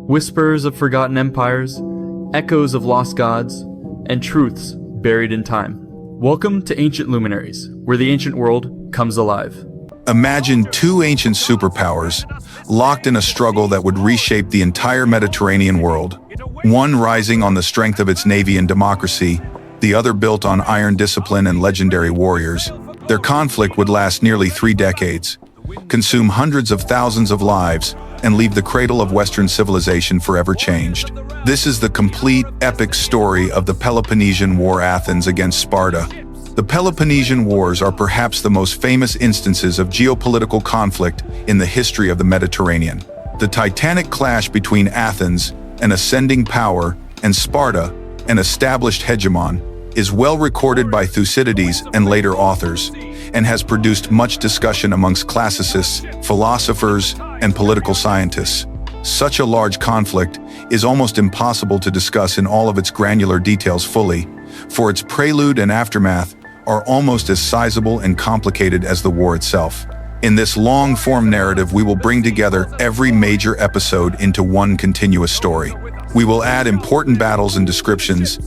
whispers of forgotten empires, echoes of lost gods, and truths buried in time. Welcome to Ancient Luminaries, where the ancient world comes alive. Imagine two ancient superpowers locked in a struggle that would reshape the entire Mediterranean world. One rising on the strength of its navy and democracy, the other built on iron discipline and legendary warriors. Their conflict would last nearly 3 decades, consume hundreds of thousands of lives, and leave the cradle of Western civilization forever changed. This is the complete, epic story of the Peloponnesian War, Athens against Sparta. The Peloponnesian Wars are perhaps the most famous instances of geopolitical conflict in the history of the Mediterranean. The titanic clash between Athens, an ascending power, and Sparta, an established hegemon, is well recorded by Thucydides and later authors, and has produced much discussion amongst classicists, philosophers, and political scientists. Such a large conflict is almost impossible to discuss in all of its granular details fully, for its prelude and aftermath are almost as sizable and complicated as the war itself. In this long-form narrative, we will bring together every major episode into one continuous story. We will add important battles and descriptions,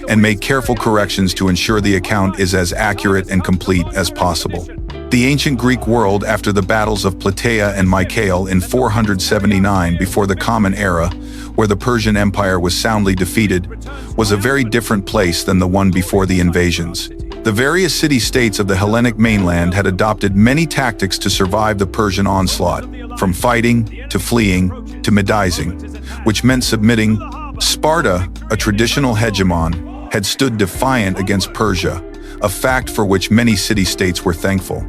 and make careful corrections to ensure the account is as accurate and complete as possible. The ancient Greek world after the battles of Plataea and Mycale in 479 before the Common Era, where the Persian Empire was soundly defeated, was a very different place than the one before the invasions. The various city-states of the Hellenic mainland had adopted many tactics to survive the Persian onslaught, from fighting to fleeing to medizing, which meant submitting. Sparta, a traditional hegemon, had stood defiant against Persia, a fact for which many city-states were thankful.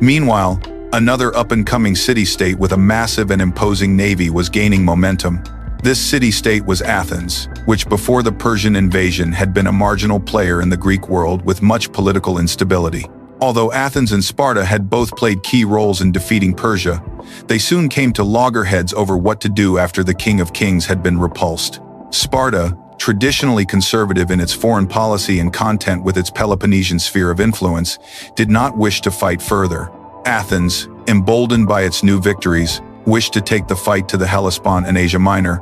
Meanwhile, another up-and-coming city-state with a massive and imposing navy was gaining momentum. This city-state was Athens, which before the Persian invasion had been a marginal player in the Greek world with much political instability. Although Athens and Sparta had both played key roles in defeating Persia, they soon came to loggerheads over what to do after the King of Kings had been repulsed. Sparta, traditionally conservative in its foreign policy and content with its Peloponnesian sphere of influence, did not wish to fight further. Athens, emboldened by its new victories, wished to take the fight to the Hellespont and Asia Minor,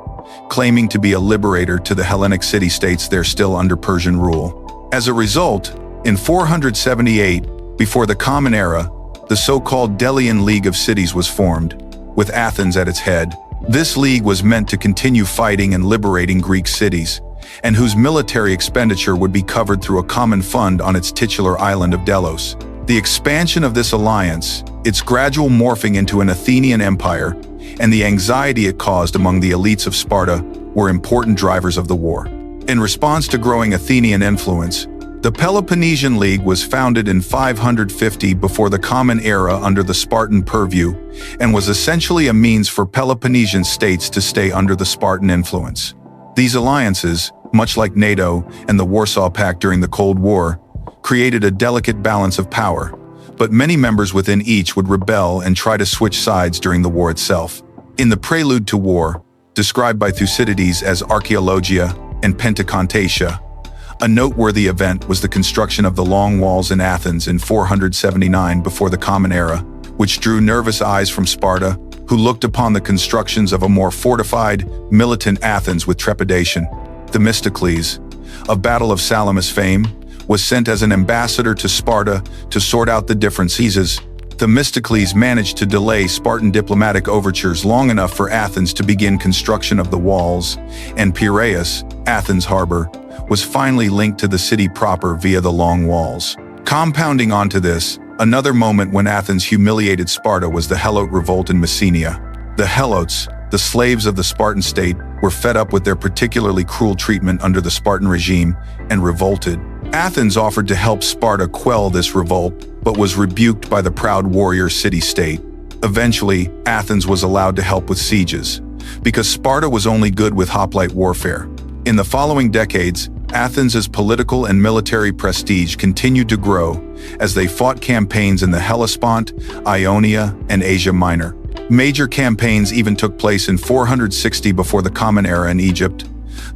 claiming to be a liberator to the Hellenic city-states there still under Persian rule. As a result, in 478, before the Common Era, the so-called Delian League of Cities was formed, with Athens at its head. This league was meant to continue fighting and liberating Greek cities, and whose military expenditure would be covered through a common fund on its titular island of Delos. The expansion of this alliance, its gradual morphing into an Athenian empire, and the anxiety it caused among the elites of Sparta were important drivers of the war. In response to growing Athenian influence, the Peloponnesian League was founded in 550 before the Common Era under the Spartan purview, and was essentially a means for Peloponnesian states to stay under the Spartan influence. These alliances, much like NATO and the Warsaw Pact during the Cold War, created a delicate balance of power, but many members within each would rebel and try to switch sides during the war itself. In the prelude to war, described by Thucydides as Archaeologia and Pentacontatia, a noteworthy event was the construction of the Long Walls in Athens in 479 before the Common Era, which drew nervous eyes from Sparta, who looked upon the constructions of a more fortified, militant Athens with trepidation. Themistocles, of Battle of Salamis fame, was sent as an ambassador to Sparta to sort out the differences. Themistocles managed to delay Spartan diplomatic overtures long enough for Athens to begin construction of the walls, and Piraeus, Athens' harbor, was finally linked to the city proper via the Long Walls. Compounding onto this, another moment when Athens humiliated Sparta was the Helote revolt in Messenia. The Helotes, the slaves of the Spartan state, were fed up with their particularly cruel treatment under the Spartan regime and revolted. Athens offered to help Sparta quell this revolt, but was rebuked by the proud warrior city-state. Eventually, Athens was allowed to help with sieges, because Sparta was only good with hoplite warfare. In the following decades, Athens' political and military prestige continued to grow as they fought campaigns in the Hellespont, Ionia, and Asia Minor. Major campaigns even took place in 460 before the Common Era in Egypt,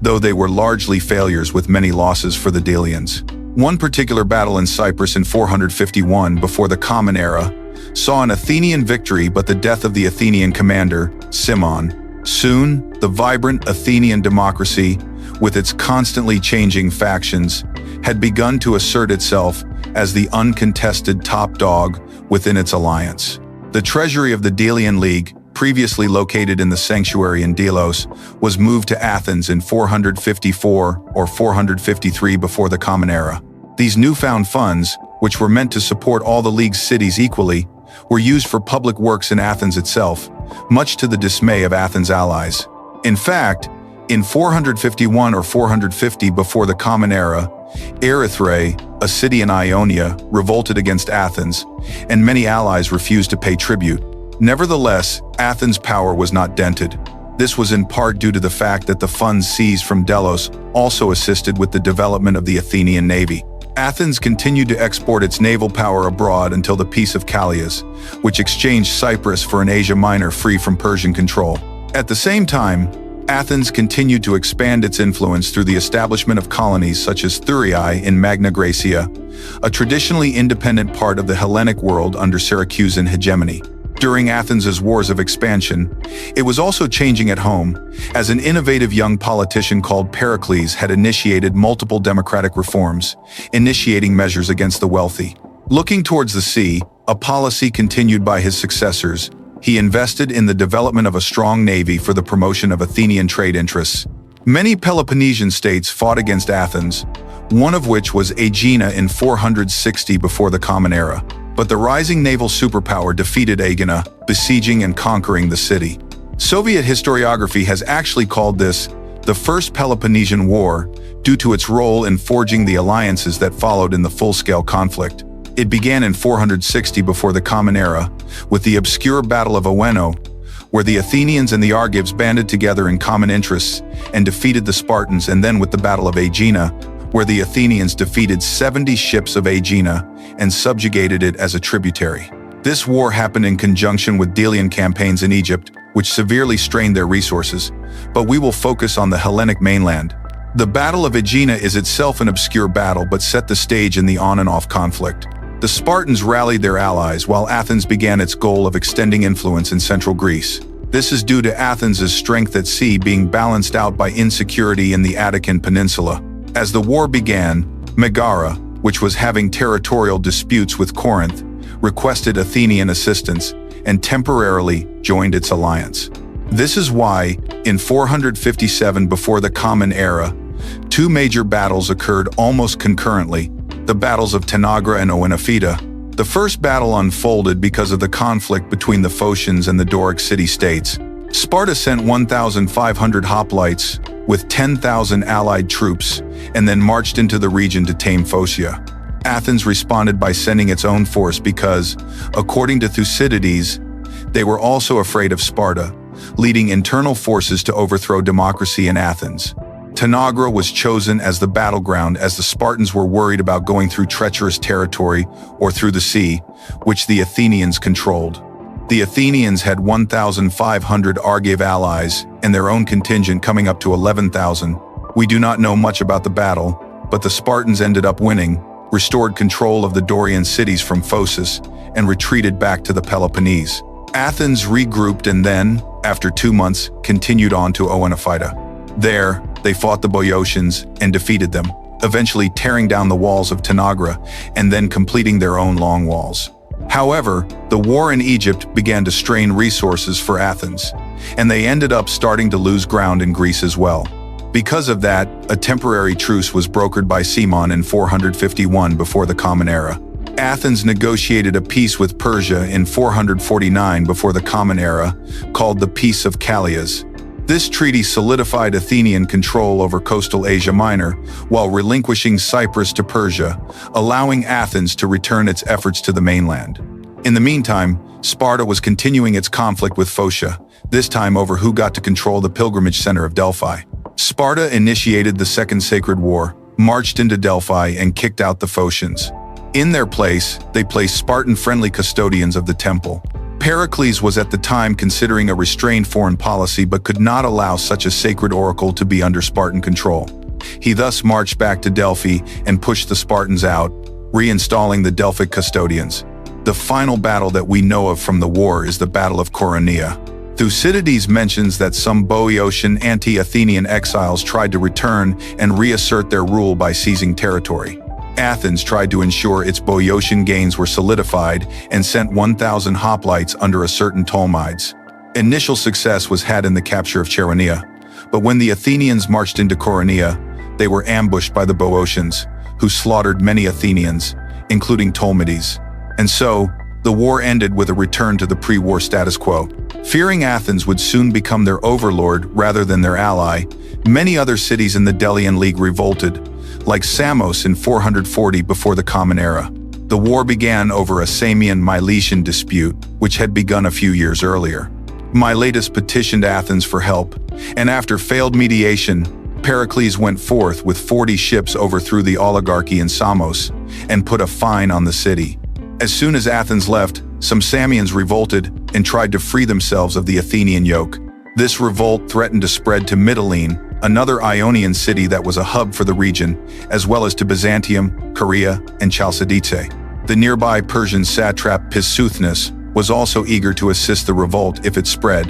though they were largely failures with many losses for the Delians. One particular battle in Cyprus in 451 before the Common Era saw an Athenian victory but the death of the Athenian commander, Cimon. Soon, the vibrant Athenian democracy, with its constantly changing factions, had begun to assert itself as the uncontested top dog within its alliance. The treasury of the Delian League, previously located in the sanctuary in Delos, was moved to Athens in 454 or 453 before the Common Era. These newfound funds, which were meant to support all the League's cities equally, were used for public works in Athens itself, much to the dismay of Athens' allies. In fact, in 451 or 450 before the Common Era, Erythrae, a city in Ionia, revolted against Athens, and many allies refused to pay tribute. Nevertheless, Athens' power was not dented. This was in part due to the fact that the funds seized from Delos also assisted with the development of the Athenian navy. Athens continued to export its naval power abroad until the Peace of Callias, which exchanged Cyprus for an Asia Minor free from Persian control. At the same time, Athens continued to expand its influence through the establishment of colonies such as Thurii in Magna Graecia, a traditionally independent part of the Hellenic world under Syracusan hegemony. During Athens' wars of expansion, it was also changing at home, as an innovative young politician called Pericles had initiated multiple democratic reforms, initiating measures against the wealthy. Looking towards the sea, a policy continued by his successors, he invested in the development of a strong navy for the promotion of Athenian trade interests. Many Peloponnesian states fought against Athens, one of which was Aegina in 460 before the Common Era. But the rising naval superpower defeated Aegina, besieging and conquering the city. Soviet historiography has actually called this the First Peloponnesian War due to its role in forging the alliances that followed in the full-scale conflict. It began in 460 before the Common Era, with the obscure Battle of Oeno, where the Athenians and the Argives banded together in common interests and defeated the Spartans, and then with the Battle of Aegina, where the Athenians defeated 70 ships of Aegina and subjugated it as a tributary. This war happened in conjunction with Delian campaigns in Egypt, which severely strained their resources, but we will focus on the Hellenic mainland. The Battle of Aegina is itself an obscure battle but set the stage in the on and off conflict. The Spartans rallied their allies while Athens began its goal of extending influence in central Greece. This is due to Athens' strength at sea being balanced out by insecurity in the Attican peninsula. As the war began, Megara, which was having territorial disputes with Corinth, requested Athenian assistance and temporarily joined its alliance. This is why, in 457 before the Common Era, two major battles occurred almost concurrently, the battles of Tanagra and Oenophyta. The first battle unfolded because of the conflict between the Phocians and the Doric city-states. Sparta sent 1,500 hoplites with 10,000 allied troops and then marched into the region to tame Phocia. Athens responded by sending its own force because, according to Thucydides, they were also afraid of Sparta, leading internal forces to overthrow democracy in Athens. Tanagra was chosen as the battleground as the Spartans were worried about going through treacherous territory or through the sea, which the Athenians controlled. The Athenians had 1,500 Argive allies and their own contingent coming up to 11,000. We do not know much about the battle, but the Spartans ended up winning, restored control of the Dorian cities from Phocis, and retreated back to the Peloponnese. Athens regrouped and then, after 2 months, continued on to Oenophyta. There, they fought the Boeotians and defeated them, eventually tearing down the walls of Tanagra and then completing their own long walls. However, the war in Egypt began to strain resources for Athens, and they ended up starting to lose ground in Greece as well. Because of that, a temporary truce was brokered by Cimon in 451 before the Common Era. Athens negotiated a peace with Persia in 449 before the Common Era, called the Peace of Callias. This treaty solidified Athenian control over coastal Asia Minor, while relinquishing Cyprus to Persia, allowing Athens to return its efforts to the mainland. In the meantime, Sparta was continuing its conflict with Phocia, this time over who got to control the pilgrimage center of Delphi. Sparta initiated the Second Sacred War, marched into Delphi, and kicked out the Phocians. In their place, they placed Spartan-friendly custodians of the temple. Pericles was at the time considering a restrained foreign policy but could not allow such a sacred oracle to be under Spartan control. He thus marched back to Delphi and pushed the Spartans out, reinstalling the Delphic custodians. The final battle that we know of from the war is the Battle of Coronea. Thucydides mentions that some Boeotian anti-Athenian exiles tried to return and reassert their rule by seizing territory. Athens tried to ensure its Boeotian gains were solidified and sent 1,000 hoplites under a certain Ptolemies. Initial success was had in the capture of Chaeronea, but when the Athenians marched into Coronea, they were ambushed by the Boeotians, who slaughtered many Athenians, including Ptolemies. And so, the war ended with a return to the pre-war status quo. Fearing Athens would soon become their overlord rather than their ally, many other cities in the Delian League revolted, like Samos in 440 before the Common Era. The war began over a Samian-Miletian dispute, which had begun a few years earlier. Miletus petitioned Athens for help, and after failed mediation, Pericles went forth with 40 ships, overthrew the oligarchy in Samos, and put a fine on the city. As soon as Athens left, some Samians revolted and tried to free themselves of the Athenian yoke. This revolt threatened to spread to Mytilene, another Ionian city that was a hub for the region, as well as to Byzantium, Caria, and Chalcidice. The nearby Persian satrap Piseuthnus was also eager to assist the revolt if it spread,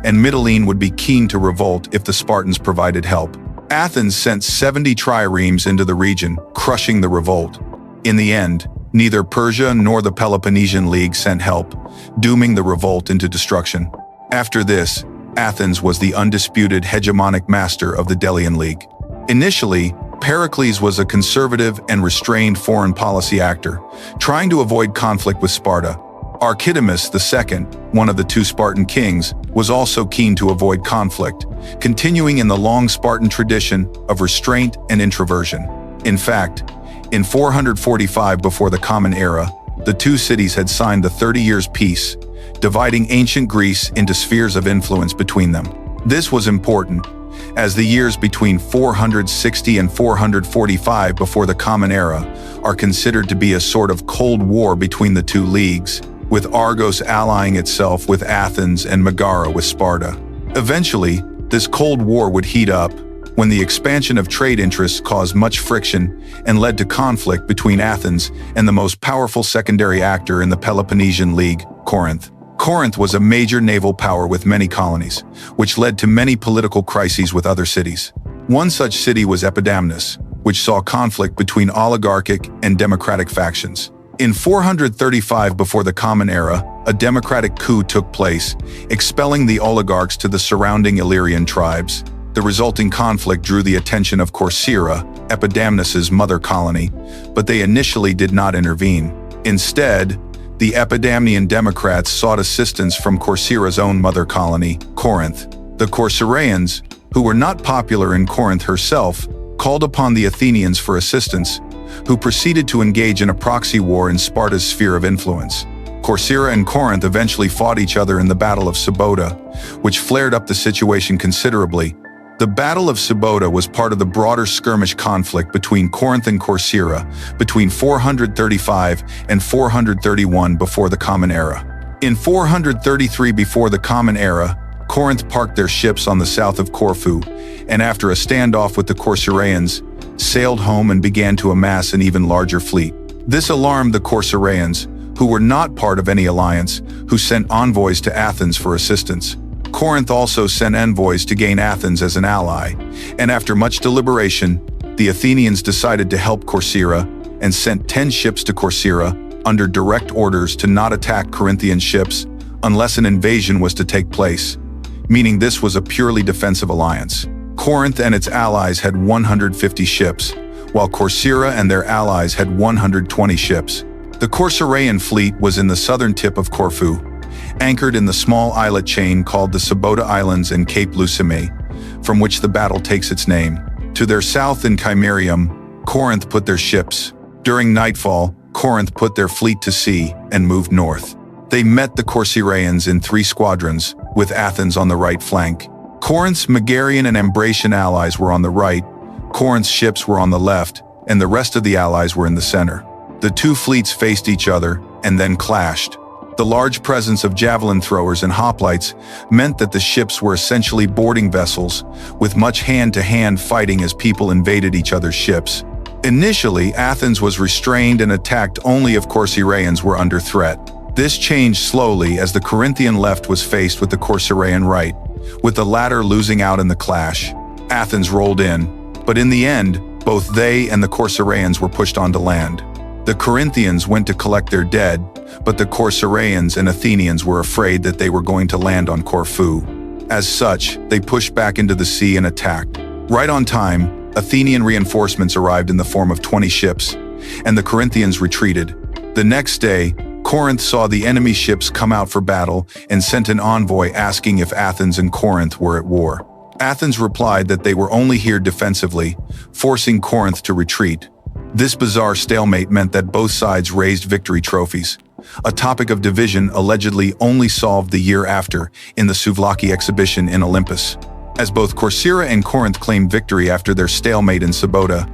and Mytilene would be keen to revolt if the Spartans provided help. Athens sent 70 triremes into the region, crushing the revolt. In the end, neither Persia nor the Peloponnesian League sent help, dooming the revolt into destruction. After this, Athens was the undisputed hegemonic master of the Delian League. Initially, Pericles was a conservative and restrained foreign policy actor, trying to avoid conflict with Sparta. Archidamus II, one of the two Spartan kings, was also keen to avoid conflict, continuing in the long Spartan tradition of restraint and introversion. In fact, in 445 before the Common Era, the two cities had signed the 30 Years' Peace, dividing ancient Greece into spheres of influence between them. This was important, as the years between 460 and 445 before the Common Era are considered to be a sort of Cold War between the two leagues, with Argos allying itself with Athens and Megara with Sparta. Eventually, this Cold War would heat up when the expansion of trade interests caused much friction and led to conflict between Athens and the most powerful secondary actor in the Peloponnesian League, Corinth. Corinth was a major naval power with many colonies, which led to many political crises with other cities. One such city was Epidamnus, which saw conflict between oligarchic and democratic factions. In 435 before the Common Era, a democratic coup took place, expelling the oligarchs to the surrounding Illyrian tribes. The resulting conflict drew the attention of Corcyra, Epidamnus's mother colony, but they initially did not intervene. Instead, the Epidamnian Democrats sought assistance from Corcyra's own mother colony, Corinth. The Corcyraeans, who were not popular in Corinth herself, called upon the Athenians for assistance, who proceeded to engage in a proxy war in Sparta's sphere of influence. Corcyra and Corinth eventually fought each other in the Battle of Sybota, which flared up the situation considerably. The Battle of Sybota was part of the broader skirmish conflict between Corinth and Corcyra between 435 and 431 before the Common Era. In 433 before the Common Era, Corinth parked their ships on the south of Corfu, and after a standoff with the Corcyraeans, sailed home and began to amass an even larger fleet. This alarmed the Corcyraeans, who were not part of any alliance, who sent envoys to Athens for assistance. Corinth also sent envoys to gain Athens as an ally, and after much deliberation, the Athenians decided to help Corcyra and sent 10 ships to Corcyra under direct orders to not attack Corinthian ships unless an invasion was to take place, meaning this was a purely defensive alliance. Corinth and its allies had 150 ships, while Corcyra and their allies had 120 ships. The Corcyraean fleet was in the southern tip of Corfu, anchored in the small islet chain called the Sybota Islands and Cape Lucime, from which the battle takes its name. To their south in Chimerium, Corinth put their ships. During nightfall, Corinth put their fleet to sea and moved north. They met the Corcyraeans in 3 squadrons, with Athens on the right flank. Corinth's Megarian and Ambracian allies were on the right, Corinth's ships were on the left, and the rest of the allies were in the center. The two fleets faced each other and then clashed. The large presence of javelin throwers and hoplites meant that the ships were essentially boarding vessels, with much hand-to-hand fighting as people invaded each other's ships. Initially, Athens was restrained and attacked only if Corcyraeans were under threat. This changed slowly as the Corinthian left was faced with the Corcyraean right, with the latter losing out in the clash. Athens rolled in, but in the end, both they and the Corcyraeans were pushed onto land. The Corinthians went to collect their dead, but the Corcyraeans and Athenians were afraid that they were going to land on Corfu. As such, they pushed back into the sea and attacked. Right on time, Athenian reinforcements arrived in the form of 20 ships, and the Corinthians retreated. The next day, Corinth saw the enemy ships come out for battle and sent an envoy asking if Athens and Corinth were at war. Athens replied that they were only here defensively, forcing Corinth to retreat. This bizarre stalemate meant that both sides raised victory trophies, a topic of division allegedly only solved the year after in the Sicilian Expedition in Olympus. As both Corcyra and Corinth claimed victory after their stalemate in Sparta,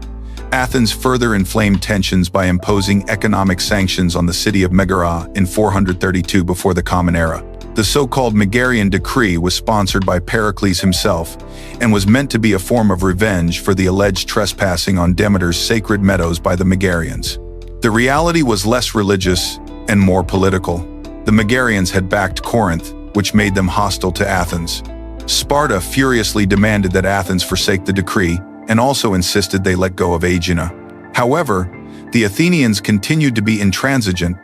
Athens further inflamed tensions by imposing economic sanctions on the city of Megara in 432 before the Common Era. The so-called Megarian decree was sponsored by Pericles himself and was meant to be a form of revenge for the alleged trespassing on Demeter's sacred meadows by the Megarians. The reality was less religious and more political. The Megarians had backed Corinth, which made them hostile to Athens. Sparta furiously demanded that Athens forsake the decree and also insisted they let go of Aegina. However, the Athenians continued to be intransigent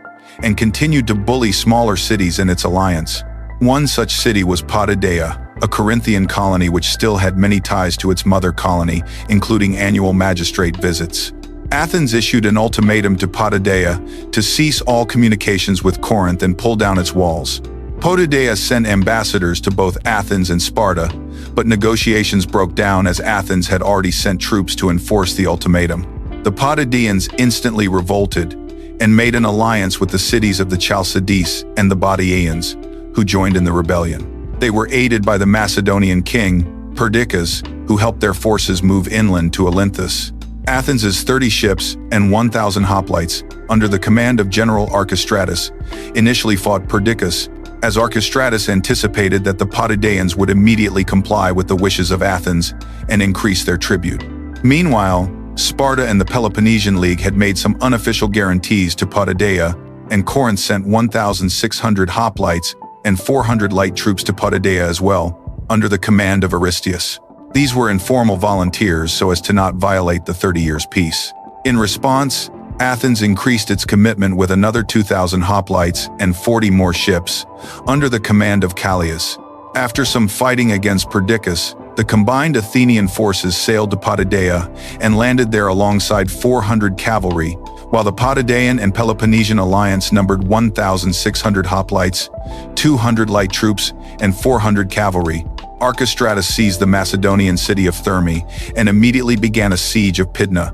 and continued to bully smaller cities in its alliance. One such city was Potidaea, a Corinthian colony which still had many ties to its mother colony, including annual magistrate visits. Athens issued an ultimatum to Potidaea to cease all communications with Corinth and pull down its walls. Potidaea sent ambassadors to both Athens and Sparta, but negotiations broke down as Athens had already sent troops to enforce the ultimatum. The Potidaeans instantly revolted and made an alliance with the cities of the Chalcidices and the Bottiaeans, who joined in the rebellion. They were aided by the Macedonian king, Pericles, who helped their forces move inland to Olynthus. Athens's 30 ships and 1,000 hoplites, under the command of General Archestratus, initially fought Pericles, as Archestratus anticipated that the Potidaeans would immediately comply with the wishes of Athens and increase their tribute. Meanwhile, Sparta and the Peloponnesian League had made some unofficial guarantees to Potidaea, and Corinth sent 1,600 hoplites and 400 light troops to Potidaea as well, under the command of Aristeus. These were informal volunteers so as to not violate the 30 Years' Peace. In response, Athens increased its commitment with another 2,000 hoplites and 40 more ships, under the command of Callias. After some fighting against Pericles, the combined Athenian forces sailed to Potidaea and landed there alongside 400 cavalry, while the Potidaean and Peloponnesian alliance numbered 1,600 hoplites, 200 light troops, and 400 cavalry. Archestratus seized the Macedonian city of Thermae and immediately began a siege of Pydna,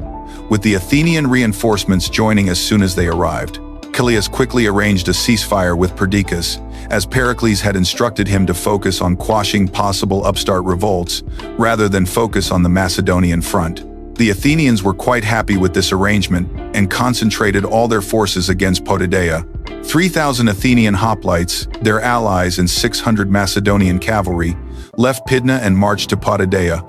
with the Athenian reinforcements joining as soon as they arrived. Callias quickly arranged a ceasefire with Pericles, as Pericles had instructed him to focus on quashing possible upstart revolts, rather than focus on the Macedonian front. The Athenians were quite happy with this arrangement and concentrated all their forces against Potidaea. 3,000 Athenian hoplites, their allies and 600 Macedonian cavalry, left Pydna and marched to Potidaea,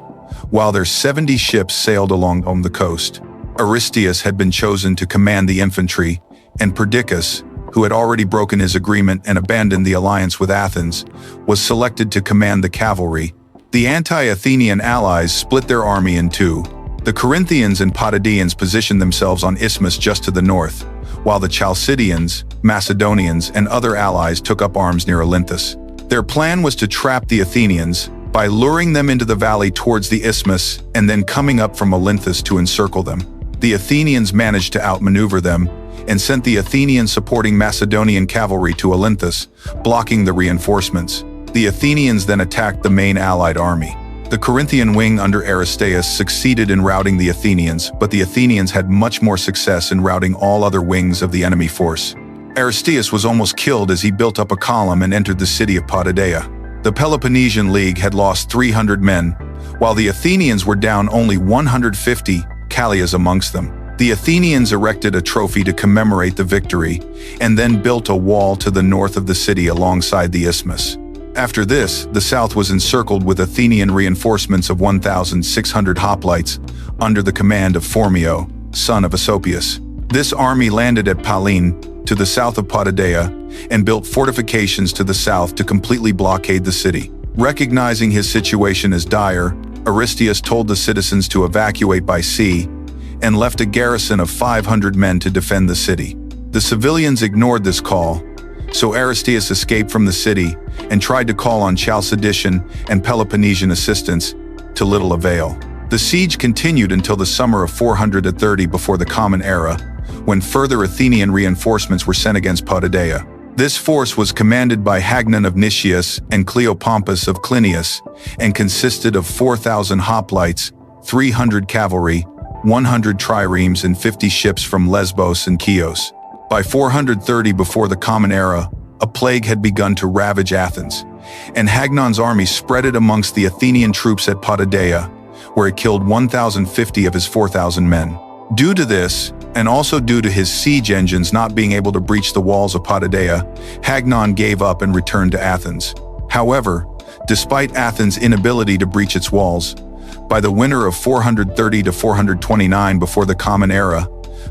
while their 70 ships sailed along the coast. Aristeus had been chosen to command the infantry, and Pericles, who had already broken his agreement and abandoned the alliance with Athens, was selected to command the cavalry. The anti-Athenian allies split their army in two. The Corinthians and Potidaeans positioned themselves on Isthmus just to the north, while the Chalcidians, Macedonians, and other allies took up arms near Olynthus. Their plan was to trap the Athenians by luring them into the valley towards the isthmus and then coming up from Olynthus to encircle them. The Athenians managed to outmaneuver them and sent the Athenian supporting Macedonian cavalry to Olynthus, blocking the reinforcements. The Athenians then attacked the main allied army. The Corinthian wing under Aristeus succeeded in routing the Athenians, but the Athenians had much more success in routing all other wings of the enemy force. Aristeus was almost killed as he built up a column and entered the city of Potidaea. The Peloponnesian League had lost 300 men, while the Athenians were down only 150, Callias amongst them. The Athenians erected a trophy to commemorate the victory, and then built a wall to the north of the city alongside the isthmus. After this, the south was encircled with Athenian reinforcements of 1,600 hoplites, under the command of Phormio, son of Aesculapius. This army landed at Pallene to the south of Potidaea and built fortifications to the south to completely blockade the city. Recognizing his situation as dire, Aristeus told the citizens to evacuate by sea and left a garrison of 500 men to defend the city. The civilians ignored this call, so Aristeus escaped from the city and tried to call on Chalcidian and Peloponnesian assistance, to little avail. The siege continued until the summer of 430 before the Common Era, when further Athenian reinforcements were sent against Potidaea. This force was commanded by Hagnon of Nicias and Cleopompus of Clinias, and consisted of 4,000 hoplites, 300 cavalry, 100 triremes, and 50 ships from Lesbos and Chios. By 430 before the Common Era, a plague had begun to ravage Athens, and Hagnon's army spread it amongst the Athenian troops at Potidaea, where it killed 1,050 of his 4,000 men. Due to this, and also due to his siege engines not being able to breach the walls of Potidaea, Hagnon gave up and returned to Athens. However, despite Athens' inability to breach its walls, by the winter of 430 to 429 before the Common Era,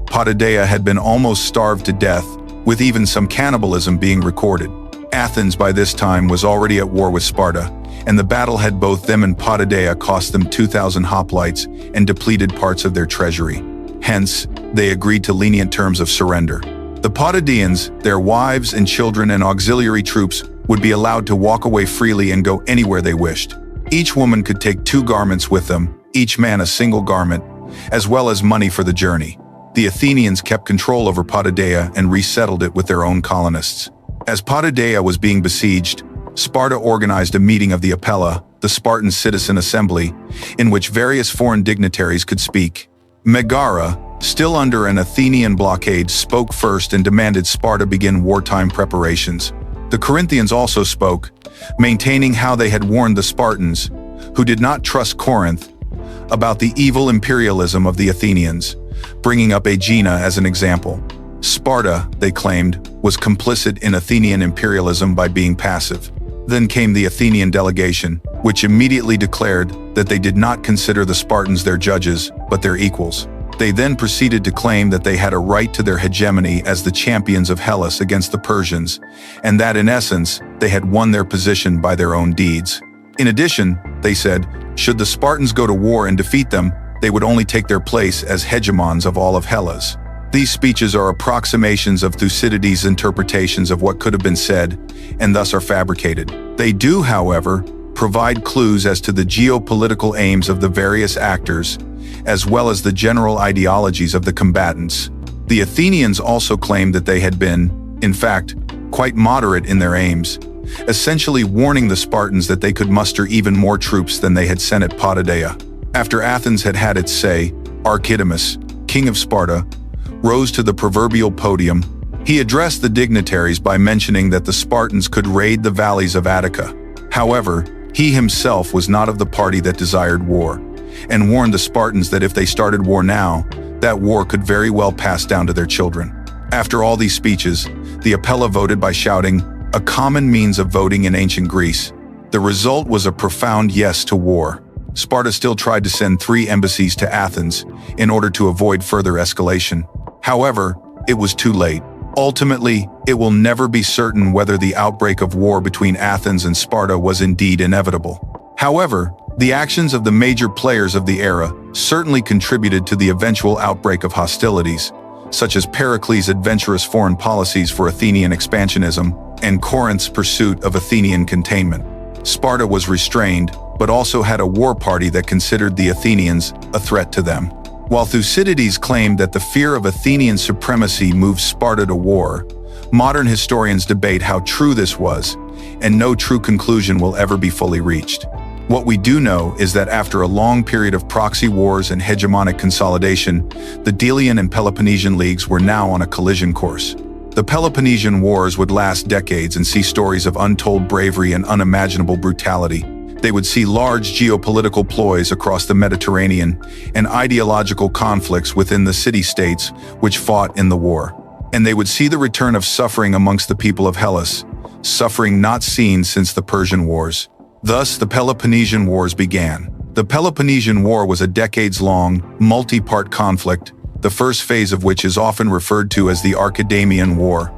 Potidaea had been almost starved to death, with even some cannibalism being recorded. Athens by this time was already at war with Sparta, and the battle had both them and Potidaea cost them 2,000 hoplites and depleted parts of their treasury. Hence, they agreed to lenient terms of surrender. The Potidaeans, their wives and children and auxiliary troops would be allowed to walk away freely and go anywhere they wished. Each woman could take 2 garments with them, each man a single garment, as well as money for the journey. The Athenians kept control over Potidaea and resettled it with their own colonists. As Potidaea was being besieged, Sparta organized a meeting of the Apella, the Spartan citizen assembly, in which various foreign dignitaries could speak. Megara, still under an Athenian blockade, spoke first and demanded Sparta begin wartime preparations. The Corinthians also spoke, maintaining how they had warned the Spartans, who did not trust Corinth, about the evil imperialism of the Athenians, bringing up Aegina as an example. Sparta, they claimed, was complicit in Athenian imperialism by being passive. Then came the Athenian delegation, which immediately declared that they did not consider the Spartans their judges, but their equals. They then proceeded to claim that they had a right to their hegemony as the champions of Hellas against the Persians, and that in essence, they had won their position by their own deeds. In addition, they said, should the Spartans go to war and defeat them, they would only take their place as hegemons of all of Hellas. These speeches are approximations of Thucydides' interpretations of what could have been said, and thus are fabricated. They do, however, provide clues as to the geopolitical aims of the various actors, as well as the general ideologies of the combatants. The Athenians also claimed that they had been, in fact, quite moderate in their aims, essentially warning the Spartans that they could muster even more troops than they had sent at Potidaea. After Athens had had its say, Archidamus, king of Sparta, rose to the proverbial podium. He addressed the dignitaries by mentioning that the Spartans could raid the valleys of Attica. However, he himself was not of the party that desired war, and warned the Spartans that if they started war now, that war could very well pass down to their children. After all these speeches, the Apella voted by shouting, a common means of voting in ancient Greece. The result was a profound yes to war. Sparta still tried to send 3 embassies to Athens in order to avoid further escalation. However, it was too late. Ultimately, it will never be certain whether the outbreak of war between Athens and Sparta was indeed inevitable. However, the actions of the major players of the era certainly contributed to the eventual outbreak of hostilities, such as Pericles' adventurous foreign policies for Athenian expansionism and Corinth's pursuit of Athenian containment. Sparta was restrained, but also had a war party that considered the Athenians a threat to them. While Thucydides claimed that the fear of Athenian supremacy moved Sparta to war, modern historians debate how true this was, and no true conclusion will ever be fully reached. What we do know is that after a long period of proxy wars and hegemonic consolidation, the Delian and Peloponnesian leagues were now on a collision course. The Peloponnesian Wars would last decades and see stories of untold bravery and unimaginable brutality. They would see large geopolitical ploys across the Mediterranean and ideological conflicts within the city-states which fought in the war. And they would see the return of suffering amongst the people of Hellas, suffering not seen since the Persian Wars. Thus, the Peloponnesian Wars began. The Peloponnesian War was a decades-long, multi-part conflict the first phase of which is often referred to as the Archidamian War,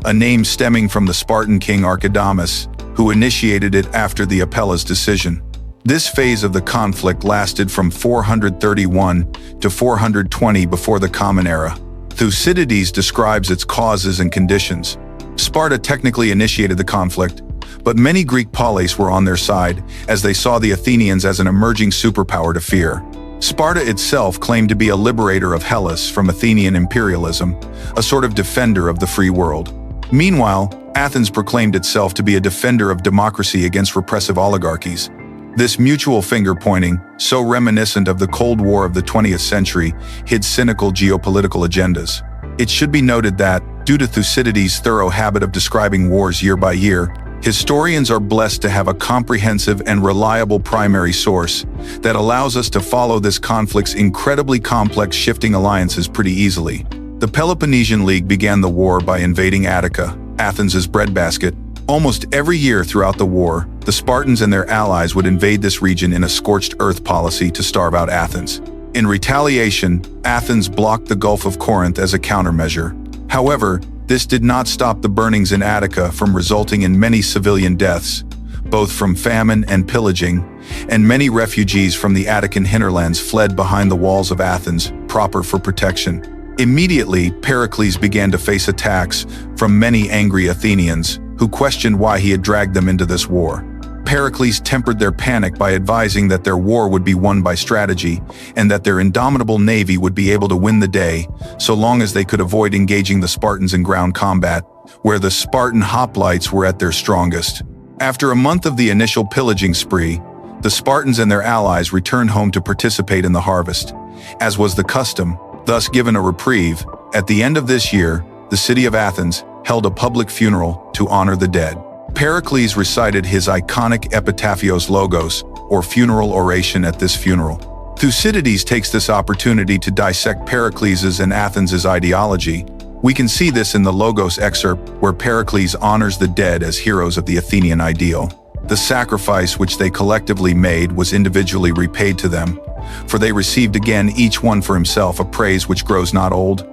a name stemming from the Spartan king Archidamus, who initiated it after the Apelles decision. This phase of the conflict lasted from 431 to 420 before the Common Era. Thucydides describes its causes and conditions. Sparta technically initiated the conflict, but many Greek polis were on their side as they saw the Athenians as an emerging superpower to fear. Sparta itself claimed to be a liberator of Hellas from Athenian imperialism, a sort of defender of the free world. Meanwhile, Athens proclaimed itself to be a defender of democracy against repressive oligarchies. This mutual finger-pointing, so reminiscent of the Cold War of the 20th century, hid cynical geopolitical agendas. It should be noted that, due to Thucydides' thorough habit of describing wars year by year, historians are blessed to have a comprehensive and reliable primary source that allows us to follow this conflict's incredibly complex shifting alliances pretty easily. The Peloponnesian League began the war by invading Attica, Athens' breadbasket. Almost every year throughout the war, the Spartans and their allies would invade this region in a scorched earth policy to starve out Athens. In retaliation, Athens blocked the Gulf of Corinth as a countermeasure. However, this did not stop the burnings in Attica from resulting in many civilian deaths, both from famine and pillaging, and many refugees from the Attican hinterlands fled behind the walls of Athens, proper for protection. Immediately, Pericles began to face attacks from many angry Athenians, who questioned why he had dragged them into this war. Pericles tempered their panic by advising that their war would be won by strategy and that their indomitable navy would be able to win the day so long as they could avoid engaging the Spartans in ground combat, where the Spartan hoplites were at their strongest. After a month of the initial pillaging spree, the Spartans and their allies returned home to participate in the harvest. As was the custom, thus given a reprieve, at the end of this year, the city of Athens held a public funeral to honor the dead. Pericles recited his iconic epitaphios logos, or funeral oration at this funeral. Thucydides takes this opportunity to dissect Pericles' and Athens' ideology. We can see this in the Logos excerpt, where Pericles honors the dead as heroes of the Athenian ideal. The sacrifice which they collectively made was individually repaid to them, for they received again each one for himself a praise which grows not old.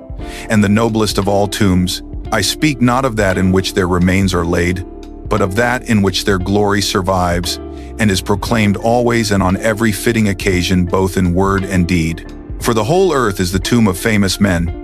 And the noblest of all tombs, I speak not of that in which their remains are laid, but of that in which their glory survives, and is proclaimed always and on every fitting occasion both in word and deed. For the whole earth is the tomb of famous men.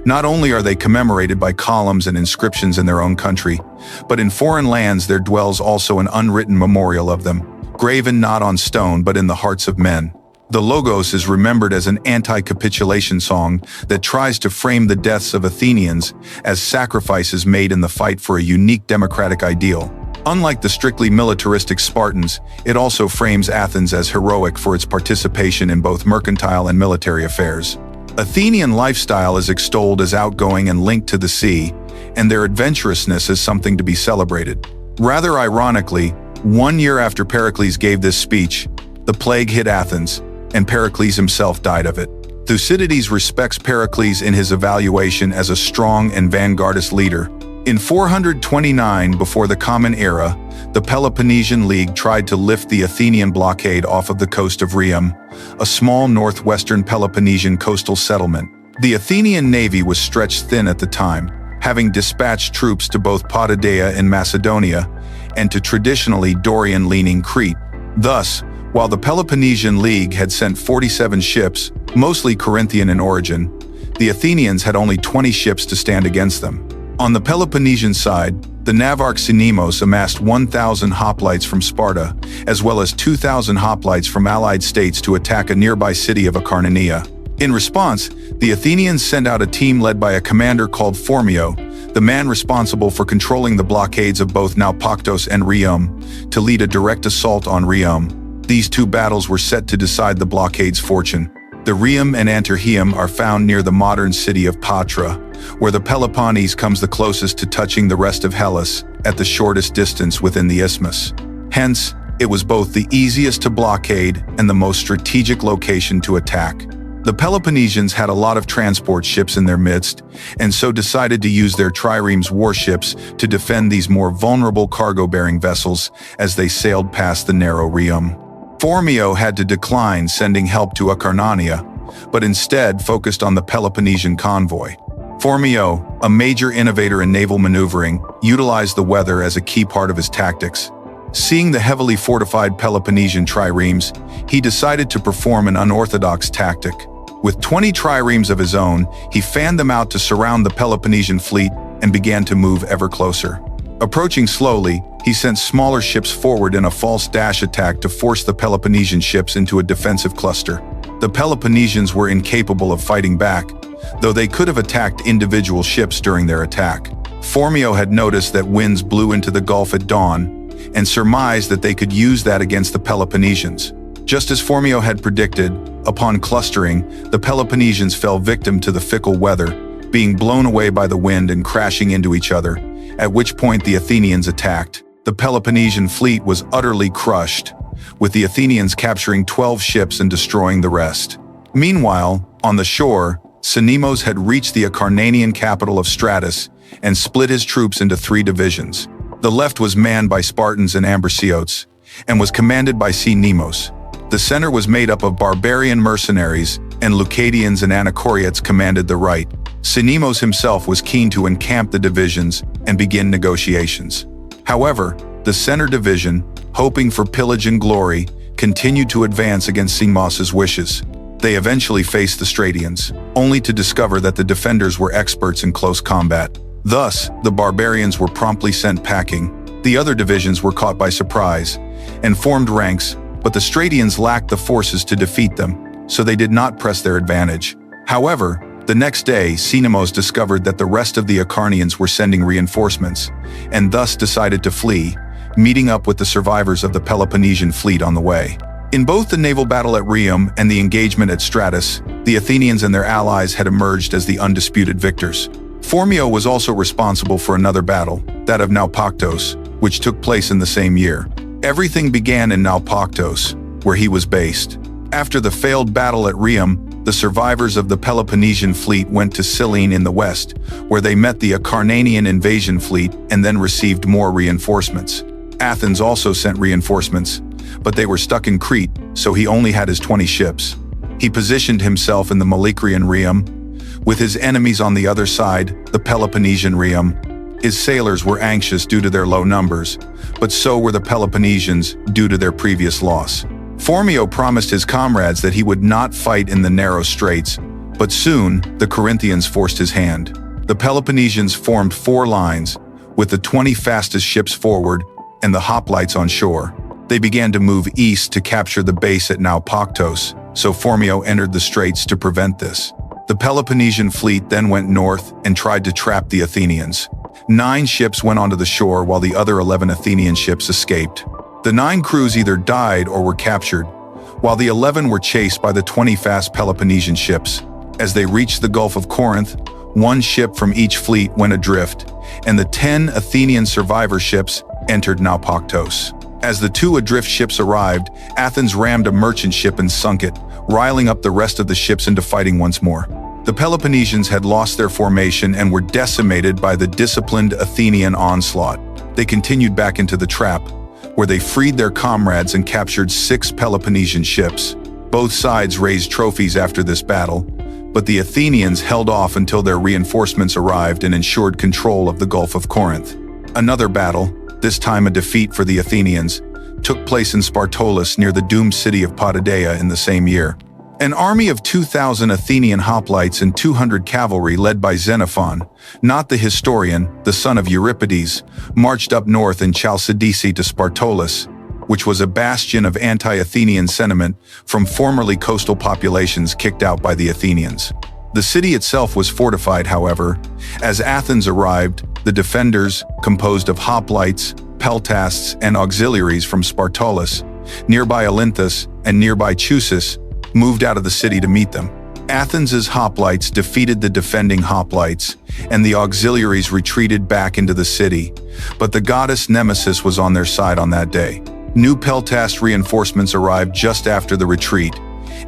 Not only are they commemorated by columns and inscriptions in their own country, but in foreign lands there dwells also an unwritten memorial of them, graven not on stone but in the hearts of men. The Logos is remembered as an anti-capitulation song that tries to frame the deaths of Athenians as sacrifices made in the fight for a unique democratic ideal. Unlike the strictly militaristic Spartans, it also frames Athens as heroic for its participation in both mercantile and military affairs. Athenian lifestyle is extolled as outgoing and linked to the sea, and their adventurousness is something to be celebrated. Rather ironically, 1 year after Pericles gave this speech, the plague hit Athens, and Pericles himself died of it. Thucydides respects Pericles in his evaluation as a strong and vanguardist leader. In 429 before the Common Era, the Peloponnesian League tried to lift the Athenian blockade off of the coast of Rhium, a small northwestern Peloponnesian coastal settlement. The Athenian navy was stretched thin at the time, having dispatched troops to both Potidaea in Macedonia and to traditionally Dorian-leaning Crete. Thus, while the Peloponnesian League had sent 47 ships, mostly Corinthian in origin, the Athenians had only 20 ships to stand against them. On the Peloponnesian side, the Navarch Sinemos amassed 1,000 hoplites from Sparta, as well as 2,000 hoplites from allied states to attack a nearby city of Acarnania. In response, the Athenians sent out a team led by a commander called Phormio, the man responsible for controlling the blockades of both Naupactos and Rhium, to lead a direct assault on Rhium. These two battles were set to decide the blockade's fortune. The Rhium and Antirrhium are found near the modern city of Patra, where the Peloponnese comes the closest to touching the rest of Hellas, at the shortest distance within the isthmus. Hence, it was both the easiest to blockade and the most strategic location to attack. The Peloponnesians had a lot of transport ships in their midst, and so decided to use their triremes warships to defend these more vulnerable cargo-bearing vessels as they sailed past the narrow Rhium. Phormio had to decline sending help to Acarnania, but instead focused on the Peloponnesian convoy. Phormio, a major innovator in naval maneuvering, utilized the weather as a key part of his tactics. Seeing the heavily fortified Peloponnesian triremes, he decided to perform an unorthodox tactic. With 20 triremes of his own, he fanned them out to surround the Peloponnesian fleet and began to move ever closer. Approaching slowly, he sent smaller ships forward in a false dash attack to force the Peloponnesian ships into a defensive cluster. The Peloponnesians were incapable of fighting back, though they could have attacked individual ships during their attack. Phormio had noticed that winds blew into the Gulf at dawn, and surmised that they could use that against the Peloponnesians. Just as Phormio had predicted, upon clustering, the Peloponnesians fell victim to the fickle weather, being blown away by the wind and crashing into each other, at which point the Athenians attacked. The Peloponnesian fleet was utterly crushed, with the Athenians capturing 12 ships and destroying the rest. Meanwhile, on the shore, Cinemos had reached the Acarnanian capital of Stratus and split his troops into 3 divisions. The left was manned by Spartans and Ambraciotes, and was commanded by Cinemos. The center was made up of barbarian mercenaries, and Leucadians and Anacoriates commanded the right. Cinemos himself was keen to encamp the divisions and begin negotiations. However, the center division, hoping for pillage and glory, continued to advance against Cinemos's wishes. They eventually faced the Stratians, only to discover that the defenders were experts in close combat. Thus, the barbarians were promptly sent packing. The other divisions were caught by surprise and formed ranks, but the Stratians lacked the forces to defeat them, so they did not press their advantage. However, the next day, Cinemos discovered that the rest of the Acarnians were sending reinforcements, and thus decided to flee, meeting up with the survivors of the Peloponnesian fleet on the way. In both the naval battle at Rhium and the engagement at Stratus, the Athenians and their allies had emerged as the undisputed victors. Phormio was also responsible for another battle, that of Naupactos, which took place in the same year. Everything began in Naupactos, where he was based. After the failed battle at Rhium, the survivors of the Peloponnesian fleet went to Cyllene in the west, where they met the Acarnanian invasion fleet and then received more reinforcements. Athens also sent reinforcements, but they were stuck in Crete, so he only had his 20 ships. He positioned himself in the Malicrian Rhium, with his enemies on the other side, the Peloponnesian Rhium. His sailors were anxious due to their low numbers, but so were the Peloponnesians due to their previous loss. Phormio promised his comrades that he would not fight in the narrow straits, but soon the Corinthians forced his hand. The Peloponnesians formed 4 lines, with the 20 fastest ships forward and the hoplites on shore. They began to move east to capture the base at Naupactos, so Phormio entered the straits to prevent this. The Peloponnesian fleet then went north and tried to trap the Athenians. 9 ships went onto the shore while the other 11 Athenian ships escaped. The 9 crews either died or were captured, while the 11 were chased by the 20 fast Peloponnesian ships. As they reached the Gulf of Corinth, 1 ship from each fleet went adrift, and the 10 Athenian survivor ships entered Naupactos. As the 2 adrift ships arrived, Athens rammed a merchant ship and sunk it, riling up the rest of the ships into fighting once more. The Peloponnesians had lost their formation and were decimated by the disciplined Athenian onslaught. They continued back into the trap, where they freed their comrades and captured 6 Peloponnesian ships. Both sides raised trophies after this battle, but the Athenians held off until their reinforcements arrived and ensured control of the Gulf of Corinth. Another battle, this time a defeat for the Athenians, took place in Spartolus near the doomed city of Potidaea in the same year. An army of 2,000 Athenian hoplites and 200 cavalry led by Xenophon, not the historian, the son of Euripides, marched up north in Chalcidice to Spartolus, which was a bastion of anti-Athenian sentiment from formerly coastal populations kicked out by the Athenians. The city itself was fortified, however. As Athens arrived, the defenders, composed of hoplites, peltasts, and auxiliaries from Spartolus, nearby Olynthus, and nearby Chusis, moved out of the city to meet them. Athens's hoplites defeated the defending hoplites, and the auxiliaries retreated back into the city, but the goddess Nemesis was on their side on that day. New peltast reinforcements arrived just after the retreat,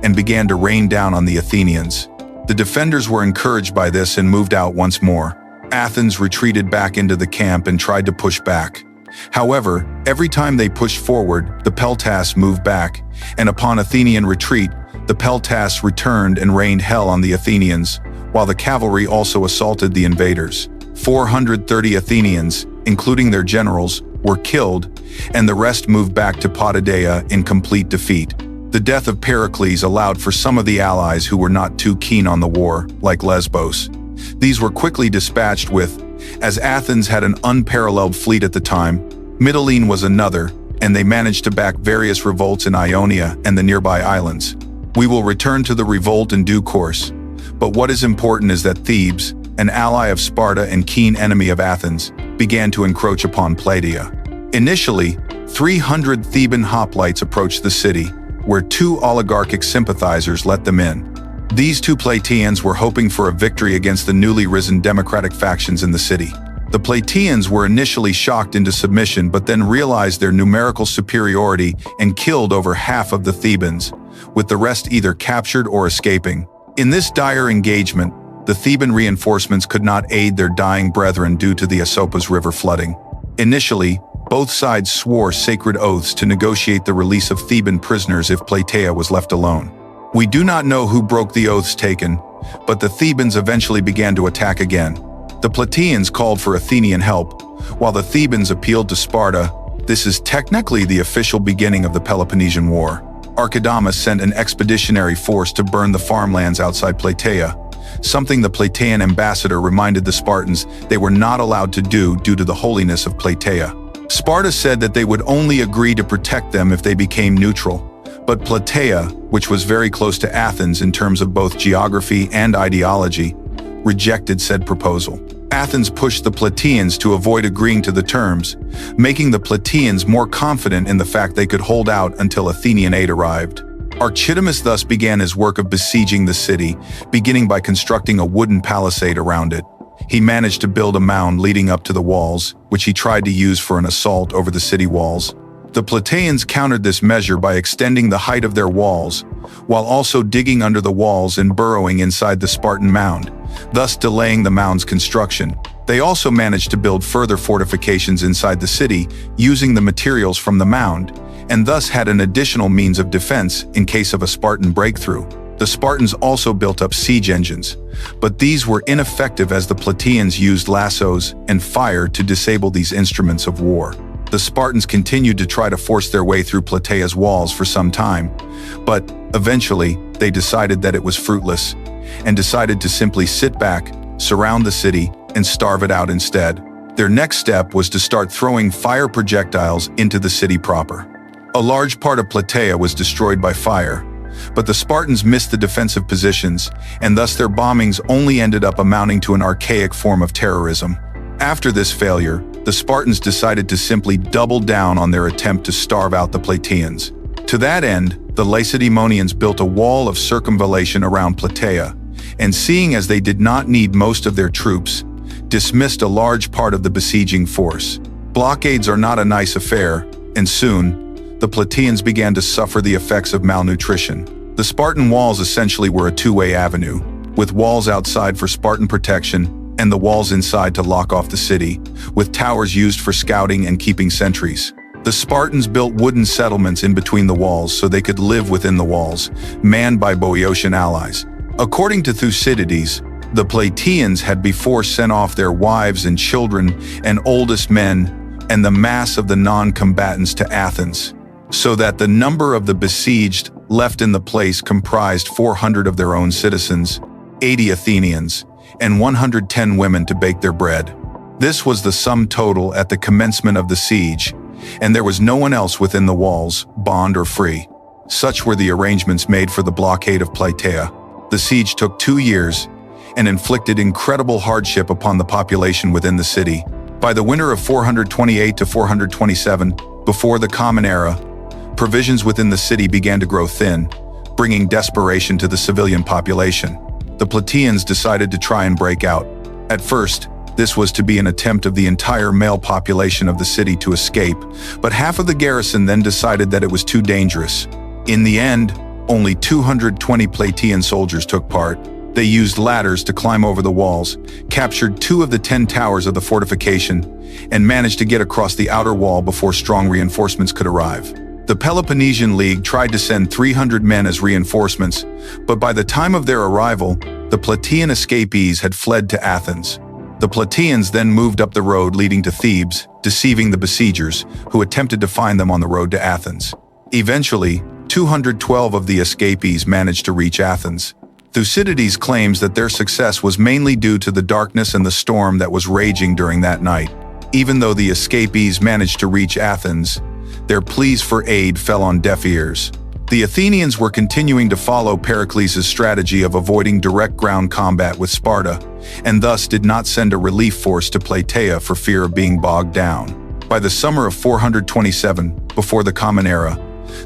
and began to rain down on the Athenians. The defenders were encouraged by this and moved out once more. Athens retreated back into the camp and tried to push back. However, every time they pushed forward, the peltasts moved back, and upon Athenian retreat, the peltasts returned and rained hell on the Athenians, while the cavalry also assaulted the invaders. 430 Athenians, including their generals, were killed, and the rest moved back to Potidaea in complete defeat. The death of Pericles allowed for some of the allies who were not too keen on the war, like Lesbos. These were quickly dispatched with, as Athens had an unparalleled fleet at the time, Mytilene was another, and they managed to back various revolts in Ionia and the nearby islands. We will return to the revolt in due course, but what is important is that Thebes, an ally of Sparta and keen enemy of Athens, began to encroach upon Plataea. Initially, 300 Theban hoplites approached the city, where 2 oligarchic sympathizers let them in. These 2 Plataeans were hoping for a victory against the newly risen democratic factions in the city. The Plataeans were initially shocked into submission but then realized their numerical superiority and killed over half of the Thebans, with the rest either captured or escaping. In this dire engagement, the Theban reinforcements could not aid their dying brethren due to the Asopas River flooding. Initially, both sides swore sacred oaths to negotiate the release of Theban prisoners if Plataea was left alone. We do not know who broke the oaths taken, but the Thebans eventually began to attack again. The Plataeans called for Athenian help, while the Thebans appealed to Sparta. This is technically the official beginning of the Peloponnesian War. Archidamus sent an expeditionary force to burn the farmlands outside Plataea, something the Plataean ambassador reminded the Spartans they were not allowed to do due to the holiness of Plataea. Sparta said that they would only agree to protect them if they became neutral, but Plataea, which was very close to Athens in terms of both geography and ideology, rejected said proposal. Athens pushed the Plataeans to avoid agreeing to the terms, making the Plataeans more confident in the fact they could hold out until Athenian aid arrived. Archidamus thus began his work of besieging the city, beginning by constructing a wooden palisade around it. He managed to build a mound leading up to the walls, which he tried to use for an assault over the city walls. The Plataeans countered this measure by extending the height of their walls, while also digging under the walls and burrowing inside the Spartan mound, thus delaying the mound's construction. They also managed to build further fortifications inside the city using the materials from the mound, and thus had an additional means of defense in case of a Spartan breakthrough. The Spartans also built up siege engines, but these were ineffective as the Plataeans used lassos and fire to disable these instruments of war. The Spartans continued to try to force their way through Plataea's walls for some time, but eventually they decided that it was fruitless and decided to simply sit back, surround the city, and starve it out instead. Their next step was to start throwing fire projectiles into the city proper. A large part of Plataea was destroyed by fire, but the Spartans missed the defensive positions, and thus their bombings only ended up amounting to an archaic form of terrorism. After this failure, the Spartans decided to simply double down on their attempt to starve out the Plataeans. To that end, the Lacedaemonians built a wall of circumvallation around Plataea, and seeing as they did not need most of their troops, dismissed a large part of the besieging force. Blockades are not a nice affair, and soon, the Plataeans began to suffer the effects of malnutrition. The Spartan walls essentially were a two-way avenue, with walls outside for Spartan protection and the walls inside to lock off the city, with towers used for scouting and keeping sentries. The Spartans built wooden settlements in between the walls so they could live within the walls, manned by Boeotian allies. According to Thucydides, the Plataeans had before sent off their wives and children and oldest men and the mass of the non-combatants to Athens, so that the number of the besieged left in the place comprised 400 of their own citizens, 80 Athenians, and 110 women to bake their bread. This was the sum total at the commencement of the siege, and there was no one else within the walls, bond or free. Such were the arrangements made for the blockade of Plataea. The siege took 2 years and inflicted incredible hardship upon the population within the city. By the winter of 428 to 427, before the Common Era, provisions within the city began to grow thin, bringing desperation to the civilian population. The Plataeans decided to try and break out. At first, this was to be an attempt of the entire male population of the city to escape, but half of the garrison then decided that it was too dangerous. In the end, only 220 Plataean soldiers took part. They used ladders to climb over the walls, captured 2 of the 10 towers of the fortification, and managed to get across the outer wall before strong reinforcements could arrive. The Peloponnesian League tried to send 300 men as reinforcements, but by the time of their arrival, the Plataean escapees had fled to Athens. The Plataeans then moved up the road leading to Thebes, deceiving the besiegers, who attempted to find them on the road to Athens. Eventually, 212 of the escapees managed to reach Athens. Thucydides claims that their success was mainly due to the darkness and the storm that was raging during that night. Even though the escapees managed to reach Athens, their pleas for aid fell on deaf ears. The Athenians were continuing to follow Pericles' strategy of avoiding direct ground combat with Sparta, and thus did not send a relief force to Plataea for fear of being bogged down. By the summer of 427, before the Common Era,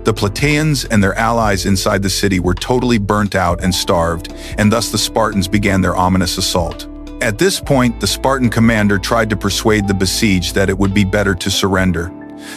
the Plataeans and their allies inside the city were totally burnt out and starved, and thus the Spartans began their ominous assault. At this point, the Spartan commander tried to persuade the besieged that it would be better to surrender,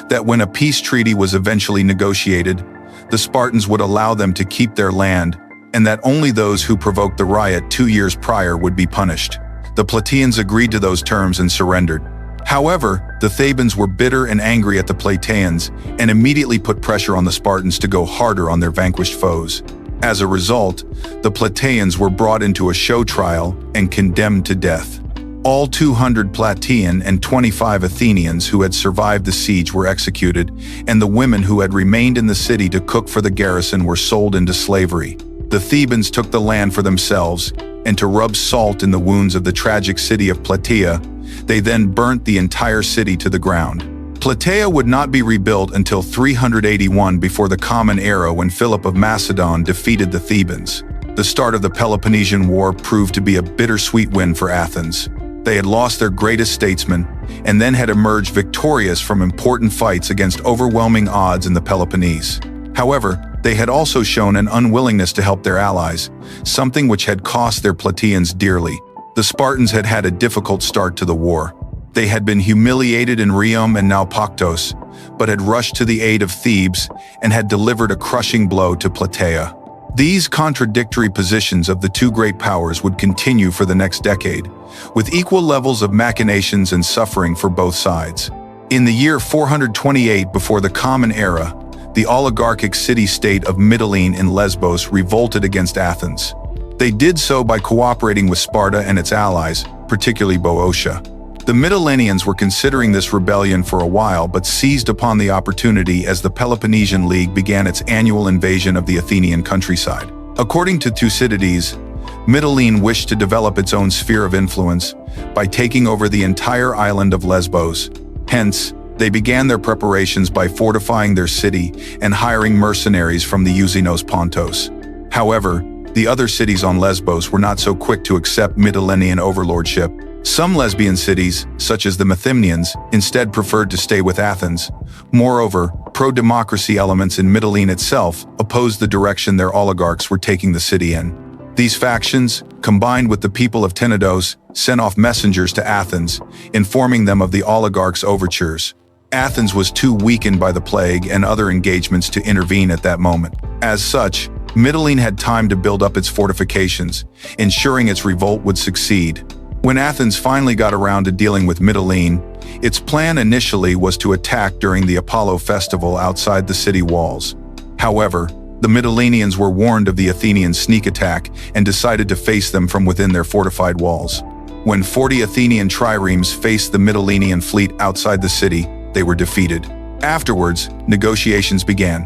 that when a peace treaty was eventually negotiated, the Spartans would allow them to keep their land, and that only those who provoked the riot 2 years prior would be punished. The Plataeans agreed to those terms and surrendered. However, the Thebans were bitter and angry at the Plataeans and immediately put pressure on the Spartans to go harder on their vanquished foes. As a result, the Plataeans were brought into a show trial and condemned to death. All 200 Plataean and 25 Athenians who had survived the siege were executed, and the women who had remained in the city to cook for the garrison were sold into slavery. The Thebans took the land for themselves, and to rub salt in the wounds of the tragic city of Plataea, they then burnt the entire city to the ground. Plataea would not be rebuilt until 381 before the Common Era, when Philip of Macedon defeated the Thebans. The start of the Peloponnesian War proved to be a bittersweet win for Athens. They had lost their greatest statesman, and then had emerged victorious from important fights against overwhelming odds in the Peloponnese. However, they had also shown an unwillingness to help their allies, something which had cost their Plataeans dearly. The Spartans had had a difficult start to the war. They had been humiliated in Rhium and Naupactos, but had rushed to the aid of Thebes and had delivered a crushing blow to Plataea. These contradictory positions of the two great powers would continue for the next decade, with equal levels of machinations and suffering for both sides. In the year 428 before the Common Era, the oligarchic city-state of Mytilene in Lesbos revolted against Athens. They did so by cooperating with Sparta and its allies, particularly Boeotia. The Mytileneans were considering this rebellion for a while, but seized upon the opportunity as the Peloponnesian League began its annual invasion of the Athenian countryside. According to Thucydides, Mytilene wished to develop its own sphere of influence by taking over the entire island of Lesbos. Hence, they began their preparations by fortifying their city and hiring mercenaries from the Usinos Pontos. However, the other cities on Lesbos were not so quick to accept Mytilenean overlordship. Some lesbian cities, such as the Methymnians, instead preferred to stay with Athens. Moreover, pro-democracy elements in Mytilene itself opposed the direction their oligarchs were taking the city in. These factions, combined with the people of Tenedos, sent off messengers to Athens, informing them of the oligarchs' overtures. Athens was too weakened by the plague and other engagements to intervene at that moment. As such, Mytilene had time to build up its fortifications, ensuring its revolt would succeed. When Athens finally got around to dealing with Mytilene, its plan initially was to attack during the Apollo festival outside the city walls. However, the Mytileneans were warned of the Athenian sneak attack and decided to face them from within their fortified walls. When 40 Athenian triremes faced the Mytilenean fleet outside the city, they were defeated. Afterwards, negotiations began,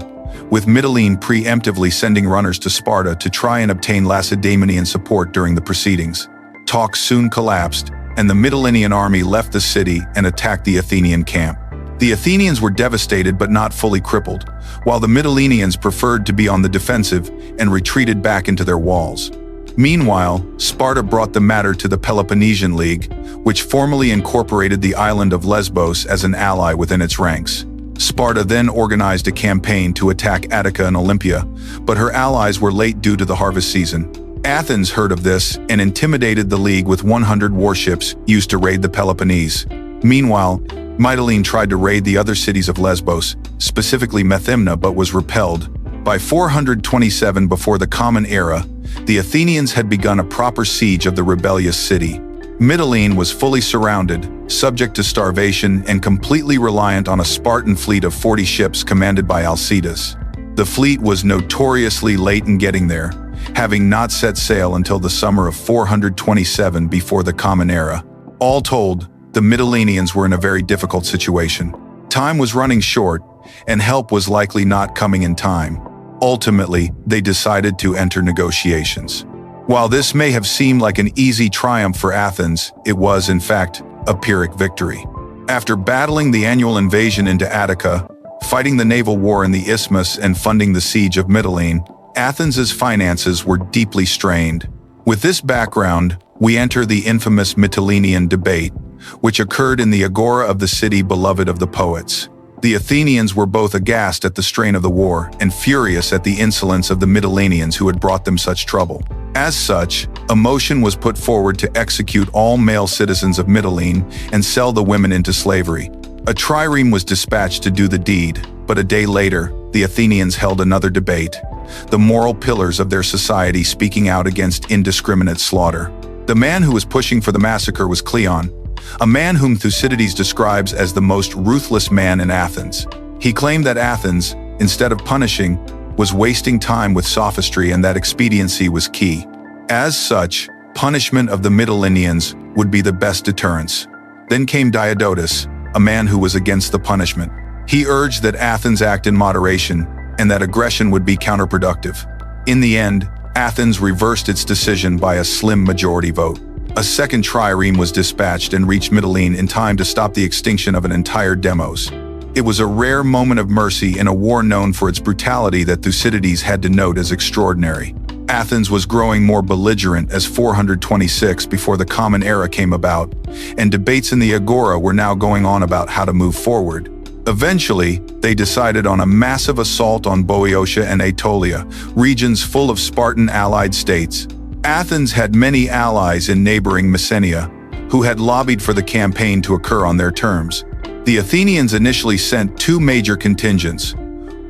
with Mytilene preemptively sending runners to Sparta to try and obtain Lacedaemonian support during the proceedings. Talks soon collapsed, and the Mytilenean army left the city and attacked the Athenian camp. The Athenians were devastated but not fully crippled, while the Mytileneans preferred to be on the defensive and retreated back into their walls. Meanwhile, Sparta brought the matter to the Peloponnesian League, which formally incorporated the island of Lesbos as an ally within its ranks. Sparta then organized a campaign to attack Attica and Olympia, but her allies were late due to the harvest season. Athens heard of this and intimidated the League with 100 warships used to raid the Peloponnese. Meanwhile, Mytilene tried to raid the other cities of Lesbos, specifically Methymna, but was repelled. By 427 before the Common Era, the Athenians had begun a proper siege of the rebellious city. Mytilene was fully surrounded, subject to starvation, and completely reliant on a Spartan fleet of 40 ships commanded by Alcibiades. The fleet was notoriously late in getting there, having not set sail until the summer of 427 before the Common Era. All told, the Mytileneans were in a very difficult situation. Time was running short, and help was likely not coming in time. Ultimately, they decided to enter negotiations. While this may have seemed like an easy triumph for Athens, it was, in fact, a Pyrrhic victory. After battling the annual invasion into Attica, fighting the naval war in the Isthmus, and funding the siege of Mytilene, Athens's finances were deeply strained. With this background, we enter the infamous Mytilenean debate, which occurred in the agora of the city beloved of the poets. The Athenians were both aghast at the strain of the war and furious at the insolence of the Mytileneans who had brought them such trouble. As such, a motion was put forward to execute all male citizens of Mytilene and sell the women into slavery. A trireme was dispatched to do the deed, but a day later, the Athenians held another debate, the moral pillars of their society speaking out against indiscriminate slaughter. The man who was pushing for the massacre was Cleon, a man whom Thucydides describes as the most ruthless man in Athens. He claimed that Athens, instead of punishing, was wasting time with sophistry and that expediency was key. As such, punishment of the Mytileneans would be the best deterrence. Then came Diodotus, a man who was against the punishment. He urged that Athens act in moderation and that aggression would be counterproductive. In the end, Athens reversed its decision by a slim majority vote. A second trireme was dispatched and reached Mytilene in time to stop the extinction of an entire demos. It was a rare moment of mercy in a war known for its brutality that Thucydides had to note as extraordinary. Athens was growing more belligerent as 426 before the Common Era came about, and debates in the Agora were now going on about how to move forward. Eventually, they decided on a massive assault on Boeotia and Aetolia, regions full of Spartan allied states. Athens had many allies in neighboring Messenia, who had lobbied for the campaign to occur on their terms. The Athenians initially sent two major contingents.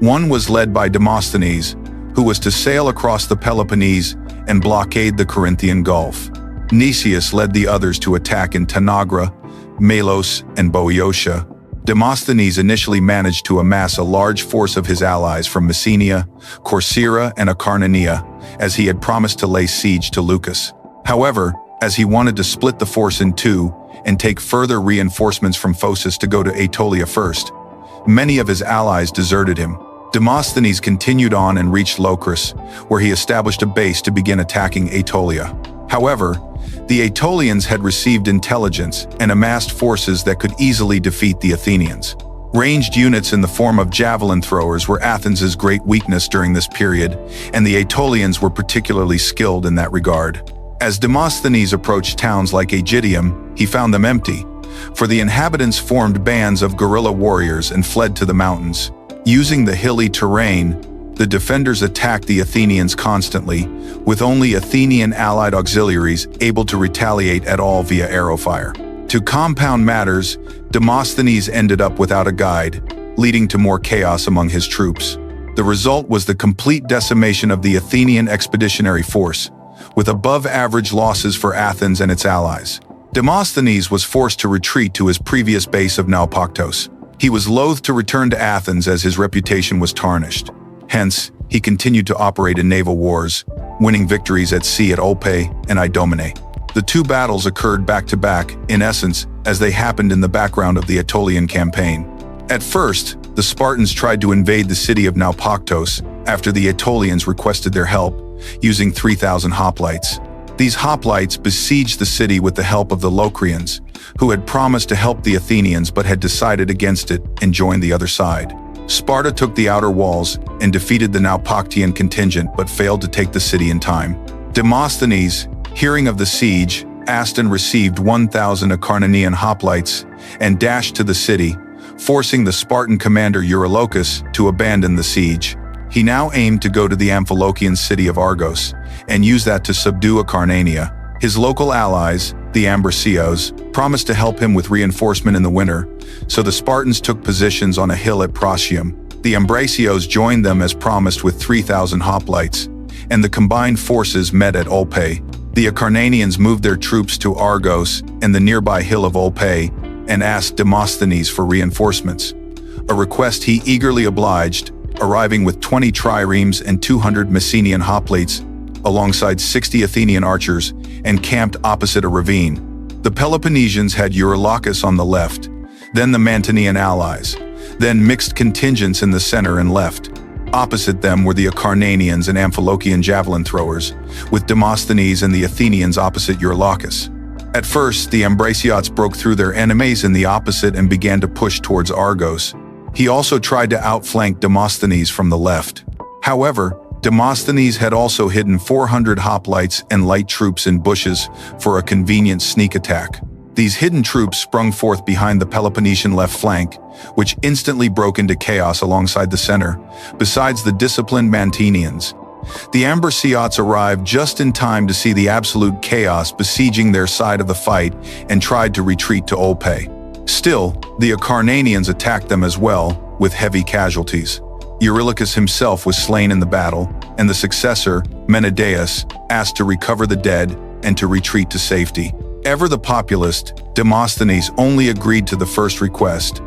One was led by Demosthenes, who was to sail across the Peloponnese and blockade the Corinthian Gulf. Nicias led the others to attack in Tanagra, Melos, and Boeotia. Demosthenes initially managed to amass a large force of his allies from Messenia, Corcyra, and Acarnania, as he had promised to lay siege to Leucas. However, as he wanted to split the force in two and take further reinforcements from Phocis to go to Aetolia first, many of his allies deserted him. Demosthenes continued on and reached Locris, where he established a base to begin attacking Aetolia. However, the Aetolians had received intelligence and amassed forces that could easily defeat the Athenians. Ranged units in the form of javelin throwers were Athens' great weakness during this period, and the Aetolians were particularly skilled in that regard. As Demosthenes approached towns like Aegidium, he found them empty, for the inhabitants formed bands of guerrilla warriors and fled to the mountains. Using the hilly terrain, the defenders attacked the Athenians constantly, with only Athenian allied auxiliaries able to retaliate at all via arrow fire. To compound matters, Demosthenes ended up without a guide, leading to more chaos among his troops. The result was the complete decimation of the Athenian expeditionary force, with above-average losses for Athens and its allies. Demosthenes was forced to retreat to his previous base of Naupactos. He was loath to return to Athens as his reputation was tarnished. Hence, he continued to operate in naval wars, winning victories at sea at Olpae and Idomene. The two battles occurred back-to-back, in essence, as they happened in the background of the Aetolian campaign. At first, the Spartans tried to invade the city of Naupactos after the Aetolians requested their help, using 3,000 hoplites. These hoplites besieged the city with the help of the Locrians, who had promised to help the Athenians but had decided against it and joined the other side. Sparta took the outer walls and defeated the Naupactian contingent but failed to take the city in time. Demosthenes, hearing of the siege, asked and received 1,000 Acarnanian hoplites and dashed to the city, forcing the Spartan commander Eurylochus to abandon the siege. He now aimed to go to the Amphilochian city of Argos and use that to subdue Acarnania. His local allies, the Ambracioes, promised to help him with reinforcement in the winter, so the Spartans took positions on a hill at Procyon. The Ambracioes joined them as promised with 3,000 hoplites, and the combined forces met at Olpae. The Acarnanians moved their troops to Argos and the nearby hill of Olpae and asked Demosthenes for reinforcements, a request he eagerly obliged, arriving with 20 triremes and 200 Messenian hoplites, alongside 60 Athenian archers, and camped opposite a ravine. The Peloponnesians had Eurylochus on the left, then the Mantinean allies, then mixed contingents in the center and left. Opposite them were the Acarnanians and Amphilochian javelin throwers, with Demosthenes and the Athenians opposite Eurylochus. At first, the Ambraciots broke through their enemies in the opposite and began to push towards Argos. He also tried to outflank Demosthenes from the left. However, Demosthenes had also hidden 400 hoplites and light troops in bushes for a convenient sneak attack. These hidden troops sprung forth behind the Peloponnesian left flank, which instantly broke into chaos alongside the center, besides the disciplined Mantineans. The Ambraciots arrived just in time to see the absolute chaos besieging their side of the fight and tried to retreat to Olpae. Still, the Acarnanians attacked them as well, with heavy casualties. Eurylochus himself was slain in the battle, and the successor, Menedaius, asked to recover the dead and to retreat to safety. Ever the populist, Demosthenes only agreed to the first request,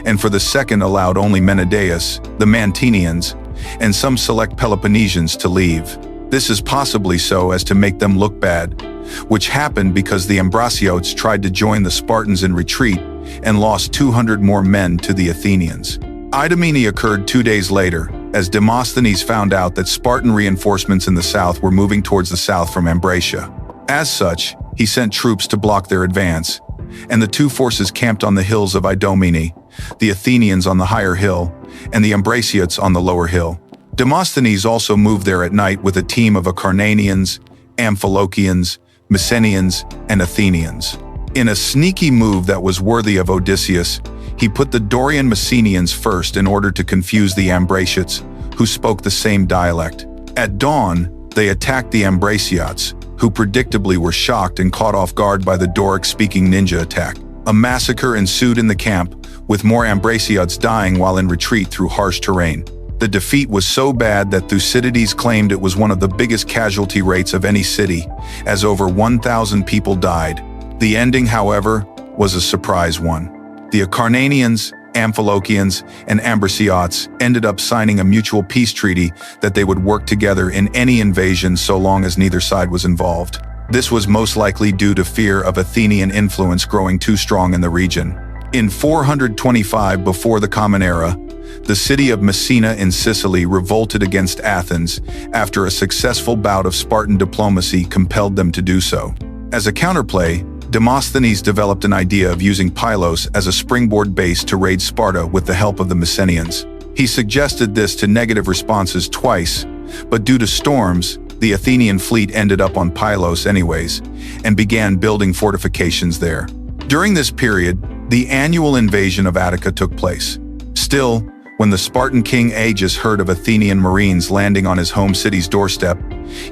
and for the second allowed only Menedaius, the Mantineans, and some select Peloponnesians to leave. This is possibly so as to make them look bad, which happened because the Ambraciots tried to join the Spartans in retreat and lost 200 more men to the Athenians. Idomene occurred 2 days later, as Demosthenes found out that Spartan reinforcements in the south were moving towards the south from Ambracia. As such, he sent troops to block their advance, and the two forces camped on the hills of Idomene, the Athenians on the higher hill, and the Ambraciots on the lower hill. Demosthenes also moved there at night with a team of Acarnanians, Amphilochians, Messenians, and Athenians. In a sneaky move that was worthy of Odysseus, he put the Dorian Messenians first in order to confuse the Ambraciots, who spoke the same dialect. At dawn, they attacked the Ambraciots, who predictably were shocked and caught off guard by the Doric-speaking ninja attack. A massacre ensued in the camp, with more Ambraciots dying while in retreat through harsh terrain. The defeat was so bad that Thucydides claimed it was one of the biggest casualty rates of any city, as over 1,000 people died. The ending, however, was a surprise one. The Acarnanians, Amphilochians, and Ambraciots ended up signing a mutual peace treaty that they would work together in any invasion so long as neither side was involved. This was most likely due to fear of Athenian influence growing too strong in the region. In 425 before the Common Era, the city of Messina in Sicily revolted against Athens after a successful bout of Spartan diplomacy compelled them to do so. As a counterplay, Demosthenes developed an idea of using Pylos as a springboard base to raid Sparta with the help of the Messenians. He suggested this to negative responses twice, but due to storms, the Athenian fleet ended up on Pylos anyways, and began building fortifications there. During this period, the annual invasion of Attica took place. Still, when the Spartan king Agis heard of Athenian marines landing on his home city's doorstep,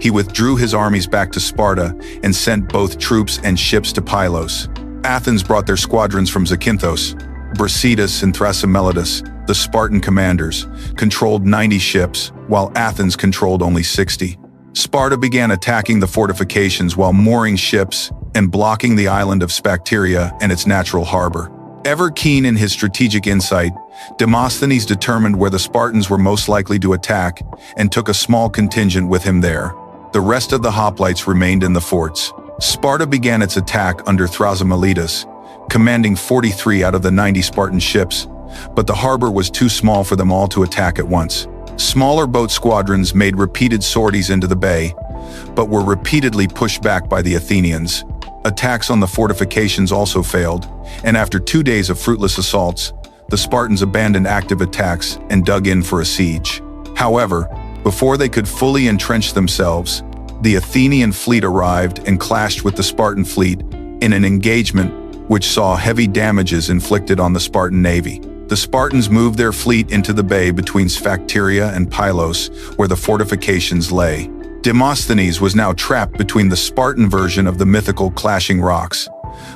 he withdrew his armies back to Sparta and sent both troops and ships to Pylos. Athens brought their squadrons from Zakynthos. Brasidas and Thrasymeleidas, the Spartan commanders, controlled 90 ships, while Athens controlled only 60. Sparta began attacking the fortifications while mooring ships and blocking the island of Sphacteria and its natural harbor. Ever keen in his strategic insight, Demosthenes determined where the Spartans were most likely to attack and took a small contingent with him there. The rest of the hoplites remained in the forts. Sparta began its attack under Thrasymeleidas, commanding 43 out of the 90 Spartan ships, but the harbor was too small for them all to attack at once. Smaller boat squadrons made repeated sorties into the bay, but were repeatedly pushed back by the Athenians. Attacks on the fortifications also failed, and after 2 days of fruitless assaults, the Spartans abandoned active attacks and dug in for a siege. However, before they could fully entrench themselves, the Athenian fleet arrived and clashed with the Spartan fleet in an engagement which saw heavy damages inflicted on the Spartan navy. The Spartans moved their fleet into the bay between Sphacteria and Pylos, where the fortifications lay. Demosthenes was now trapped between the Spartan version of the mythical clashing rocks.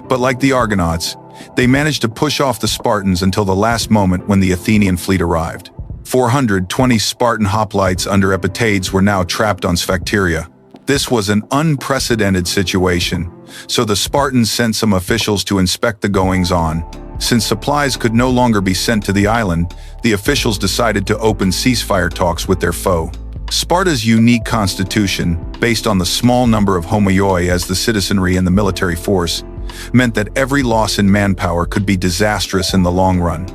But like the Argonauts, they managed to push off the Spartans until the last moment when the Athenian fleet arrived. 420 Spartan hoplites under Epitades were now trapped on Sphacteria. This was an unprecedented situation, so the Spartans sent some officials to inspect the goings-on. Since supplies could no longer be sent to the island, the officials decided to open ceasefire talks with their foe. Sparta's unique constitution, based on the small number of homoioi as the citizenry and the military force, meant that every loss in manpower could be disastrous in the long run,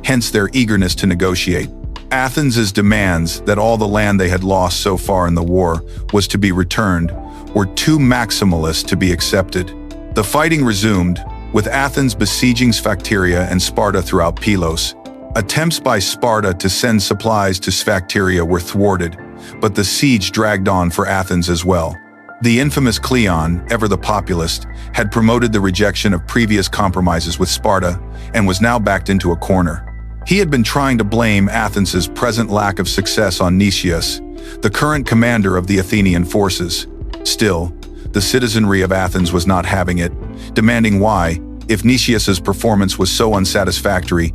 hence their eagerness to negotiate. Athens' demands that all the land they had lost so far in the war was to be returned were too maximalist to be accepted. The fighting resumed, with Athens besieging Sphacteria and Sparta throughout Pylos. Attempts by Sparta to send supplies to Sphacteria were thwarted, but the siege dragged on for Athens as well. The infamous Cleon, ever the populist, had promoted the rejection of previous compromises with Sparta and was now backed into a corner. He had been trying to blame Athens' present lack of success on Nicias, the current commander of the Athenian forces. Still, the citizenry of Athens was not having it, demanding why, if Nicias' performance was so unsatisfactory,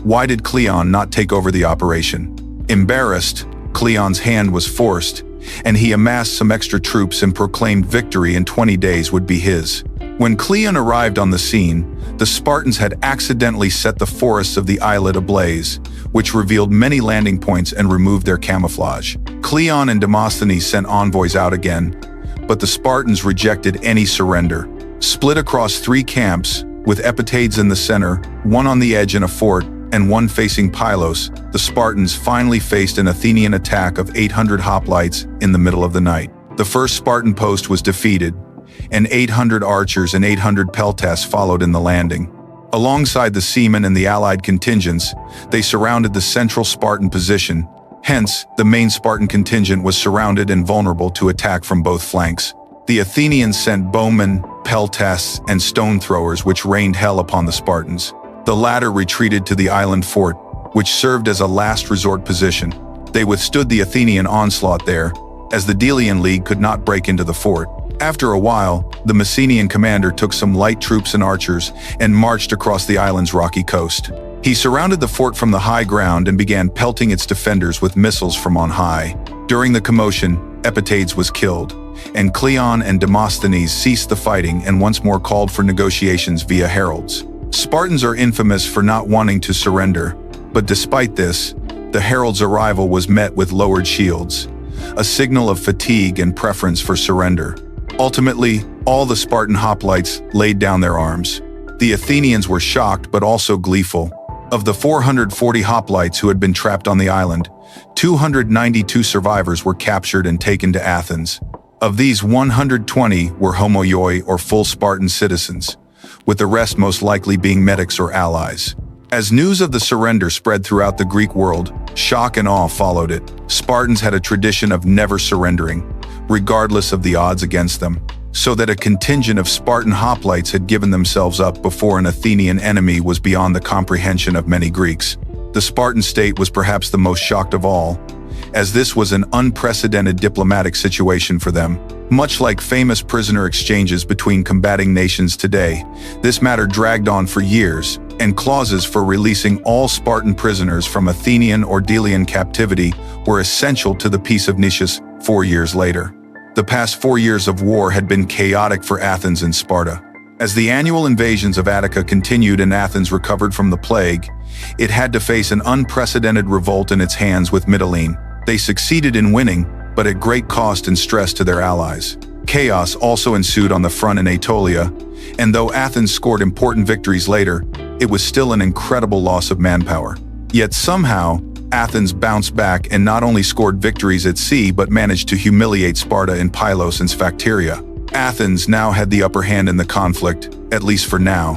why did Cleon not take over the operation? Embarrassed, Cleon's hand was forced, and he amassed some extra troops and proclaimed victory in 20 days would be his. When Cleon arrived on the scene, the Spartans had accidentally set the forests of the islet ablaze, which revealed many landing points and removed their camouflage. Cleon and Demosthenes sent envoys out again, but the Spartans rejected any surrender. Split across 3 camps, with Epitades in the center, one on the edge in a fort, and one facing Pylos, the Spartans finally faced an Athenian attack of 800 hoplites in the middle of the night. The first Spartan post was defeated, and 800 archers and 800 peltasts followed in the landing. Alongside the seamen and the allied contingents, they surrounded the central Spartan position. Hence, the main Spartan contingent was surrounded and vulnerable to attack from both flanks. The Athenians sent bowmen, peltasts, and stone throwers which rained hell upon the Spartans. The latter retreated to the island fort, which served as a last resort position. They withstood the Athenian onslaught there, as the Delian League could not break into the fort. After a while, the Messenian commander took some light troops and archers and marched across the island's rocky coast. He surrounded the fort from the high ground and began pelting its defenders with missiles from on high. During the commotion, Epitades was killed, and Cleon and Demosthenes ceased the fighting and once more called for negotiations via heralds. Spartans are infamous for not wanting to surrender, but despite this, the herald's arrival was met with lowered shields, a signal of fatigue and preference for surrender. Ultimately, all the Spartan hoplites laid down their arms. The Athenians were shocked but also gleeful. Of the 440 hoplites who had been trapped on the island, 292 survivors were captured and taken to Athens. Of these, 120 were homoioi or full Spartan citizens, with the rest most likely being medics or allies. As news of the surrender spread throughout the Greek world, shock and awe followed it. Spartans had a tradition of never surrendering, regardless of the odds against them, so that a contingent of Spartan hoplites had given themselves up before an Athenian enemy was beyond the comprehension of many Greeks. The Spartan state was perhaps the most shocked of all, as this was an unprecedented diplomatic situation for them. Much like famous prisoner exchanges between combating nations today, this matter dragged on for years, and clauses for releasing all Spartan prisoners from Athenian or Delian captivity were essential to the Peace of Nicias 4 years later. The past 4 years of war had been chaotic for Athens and Sparta. As the annual invasions of Attica continued and Athens recovered from the plague, it had to face an unprecedented revolt in its hands with Mytilene. They succeeded in winning, but at great cost and stress to their allies. Chaos also ensued on the front in Aetolia, and though Athens scored important victories later, it was still an incredible loss of manpower. Yet somehow, Athens bounced back and not only scored victories at sea but managed to humiliate Sparta in Pylos and Sphacteria. Athens now had the upper hand in the conflict, at least for now,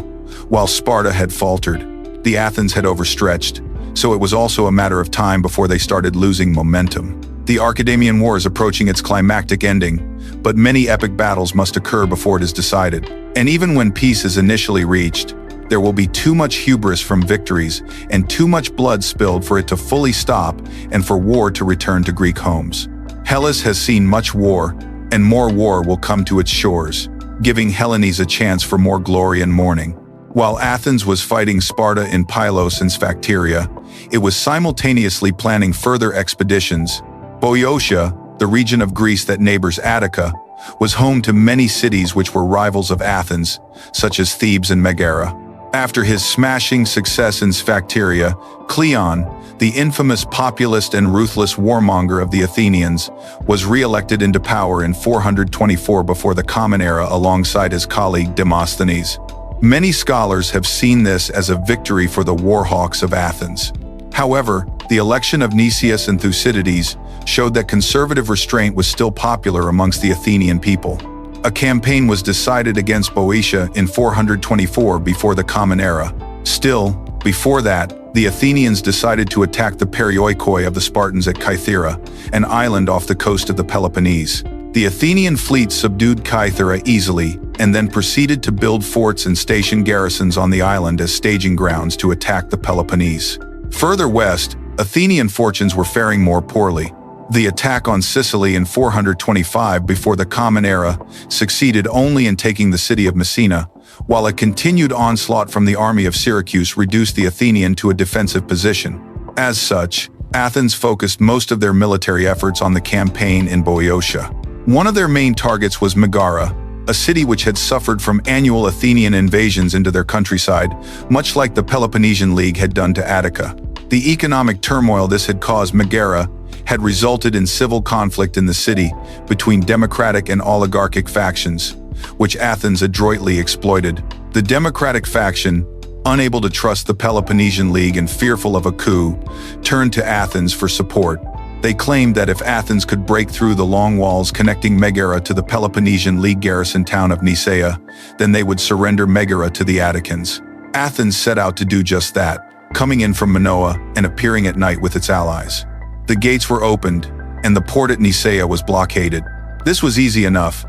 while Sparta had faltered. The Athens had overstretched, so it was also a matter of time before they started losing momentum. The Archidamean War is approaching its climactic ending, but many epic battles must occur before it is decided. And even when peace is initially reached, there will be too much hubris from victories and too much blood spilled for it to fully stop and for war to return to Greek homes. Hellas has seen much war, and more war will come to its shores, giving Hellenes a chance for more glory and mourning. While Athens was fighting Sparta in Pylos and Sphacteria, it was simultaneously planning further expeditions. Boeotia, the region of Greece that neighbors Attica, was home to many cities which were rivals of Athens, such as Thebes and Megara. After his smashing success in Sphacteria, Cleon, the infamous populist and ruthless warmonger of the Athenians, was re-elected into power in 424 before the Common Era alongside his colleague Demosthenes. Many scholars have seen this as a victory for the warhawks of Athens. However, the election of Nicias and Thucydides showed that conservative restraint was still popular amongst the Athenian people. A campaign was decided against Boeotia in 424 before the Common Era. Still, before that, the Athenians decided to attack the Perioikoi of the Spartans at Kythera, an island off the coast of the Peloponnese. The Athenian fleet subdued Kythera easily and then proceeded to build forts and station garrisons on the island as staging grounds to attack the Peloponnese. Further west, Athenian fortunes were faring more poorly. The attack on Sicily in 425 before the Common Era succeeded only in taking the city of Messina, while a continued onslaught from the army of Syracuse reduced the Athenian to a defensive position. As such, Athens focused most of their military efforts on the campaign in Boeotia. One of their main targets was Megara, a city which had suffered from annual Athenian invasions into their countryside, much like the Peloponnesian League had done to Attica. The economic turmoil this had caused Megara had resulted in civil conflict in the city between democratic and oligarchic factions, which Athens adroitly exploited. The democratic faction, unable to trust the Peloponnesian League and fearful of a coup, turned to Athens for support. They claimed that if Athens could break through the long walls connecting Megara to the Peloponnesian League garrison town of Nicaea, then they would surrender Megara to the Atticans. Athens set out to do just that, coming in from Minoa and appearing at night with its allies. The gates were opened, and the port at Nicaea was blockaded. This was easy enough,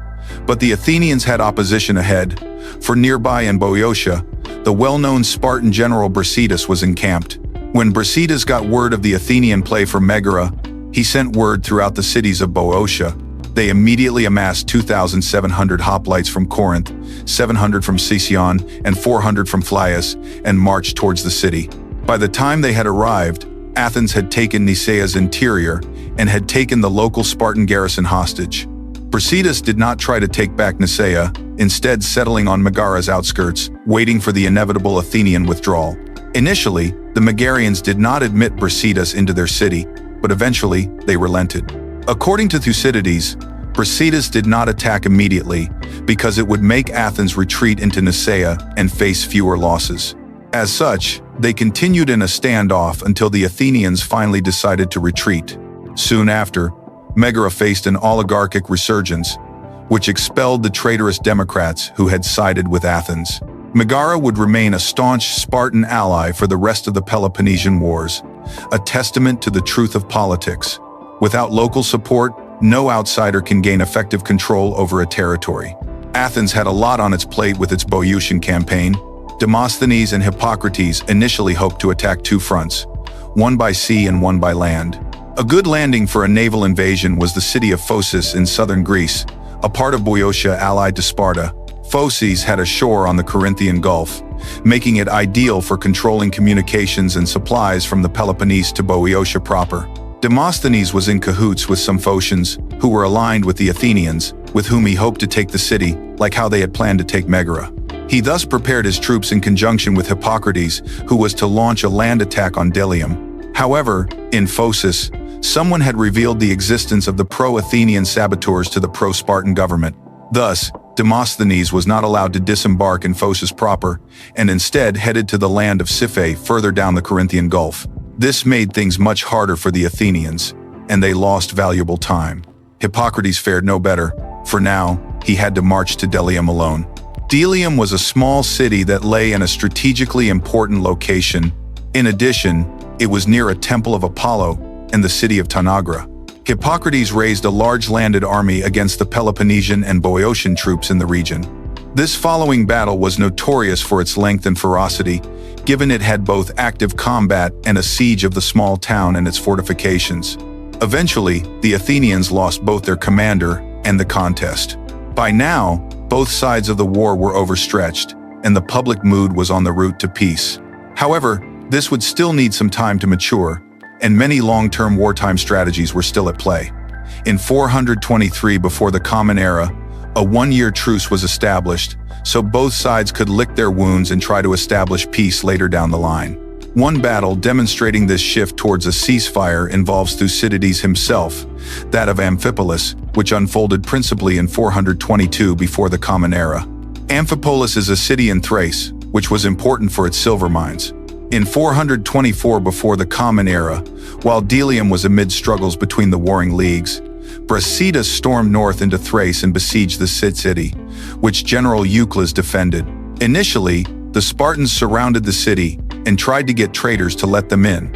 but the Athenians had opposition ahead, for nearby in Boeotia, the well-known Spartan general Brasidas was encamped. When Brasidas got word of the Athenian play for Megara, he sent word throughout the cities of Boeotia. They immediately amassed 2,700 hoplites from Corinth, 700 from Sicyon, and 400 from Phlius, and marched towards the city. By the time they had arrived, Athens had taken Nicaea's interior and had taken the local Spartan garrison hostage. Brasidas did not try to take back Nicaea, instead settling on Megara's outskirts, waiting for the inevitable Athenian withdrawal. Initially, the Megarians did not admit Brasidas into their city, but eventually they relented. According to Thucydides, Brasidas did not attack immediately because it would make Athens retreat into Nicaea and face fewer losses. As such, they continued in a standoff until the Athenians finally decided to retreat. Soon after, Megara faced an oligarchic resurgence, which expelled the traitorous Democrats who had sided with Athens. Megara would remain a staunch Spartan ally for the rest of the Peloponnesian Wars, a testament to the truth of politics. Without local support, no outsider can gain effective control over a territory. Athens had a lot on its plate with its Boeotian campaign. Demosthenes and Hippocrates initially hoped to attack two fronts, one by sea and one by land. A good landing for a naval invasion was the city of Phocis in southern Greece, a part of Boeotia allied to Sparta. Phocis had a shore on the Corinthian Gulf, making it ideal for controlling communications and supplies from the Peloponnese to Boeotia proper. Demosthenes was in cahoots with some Phocians, who were aligned with the Athenians, with whom he hoped to take the city, like how they had planned to take Megara. He thus prepared his troops in conjunction with Hippocrates, who was to launch a land attack on Delian. However, in Phocis, someone had revealed the existence of the pro-Athenian saboteurs to the pro-Spartan government. Thus, Demosthenes was not allowed to disembark in Phocis proper, and instead headed to the land of Siphae further down the Corinthian Gulf. This made things much harder for the Athenians, and they lost valuable time. Hippocrates fared no better. For now, he had to march to Delium alone. Delium was a small city that lay in a strategically important location. In addition, it was near a temple of Apollo and the city of Tanagra. Hippocrates raised a large landed army against the Peloponnesian and Boeotian troops in the region. This following battle was notorious for its length and ferocity, given it had both active combat and a siege of the small town and its fortifications. Eventually, the Athenians lost both their commander and the contest. By now, both sides of the war were overstretched, and the public mood was on the route to peace. However, this would still need some time to mature, and many long-term wartime strategies were still at play. In 423 before the Common Era, A one-year truce was established, so both sides could lick their wounds and try to establish peace later down the line. One battle demonstrating this shift towards a ceasefire involves Thucydides himself, that of Amphipolis, which unfolded principally in 422 before the Common Era. Amphipolis is a city in Thrace, which was important for its silver mines. In 424 before the Common Era, while Delian was amid struggles between the warring leagues, Brasidas stormed north into Thrace and besieged the city, which General Euclid defended. Initially, the Spartans surrounded the city and tried to get traders to let them in,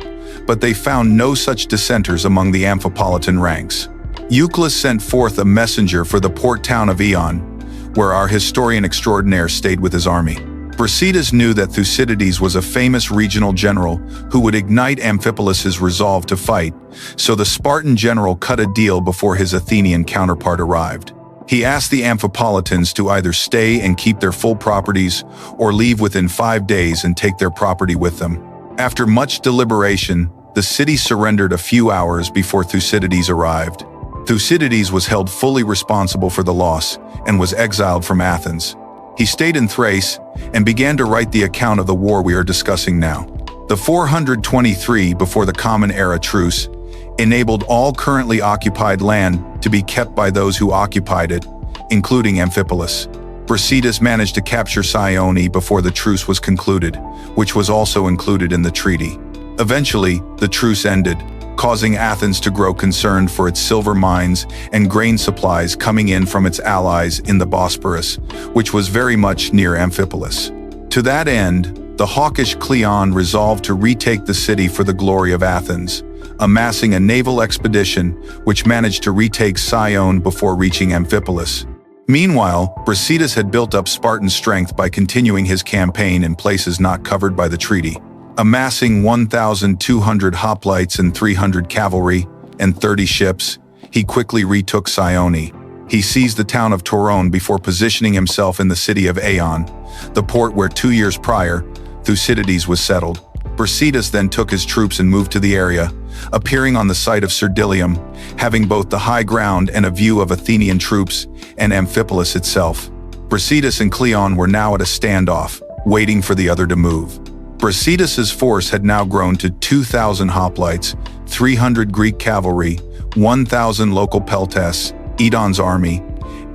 but they found no such dissenters among the Amphipolitan ranks. Euclid sent forth a messenger for the port town of Eion, where our historian extraordinaire stayed with his army. Brasidas knew that Thucydides was a famous regional general who would ignite Amphipolis's resolve to fight, so the Spartan general cut a deal before his Athenian counterpart arrived. He asked the Amphipolitans to either stay and keep their full properties or leave within 5 days and take their property with them. After much deliberation, the city surrendered a few hours before Thucydides arrived. Thucydides was held fully responsible for the loss and was exiled from Athens. He stayed in Thrace and began to write the account of the war we are discussing now. The 423 before the Common Era truce enabled all currently occupied land to be kept by those who occupied it, including Amphipolis. Brasidas managed to capture Cyone before the truce was concluded, which was also included in the treaty. Eventually, the truce ended, causing Athens to grow concerned for its silver mines and grain supplies coming in from its allies in the Bosporus, which was very much near Amphipolis. To that end, the hawkish Cleon resolved to retake the city for the glory of Athens, amassing a naval expedition which managed to retake Cyone before reaching Amphipolis. Meanwhile, Brasidas had built up Spartan strength by continuing his campaign in places not covered by the treaty. Amassing 1,200 hoplites and 300 cavalry and 30 ships, he quickly retook Cyone. He seized the town of Torone before positioning himself in the city of Eion, the port where 2 years prior, Thucydides was settled. Brasidas then took his troops and moved to the area, appearing on the site of Delian, having both the high ground and a view of Athenian troops and Amphipolis itself. Brasidas and Cleon were now at a standoff, waiting for the other to move. Brasidas's force had now grown to 2,000 hoplites, 300 Greek cavalry, 1,000 local peltasts, Edon's army,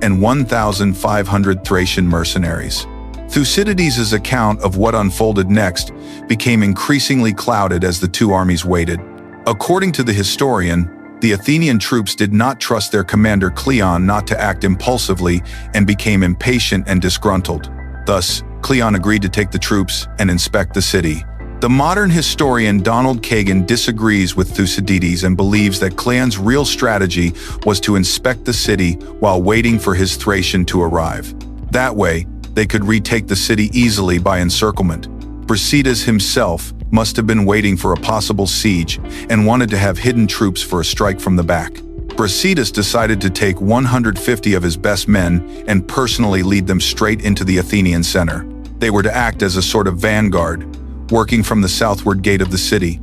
and 1,500 Thracian mercenaries. Thucydides' account of what unfolded next became increasingly clouded as the two armies waited. According to the historian, the Athenian troops did not trust their commander Cleon not to act impulsively and became impatient and disgruntled. Thus, Cleon agreed to take the troops and inspect the city. The modern historian Donald Kagan disagrees with Thucydides and believes that Cleon's real strategy was to inspect the city while waiting for his Thracian to arrive. That way, they could retake the city easily by encirclement. Brasidas himself must have been waiting for a possible siege and wanted to have hidden troops for a strike from the back. Brasidas decided to take 150 of his best men and personally lead them straight into the Athenian center. They were to act as a sort of vanguard, working from the southward gate of the city,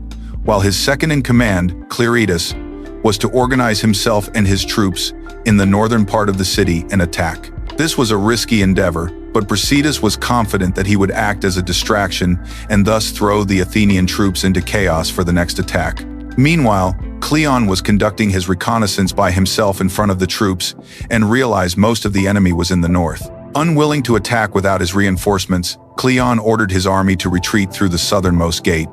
while his second-in-command, Clearidas, was to organize himself and his troops in the northern part of the city and attack. This was a risky endeavor, but Brasidas was confident that he would act as a distraction and thus throw the Athenian troops into chaos for the next attack. Meanwhile, Cleon was conducting his reconnaissance by himself in front of the troops and realized most of the enemy was in the north. Unwilling to attack without his reinforcements, Cleon ordered his army to retreat through the southernmost gate.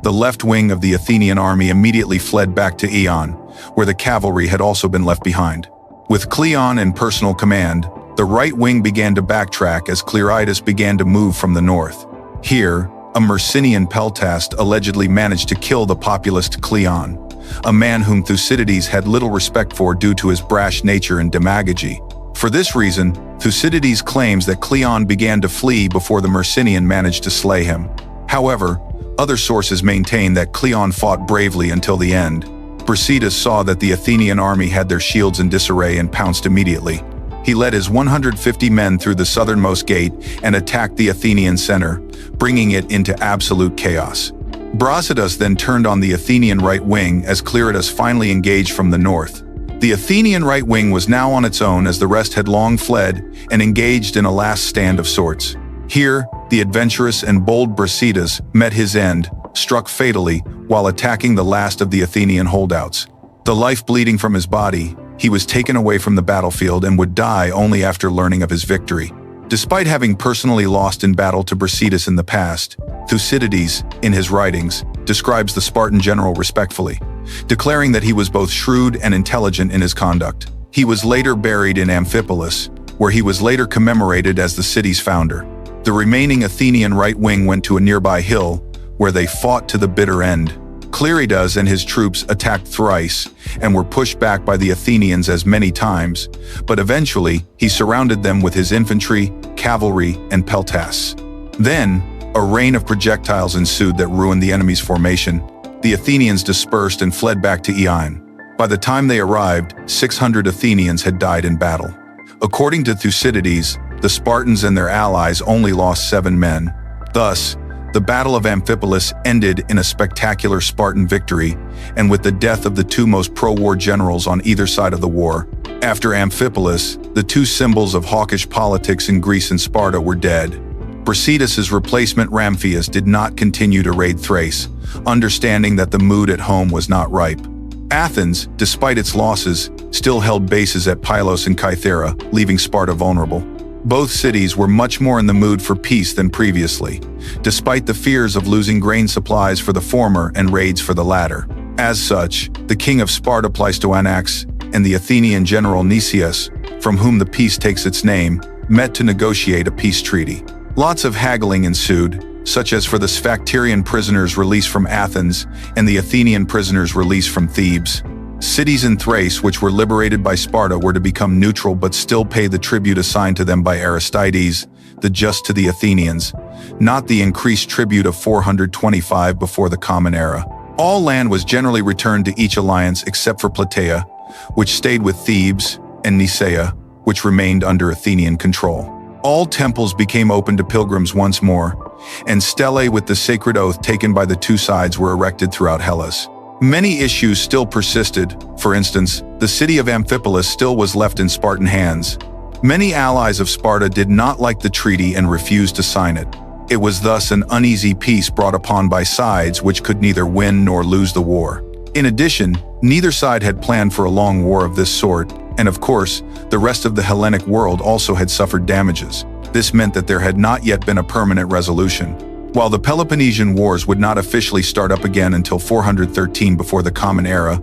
The left wing of the Athenian army immediately fled back to Eion, where the cavalry had also been left behind. With Cleon in personal command, the right wing began to backtrack as Clearidas began to move from the north. Here, a Myrcinian peltast allegedly managed to kill the populist Cleon, a man whom Thucydides had little respect for due to his brash nature and demagogy. For this reason, Thucydides claims that Cleon began to flee before the Myrcinian managed to slay him. However, other sources maintain that Cleon fought bravely until the end. Brasidas saw that the Athenian army had their shields in disarray and pounced immediately. He led his 150 men through the southernmost gate and attacked the Athenian center, bringing it into absolute chaos. Brasidas then turned on the Athenian right wing as Clearidas finally engaged from the north. The Athenian right wing was now on its own as the rest had long fled and engaged in a last stand of sorts. Here, the adventurous and bold Brasidas met his end, struck fatally while attacking the last of the Athenian holdouts. The life bleeding from his body, he was taken away from the battlefield and would die only after learning of his victory. Despite having personally lost in battle to Brasidas in the past, Thucydides, in his writings, describes the Spartan general respectfully, declaring that he was both shrewd and intelligent in his conduct. He was later buried in Amphipolis, where he was later commemorated as the city's founder. The remaining Athenian right wing went to a nearby hill, where they fought to the bitter end. Clearidas and his troops attacked thrice and were pushed back by the Athenians as many times, but eventually he surrounded them with his infantry, cavalry, and peltasts. Then, a rain of projectiles ensued that ruined the enemy's formation. The Athenians dispersed and fled back to Eion. By the time they arrived, 600 Athenians had died in battle. According to Thucydides, the Spartans and their allies only lost 7 men. Thus, the Battle of Amphipolis ended in a spectacular Spartan victory, and with the death of the 2 most pro-war generals on either side of the war. After Amphipolis, the 2 symbols of hawkish politics in Greece and Sparta were dead. Brasidas' replacement Ramphias did not continue to raid Thrace, understanding that the mood at home was not ripe. Athens, despite its losses, still held bases at Pylos and Kythera, leaving Sparta vulnerable. Both cities were much more in the mood for peace than previously, despite the fears of losing grain supplies for the former and raids for the latter. As such, the king of Sparta Pleistoanax and the Athenian general Nicias, from whom the peace takes its name, met to negotiate a peace treaty. Lots of haggling ensued, such as for the Sphacterian prisoners released from Athens and the Athenian prisoners released from Thebes. Cities in Thrace which were liberated by Sparta were to become neutral but still pay the tribute assigned to them by Aristides, the just to the Athenians, not the increased tribute of 425 before the Common Era. All land was generally returned to each alliance except for Plataea, which stayed with Thebes, and Nicaea, which remained under Athenian control. All temples became open to pilgrims once more, and stelae with the sacred oath taken by the 2 sides were erected throughout Hellas. Many issues still persisted. For instance, the city of Amphipolis still was left in Spartan hands. Many allies of Sparta did not like the treaty and refused to sign it. It was thus an uneasy peace brought upon by sides which could neither win nor lose the war. In addition, neither side had planned for a long war of this sort, and of course, the rest of the Hellenic world also had suffered damages. This meant that there had not yet been a permanent resolution. While the Peloponnesian Wars would not officially start up again until 413 before the Common Era,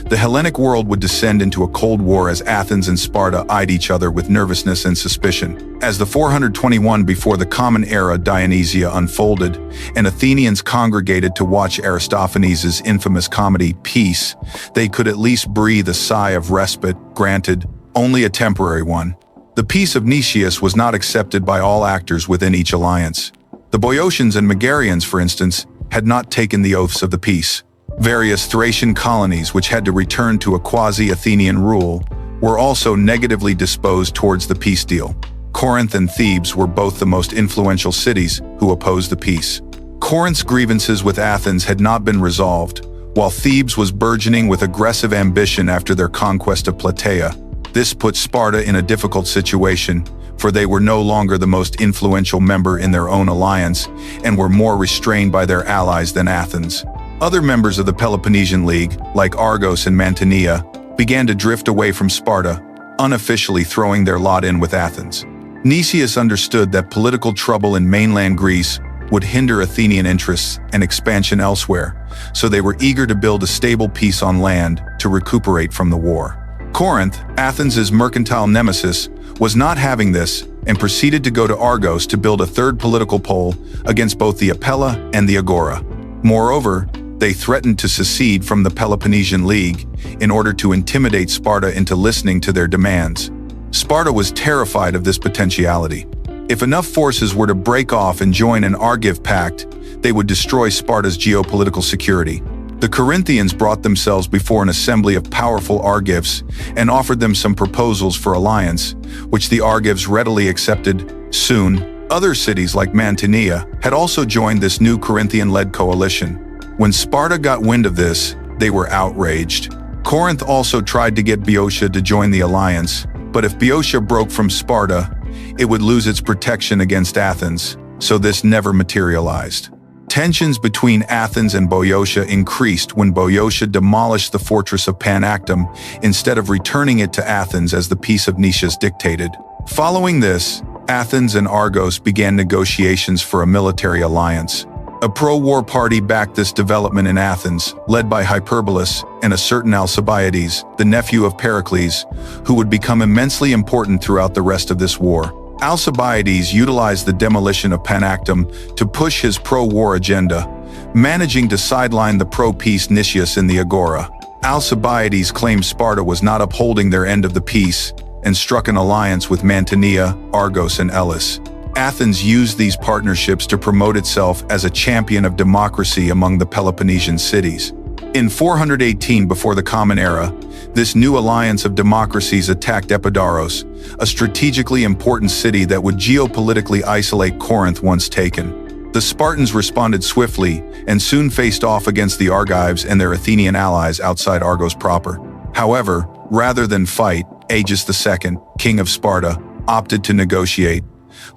the Hellenic world would descend into a cold war as Athens and Sparta eyed each other with nervousness and suspicion. As the 421 before the Common Era Dionysia unfolded, and Athenians congregated to watch Aristophanes' infamous comedy Peace, they could at least breathe a sigh of respite, granted, only a temporary one. The Peace of Nicias was not accepted by all actors within each alliance. The Boeotians and Megarians, for instance, had not taken the oaths of the peace. Various Thracian colonies, which had to return to a quasi-Athenian rule, were also negatively disposed towards the peace deal. Corinth and Thebes were both the most influential cities who opposed the peace. Corinth's grievances with Athens had not been resolved, while Thebes was burgeoning with aggressive ambition after their conquest of Plataea. This put Sparta in a difficult situation, for they were no longer the most influential member in their own alliance and were more restrained by their allies than Athens. Other members of the Peloponnesian League, like Argos and Mantinea, began to drift away from Sparta, unofficially throwing their lot in with Athens. Nicias understood that political trouble in mainland Greece would hinder Athenian interests and expansion elsewhere, so they were eager to build a stable peace on land to recuperate from the war. Corinth, Athens' mercantile nemesis, was not having this and proceeded to go to Argos to build a third political pole against both the Apella and the Agora. Moreover, they threatened to secede from the Peloponnesian League in order to intimidate Sparta into listening to their demands. Sparta was terrified of this potentiality. If enough forces were to break off and join an Argive pact, they would destroy Sparta's geopolitical security. The Corinthians brought themselves before an assembly of powerful Argives and offered them some proposals for alliance, which the Argives readily accepted. Soon, other cities like Mantinea had also joined this new Corinthian-led coalition. When Sparta got wind of this, they were outraged. Corinth also tried to get Boeotia to join the alliance, but if Boeotia broke from Sparta, it would lose its protection against Athens, so this never materialized. Tensions between Athens and Boeotia increased when Boeotia demolished the fortress of Panactum instead of returning it to Athens as the Peace of Nicias dictated. Following this, Athens and Argos began negotiations for a military alliance. A pro-war party backed this development in Athens, led by Hyperbolus and a certain Alcibiades, the nephew of Pericles, who would become immensely important throughout the rest of this war. Alcibiades utilized the demolition of Panactum to push his pro-war agenda, managing to sideline the pro-peace Nicias in the Agora. Alcibiades claimed Sparta was not upholding their end of the peace and struck an alliance with Mantinea, Argos, and Elis. Athens used these partnerships to promote itself as a champion of democracy among the Peloponnesian cities. In 418 before the Common Era, this new alliance of democracies attacked Epidaurus, a strategically important city that would geopolitically isolate Corinth once taken. The Spartans responded swiftly and soon faced off against the Argives and their Athenian allies outside Argos proper. However, rather than fight, Aegis II, king of Sparta, opted to negotiate,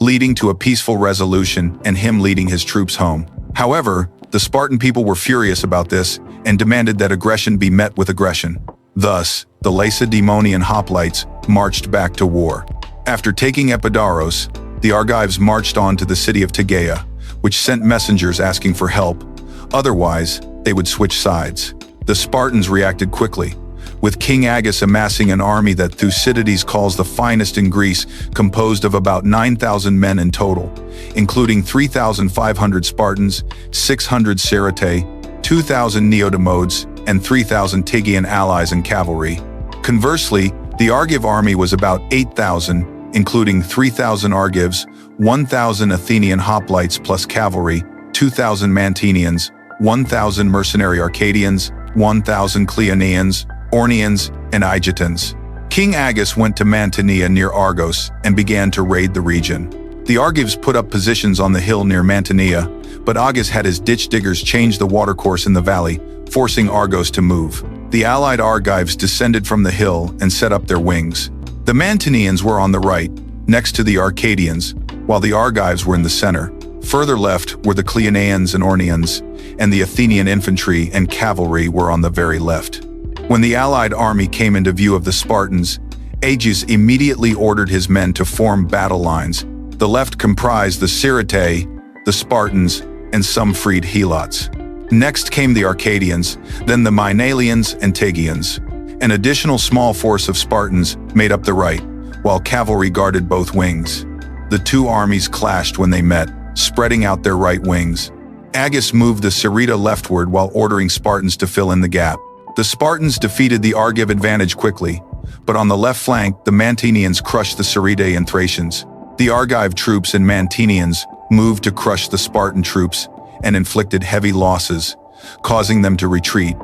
leading to a peaceful resolution and him leading his troops home. However, the Spartan people were furious about this and demanded that aggression be met with aggression. Thus, the Lacedaemonian hoplites marched back to war. After taking Epidaurus, the Argives marched on to the city of Tegea, which sent messengers asking for help. Otherwise, they would switch sides. The Spartans reacted quickly, with King Agis amassing an army that Thucydides calls the finest in Greece, composed of about 9,000 men in total, including 3,500 Spartans, 600 Syretae, 2,000 Neodamodes, and 3,000 Tygian allies and cavalry. Conversely, the Argive army was about 8,000, including 3,000 Argives, 1,000 Athenian hoplites plus cavalry, 2,000 Mantineans, 1,000 mercenary Arcadians, 1,000 Cleonaeans, Ornians, and Aegiatans. King Agis went to Mantinea near Argos and began to raid the region. The Argives put up positions on the hill near Mantinea, but Agis had his ditch diggers change the watercourse in the valley, forcing Argos to move. The allied Argives descended from the hill and set up their wings. The Mantineans were on the right, next to the Arcadians, while the Argives were in the center. Further left were the Cleonaeans and Ornians, and the Athenian infantry and cavalry were on the very left. When the allied army came into view of the Spartans, Agis immediately ordered his men to form battle lines. The left comprised the Syretae, the Spartans, and some freed Helots. Next came the Arcadians, then the Maenalians and Tegians. An additional small force of Spartans made up the right, while cavalry guarded both wings. The two armies clashed when they met, spreading out their right wings. Agis moved the Syreta leftward while ordering Spartans to fill in the gap. The Spartans defeated the Argive advantage quickly, but on the left flank, the Mantineans crushed the Syretae and Thracians. The Argive troops and Mantineans moved to crush the Spartan troops and inflicted heavy losses, causing them to retreat.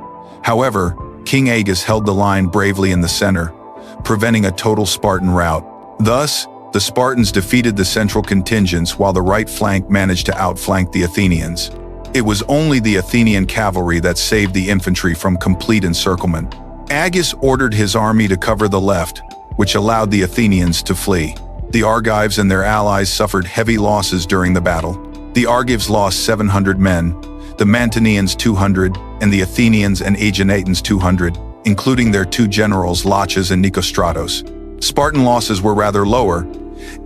However, King Agis held the line bravely in the center, preventing a total Spartan rout. Thus, the Spartans defeated the central contingents while the right flank managed to outflank the Athenians. It was only the Athenian cavalry that saved the infantry from complete encirclement. Agis ordered his army to cover the left, which allowed the Athenians to flee. The Argives and their allies suffered heavy losses during the battle. The Argives lost 700 men, the Mantineans 200, and the Athenians and Aeginetans 200, including their two generals Laches and Nicostratos. Spartan losses were rather lower,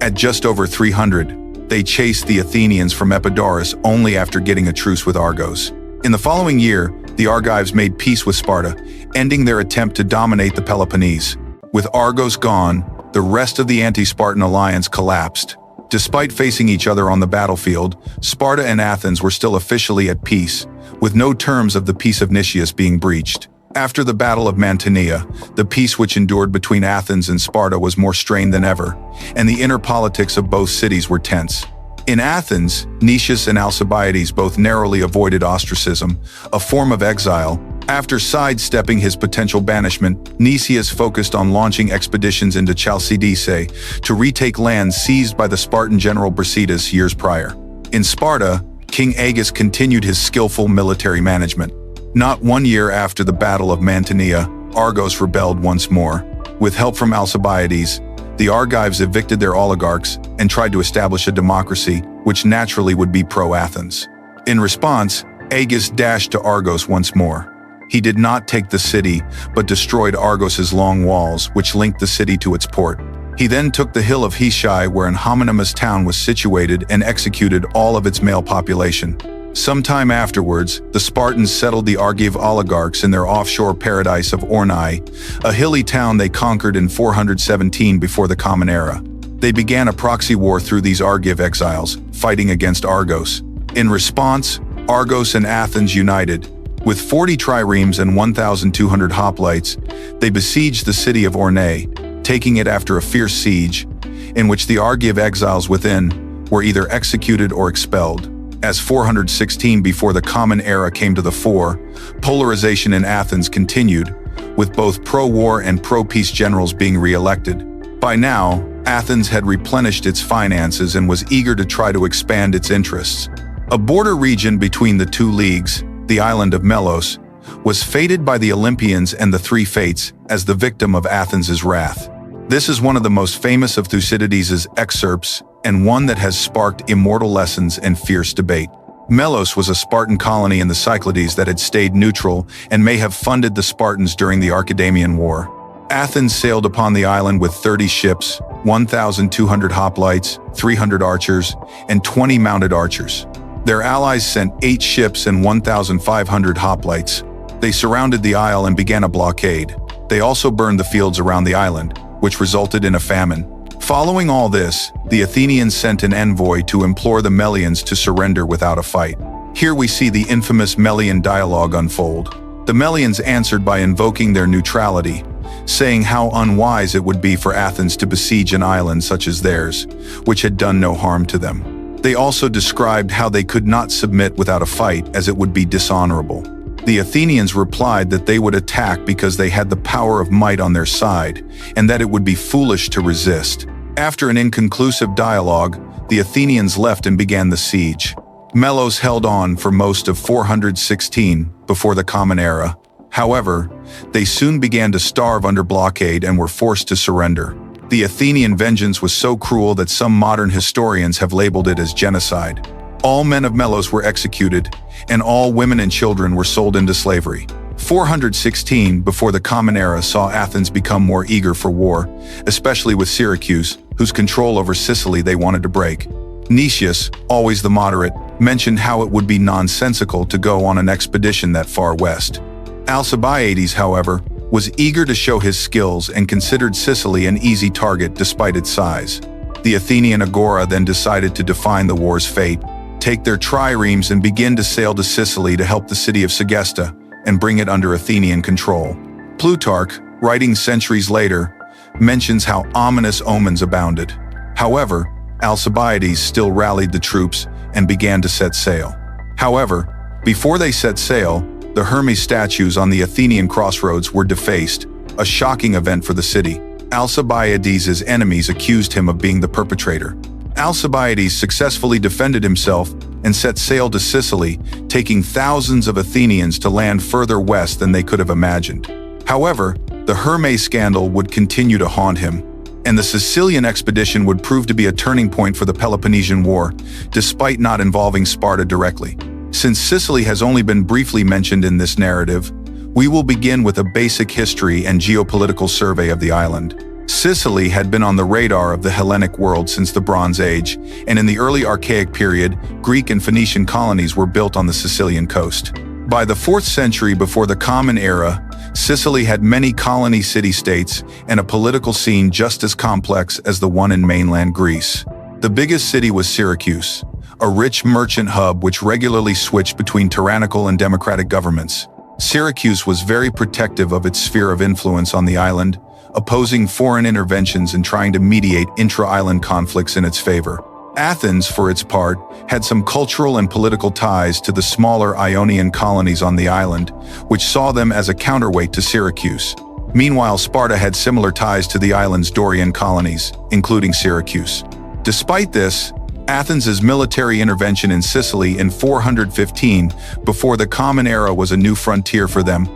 at just over 300. They chased the Athenians from Epidaurus only after getting a truce with Argos. In the following year, the Argives made peace with Sparta, ending their attempt to dominate the Peloponnese. With Argos gone, the rest of the anti-Spartan alliance collapsed. Despite facing each other on the battlefield, Sparta and Athens were still officially at peace, with no terms of the Peace of Nicias being breached. After the Battle of Mantinea, the peace which endured between Athens and Sparta was more strained than ever, and the inner politics of both cities were tense. In Athens, Nicias and Alcibiades both narrowly avoided ostracism, a form of exile. After sidestepping his potential banishment, Nicias focused on launching expeditions into Chalcidice to retake lands seized by the Spartan general Brasidas years prior. In Sparta, King Agis continued his skillful military management. Not 1 year after the Battle of Mantinea, Argos rebelled once more. With help from Alcibiades, the Argives evicted their oligarchs and tried to establish a democracy, which naturally would be pro-Athens. In response, Agis dashed to Argos once more. He did not take the city, but destroyed Argos's long walls, which linked the city to its port. He then took the hill of Hesioe, where an homonymous town was situated, and executed all of its male population. Sometime afterwards, the Spartans settled the Argive oligarchs in their offshore paradise of Ornae, a hilly town they conquered in 417 before the Common Era. They began a proxy war through these Argive exiles, fighting against Argos. In response, Argos and Athens united. With 40 triremes and 1,200 hoplites, they besieged the city of Ornae, taking it after a fierce siege, in which the Argive exiles within were either executed or expelled. As 416 before the Common Era came to the fore, polarization in Athens continued, with both pro-war and pro-peace generals being re-elected. By now, Athens had replenished its finances and was eager to try to expand its interests. A border region between the two leagues, the island of Melos, was fated by the Olympians and the Three Fates as the victim of Athens's wrath. This is one of the most famous of Thucydides' excerpts, and one that has sparked immortal lessons and fierce debate. Melos was a Spartan colony in the Cyclades that had stayed neutral and may have funded the Spartans during the Arginusae War. Athens sailed upon the island with 30 ships, 1,200 hoplites, 300 archers, and 20 mounted archers. Their allies sent 8 ships and 1,500 hoplites. They surrounded the isle and began a blockade. They also burned the fields around the island, which resulted in a famine. Following all this, the Athenians sent an envoy to implore the Melians to surrender without a fight. Here we see the infamous Melian dialogue unfold. The Melians answered by invoking their neutrality, saying how unwise it would be for Athens to besiege an island such as theirs, which had done no harm to them. They also described how they could not submit without a fight, as it would be dishonorable. The Athenians replied that they would attack because they had the power of might on their side, and that it would be foolish to resist. After an inconclusive dialogue, the Athenians left and began the siege. Melos held on for most of 416 before the Common Era. However, they soon began to starve under blockade and were forced to surrender. The Athenian vengeance was so cruel that some modern historians have labeled it as genocide. All men of Melos were executed, and all women and children were sold into slavery. 416 before the Common Era saw Athens become more eager for war, especially with Syracuse, whose control over Sicily they wanted to break. Nicias, always the moderate, mentioned how it would be nonsensical to go on an expedition that far west. Alcibiades, however, was eager to show his skills and considered Sicily an easy target despite its size. The Athenian agora then decided to define the war's fate, take their triremes and begin to sail to Sicily to help the city of Segesta and bring it under Athenian control. Plutarch, writing centuries later, mentions how ominous omens abounded. However, Alcibiades still rallied the troops and began to set sail. However, before they set sail, the Hermes statues on the Athenian crossroads were defaced, a shocking event for the city. Alcibiades' enemies accused him of being the perpetrator. Alcibiades successfully defended himself and set sail to Sicily, taking thousands of Athenians to land further west than they could have imagined. However, the Hermes scandal would continue to haunt him, and the Sicilian Expedition would prove to be a turning point for the Peloponnesian War, despite not involving Sparta directly. Since Sicily has only been briefly mentioned in this narrative, we will begin with a basic history and geopolitical survey of the island. Sicily had been on the radar of the Hellenic world since the Bronze Age, and in the early Archaic period, Greek and Phoenician colonies were built on the Sicilian coast. By the 4th century before the Common Era, Sicily had many colony city-states and a political scene just as complex as the one in mainland Greece. The biggest city was Syracuse, a rich merchant hub which regularly switched between tyrannical and democratic governments. Syracuse was very protective of its sphere of influence on the island, opposing foreign interventions and trying to mediate intra-island conflicts in its favor. Athens, for its part, had some cultural and political ties to the smaller Ionian colonies on the island, which saw them as a counterweight to Syracuse. Meanwhile, Sparta had similar ties to the island's Dorian colonies, including Syracuse. Despite this, Athens's military intervention in Sicily in 415, before the Common Era, was a new frontier for them,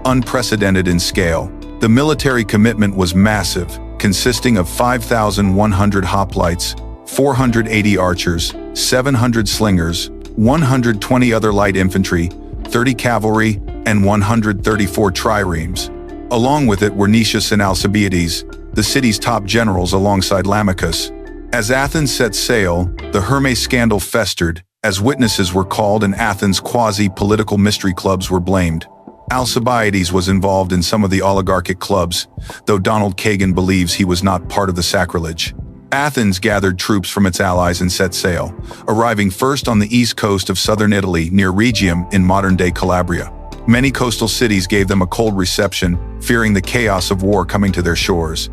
unprecedented in scale. The military commitment was massive, consisting of 5,100 hoplites, 480 archers, 700 slingers, 120 other light infantry, 30 cavalry, and 134 triremes. Along with it were Nicias and Alcibiades, the city's top generals alongside Lamachus. As Athens set sail, the Hermes scandal festered, as witnesses were called and Athens' quasi-political mystery clubs were blamed. Alcibiades was involved in some of the oligarchic clubs, though Donald Kagan believes he was not part of the sacrilege. Athens gathered troops from its allies and set sail, arriving first on the east coast of southern Italy near Rhegium in modern-day Calabria. Many coastal cities gave them a cold reception, fearing the chaos of war coming to their shores,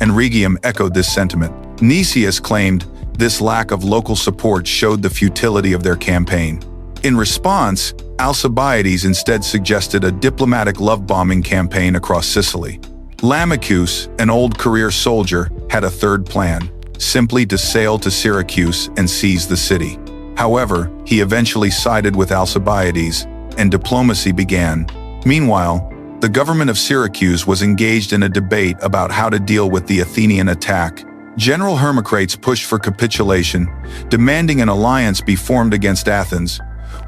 and Rhegium echoed this sentiment. Nicias claimed this lack of local support showed the futility of their campaign. In response, Alcibiades instead suggested a diplomatic love-bombing campaign across Sicily. Lamachus, an old career soldier, had a third plan, simply to sail to Syracuse and seize the city. However, he eventually sided with Alcibiades, and diplomacy began. Meanwhile, the government of Syracuse was engaged in a debate about how to deal with the Athenian attack. General Hermocrates pushed for capitulation, demanding an alliance be formed against Athens,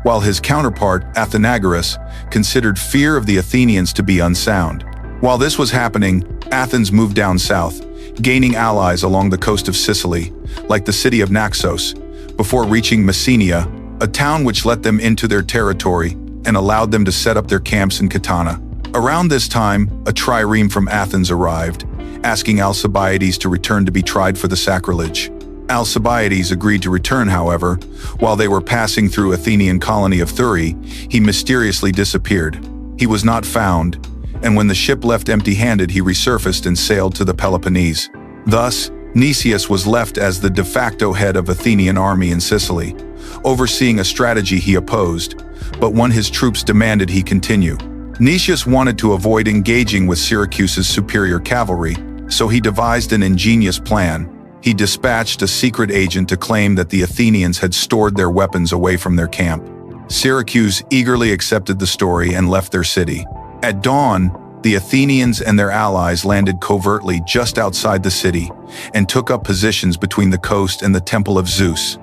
while his counterpart, Athenagoras, considered fear of the Athenians to be unsound. While this was happening, Athens moved down south, gaining allies along the coast of Sicily, like the city of Naxos, before reaching Messenia, a town which let them into their territory and allowed them to set up their camps in Catana. Around this time, a trireme from Athens arrived, asking Alcibiades to return to be tried for the sacrilege. Alcibiades agreed to return, however. While they were passing through Athenian colony of Thurii, he mysteriously disappeared. He was not found, and when the ship left empty-handed, he resurfaced and sailed to the Peloponnese. Thus, Nicias was left as the de facto head of Athenian army in Sicily, overseeing a strategy he opposed, but one his troops demanded he continue. Nicias wanted to avoid engaging with Syracuse's superior cavalry, so he devised an ingenious plan. He dispatched a secret agent to claim that the Athenians had stored their weapons away from their camp. Syracuse eagerly accepted the story and left their city. At dawn, the Athenians and their allies landed covertly just outside the city and took up positions between the coast and the Temple of Zeus,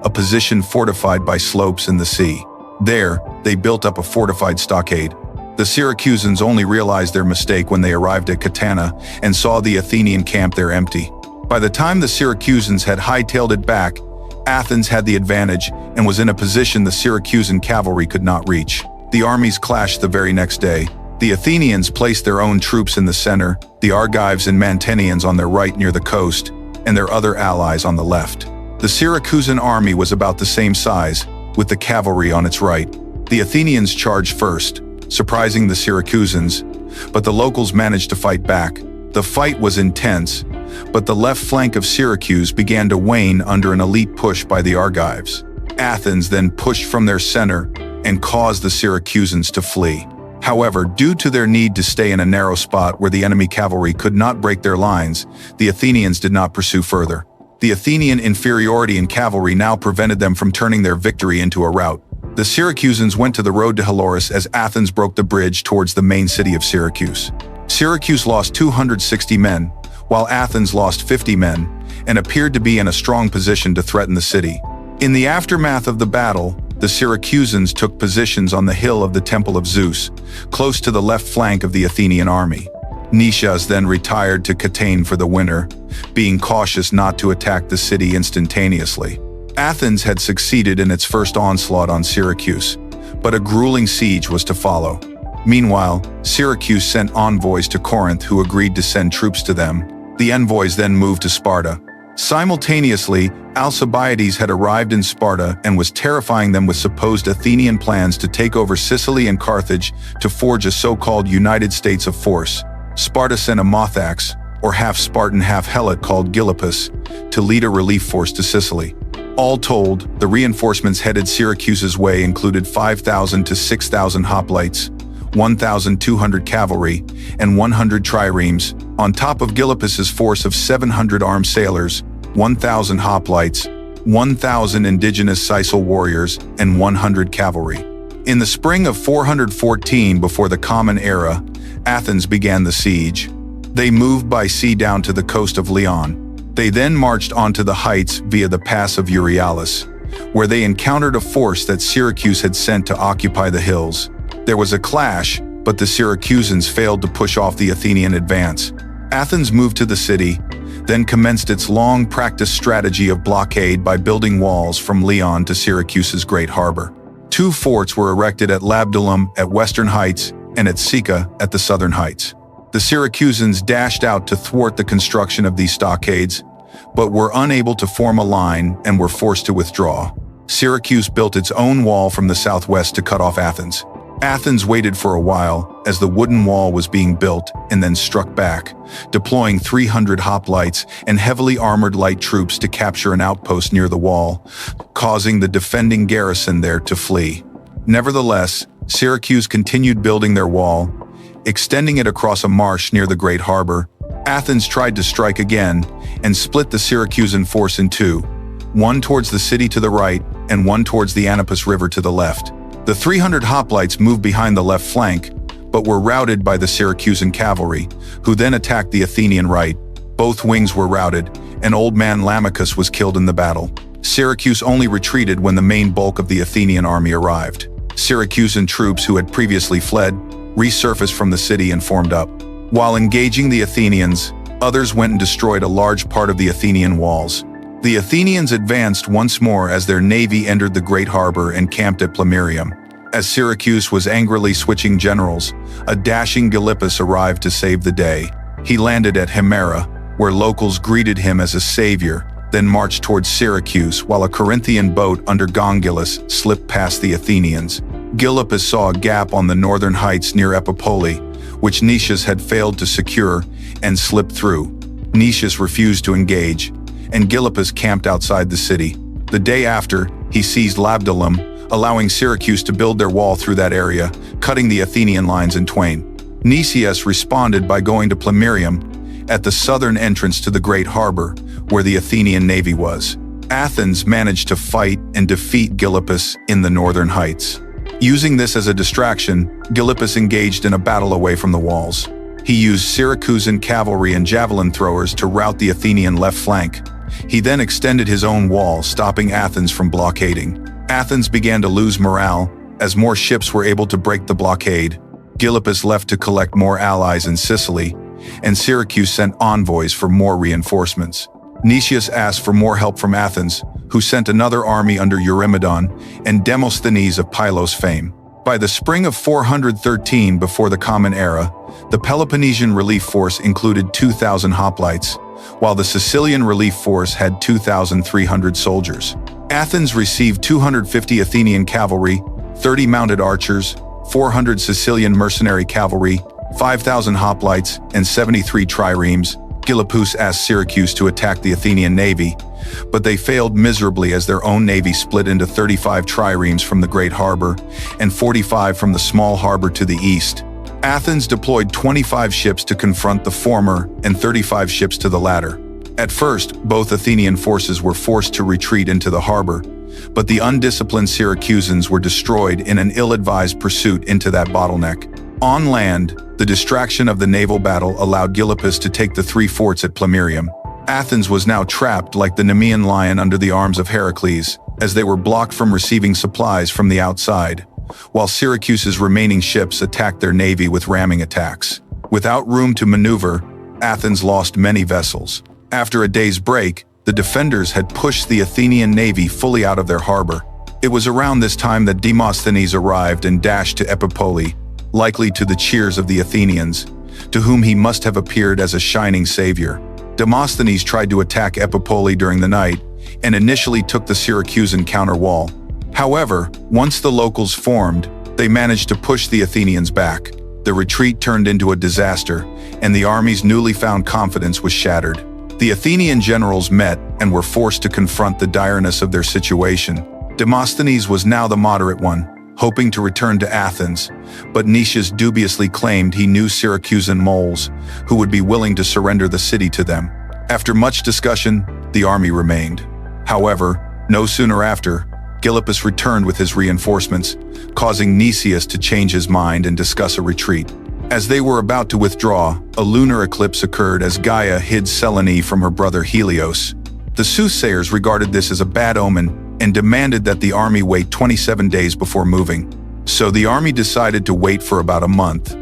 a position fortified by slopes in the sea. There, they built up a fortified stockade. The Syracusans only realized their mistake when they arrived at Catana and saw the Athenian camp there empty. By the time the Syracusans had hightailed it back, Athens had the advantage and was in a position the Syracusan cavalry could not reach. The armies clashed the very next day. The Athenians placed their own troops in the center, the Argives and Mantineans on their right near the coast, and their other allies on the left. The Syracusan army was about the same size, with the cavalry on its right. The Athenians charged first, surprising the Syracusans, but the locals managed to fight back. The fight was intense, but the left flank of Syracuse began to wane under an elite push by the Argives. Athens then pushed from their center and caused the Syracusans to flee. However, due to their need to stay in a narrow spot where the enemy cavalry could not break their lines, the Athenians did not pursue further. The Athenian inferiority in cavalry now prevented them from turning their victory into a rout. The Syracusans went to the road to Helloris as Athens broke the bridge towards the main city of Syracuse. Syracuse lost 260 men, while Athens lost 50 men, and appeared to be in a strong position to threaten the city. In the aftermath of the battle, the Syracusans took positions on the hill of the Temple of Zeus, close to the left flank of the Athenian army. Nicias then retired to Catane for the winter, being cautious not to attack the city instantaneously. Athens had succeeded in its first onslaught on Syracuse, but a grueling siege was to follow. Meanwhile, Syracuse sent envoys to Corinth who agreed to send troops to them. The envoys then moved to Sparta. Simultaneously, Alcibiades had arrived in Sparta and was terrifying them with supposed Athenian plans to take over Sicily and Carthage to forge a so-called United States of Force. Sparta sent a Mothax, or half-Spartan, half-Helot called Gylippus, to lead a relief force to Sicily. All told, the reinforcements headed Syracuse's way included 5,000 to 6,000 hoplites, 1,200 cavalry, and 100 triremes, on top of Gylippus's force of 700 armed sailors, 1,000 hoplites, 1,000 indigenous Sicel warriors, and 100 cavalry. In the spring of 414 before the Common Era, Athens began the siege. They moved by sea down to the coast of Leon. They then marched onto the heights via the pass of Euryalus, where they encountered a force that Syracuse had sent to occupy the hills. There was a clash, but the Syracusans failed to push off the Athenian advance. Athens moved to the city, then commenced its long-practiced strategy of blockade by building walls from Leon to Syracuse's great harbor. 2 forts were erected at Labdulum at western heights and at Sica at the southern heights. The Syracusans dashed out to thwart the construction of these stockades, but were unable to form a line and were forced to withdraw. Syracuse built its own wall from the southwest to cut off Athens. Athens waited for a while as the wooden wall was being built and then struck back, deploying 300 hoplites and heavily armored light troops to capture an outpost near the wall, causing the defending garrison there to flee. Nevertheless, Syracuse continued building their wall, extending it across a marsh near the great harbor. Athens tried to strike again and split the Syracusan force in 2, one towards the city to the right and one towards the Anapus River to the left. The 300 hoplites moved behind the left flank, but were routed by the Syracusan cavalry, who then attacked the Athenian right. Both wings were routed, and old man Lamachus was killed in the battle. Syracuse only retreated when the main bulk of the Athenian army arrived. Syracusan troops who had previously fled resurfaced from the city and formed up. While engaging the Athenians, others went and destroyed a large part of the Athenian walls. The Athenians advanced once more as their navy entered the great harbor and camped at Plemmyrium. As Syracuse was angrily switching generals, a dashing Gylippus arrived to save the day. He landed at Himera, where locals greeted him as a savior, then marched towards Syracuse while a Corinthian boat under Gongylus slipped past the Athenians. Gylippus saw a gap on the northern heights near Epipoli, which Nicias had failed to secure, and slipped through. Nicias refused to engage, and Gylippus camped outside the city. The day after, he seized Labdulum, allowing Syracuse to build their wall through that area, cutting the Athenian lines in twain. Nicias responded by going to Plemmyrium, at the southern entrance to the great harbor, where the Athenian navy was. Athens managed to fight and defeat Gylippus in the northern heights. Using this as a distraction, Gylippus engaged in a battle away from the walls. He used Syracusan cavalry and javelin throwers to rout the Athenian left flank. He then extended his own wall, stopping Athens from blockading. Athens began to lose morale, as more ships were able to break the blockade. Gylippus left to collect more allies in Sicily, and Syracuse sent envoys for more reinforcements. Nicias asked for more help from Athens, who sent another army under Eurymedon and Demosthenes of Pylos fame. By the spring of 413 before the Common Era, the Peloponnesian relief force included 2,000 hoplites, while the Sicilian relief force had 2,300 soldiers. Athens received 250 Athenian cavalry, 30 mounted archers, 400 Sicilian mercenary cavalry, 5,000 hoplites, and 73 triremes. Gylippus asked Syracuse to attack the Athenian navy, but they failed miserably as their own navy split into 35 triremes from the great harbor and 45 from the small harbor to the east. Athens deployed 25 ships to confront the former and 35 ships to the latter. At first, both Athenian forces were forced to retreat into the harbor, but the undisciplined Syracusans were destroyed in an ill-advised pursuit into that bottleneck. On land, the distraction of the naval battle allowed Gylippus to take the 3 forts at Plemmyrium. Athens was now trapped like the Nemean lion under the arms of Pericles, as they were blocked from receiving supplies from the outside, while Syracuse's remaining ships attacked their navy with ramming attacks. Without room to maneuver, Athens lost many vessels. After a day's break, the defenders had pushed the Athenian navy fully out of their harbor. It was around this time that Demosthenes arrived and dashed to Epipoli, likely to the cheers of the Athenians, to whom he must have appeared as a shining savior. Demosthenes tried to attack Epipoli during the night and initially took the Syracusan counter wall. However, once the locals formed, they managed to push the Athenians back. The retreat turned into a disaster, and the army's newly found confidence was shattered. The Athenian generals met and were forced to confront the direness of their situation. Demosthenes was now the moderate one, hoping to return to Athens, but Nicias dubiously claimed he knew Syracusan moles who would be willing to surrender the city to them. After much discussion, the army remained. However, no sooner after, Gylippus returned with his reinforcements, causing Nicias to change his mind and discuss a retreat. As they were about to withdraw, a lunar eclipse occurred as Gaia hid Selene from her brother Helios. The soothsayers regarded this as a bad omen and demanded that the army wait 27 days before moving. So the army decided to wait for about a month,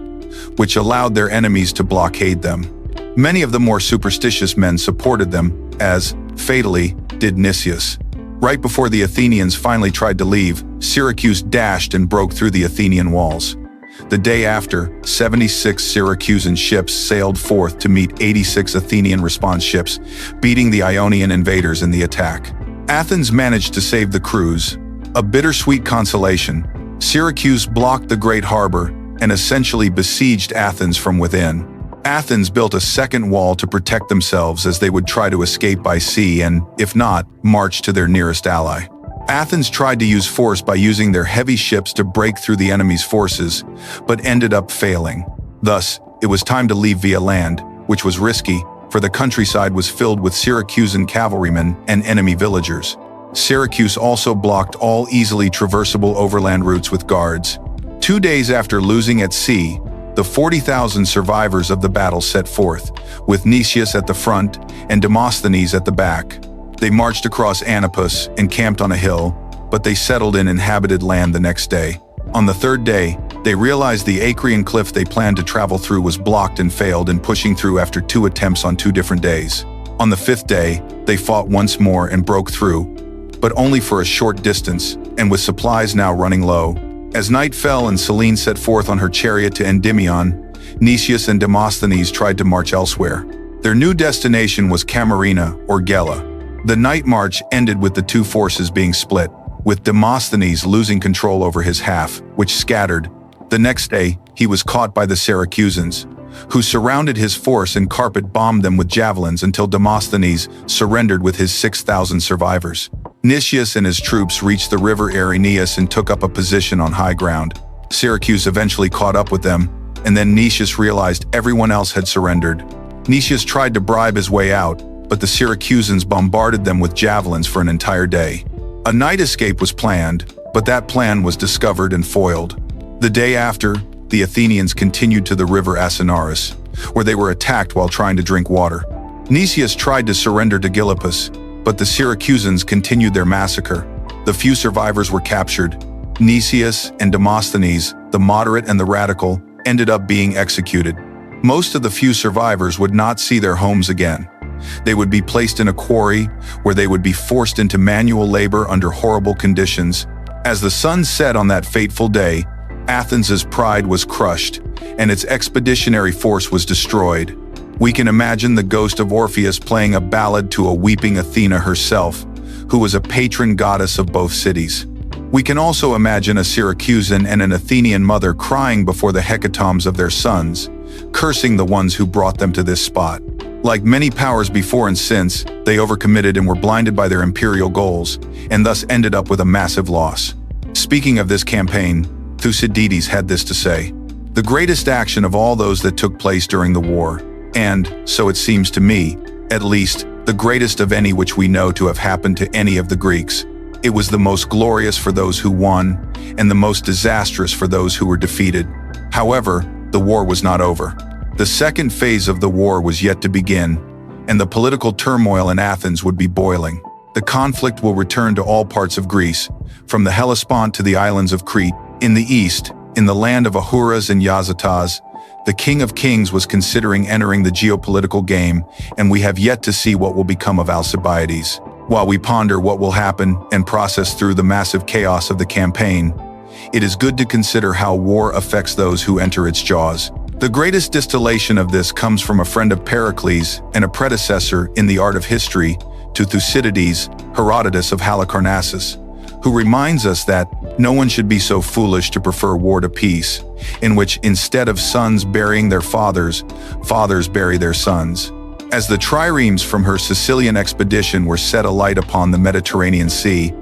which allowed their enemies to blockade them. Many of the more superstitious men supported them, as, fatally, did Nicias. Right before the Athenians finally tried to leave, Syracuse dashed and broke through the Athenian walls. The day after, 76 Syracusan ships sailed forth to meet 86 Athenian response ships, beating the Ionian invaders in the attack. Athens managed to save the crews. A bittersweet consolation, Syracuse blocked the great harbor and essentially besieged Athens from within. Athens built a second wall to protect themselves as they would try to escape by sea and, if not, march to their nearest ally. Athens tried to use force by using their heavy ships to break through the enemy's forces, but ended up failing. Thus, it was time to leave via land, which was risky, for the countryside was filled with Syracusan cavalrymen and enemy villagers. Syracuse also blocked all easily traversable overland routes with guards. 2 days after losing at sea, the 40,000 survivors of the battle set forth, with Nicias at the front and Demosthenes at the back. They marched across Anapus and camped on a hill, but they settled in inhabited land the next day. On the third day, they realized the Acrian cliff they planned to travel through was blocked and failed in pushing through after 2 attempts on 2 different days. On the 5th day, they fought once more and broke through, but only for a short distance, and with supplies now running low. As night fell and Selene set forth on her chariot to Endymion, Nicias and Demosthenes tried to march elsewhere. Their new destination was Camarina or Gela. The night march ended with the 2 forces being split, with Demosthenes losing control over his half, which scattered. The next day, he was caught by the Syracusans, who surrounded his force and carpet-bombed them with javelins until Demosthenes surrendered with his 6,000 survivors. Nicias and his troops reached the river Erineus and took up a position on high ground. Syracuse eventually caught up with them, and then Nicias realized everyone else had surrendered. Nicias tried to bribe his way out, but the Syracusans bombarded them with javelins for an entire day. A night escape was planned, but that plan was discovered and foiled. The day after, the Athenians continued to the river Asinaris, where they were attacked while trying to drink water. Nicias tried to surrender to Gylippus, but the Syracusans continued their massacre. The few survivors were captured. Nicias and Demosthenes, the moderate and the radical, ended up being executed. Most of the few survivors would not see their homes again. They would be placed in a quarry, where they would be forced into manual labor under horrible conditions. As the sun set on that fateful day, Athens's pride was crushed, and its expeditionary force was destroyed. We can imagine the ghost of Orpheus playing a ballad to a weeping Athena herself, who was a patron goddess of both cities. We can also imagine a Syracusan and an Athenian mother crying before the hecatombs of their sons, cursing the ones who brought them to this spot. Like many powers before and since, they overcommitted and were blinded by their imperial goals, and thus ended up with a massive loss. Speaking of this campaign, Thucydides had this to say: "The greatest action of all those that took place during the war, and, so it seems to me, at least, the greatest of any which we know to have happened to any of the Greeks. It was the most glorious for those who won, and the most disastrous for those who were defeated. However, the war was not over. The second phase of the war was yet to begin, and the political turmoil in Athens would be boiling. The conflict will return to all parts of Greece, from the Hellespont to the islands of Crete. In the east, in the land of Ahuras and Yazatas, the King of Kings was considering entering the geopolitical game, and we have yet to see what will become of Alcibiades. While we ponder what will happen and process through the massive chaos of the campaign, it is good to consider how war affects those who enter its jaws. The greatest distillation of this comes from a friend of Pericles and a predecessor in the art of history to Thucydides, Herodotus of Halicarnassus, who reminds us that no one should be so foolish to prefer war to peace, in which instead of sons burying their fathers, fathers bury their sons. As the triremes from her Sicilian expedition were set alight upon the Mediterranean Sea,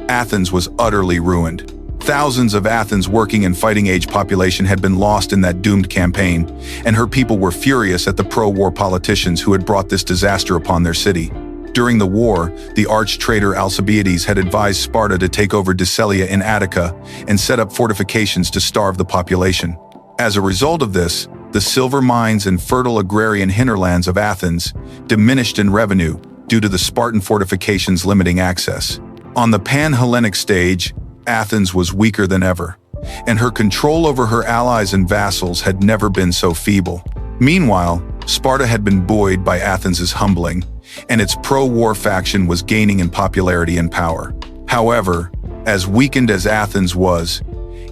Athens was utterly ruined. Thousands of Athens' working and fighting-age population had been lost in that doomed campaign, and her people were furious at the pro-war politicians who had brought this disaster upon their city. During the war, the arch-traitor Alcibiades had advised Sparta to take over Delian in Attica and set up fortifications to starve the population. As a result of this, the silver mines and fertile agrarian hinterlands of Athens diminished in revenue due to the Spartan fortifications limiting access. On the pan-Hellenic stage, Athens was weaker than ever, and her control over her allies and vassals had never been so feeble. Meanwhile, Sparta had been buoyed by Athens' humbling, and its pro-war faction was gaining in popularity and power. However, as weakened as Athens was,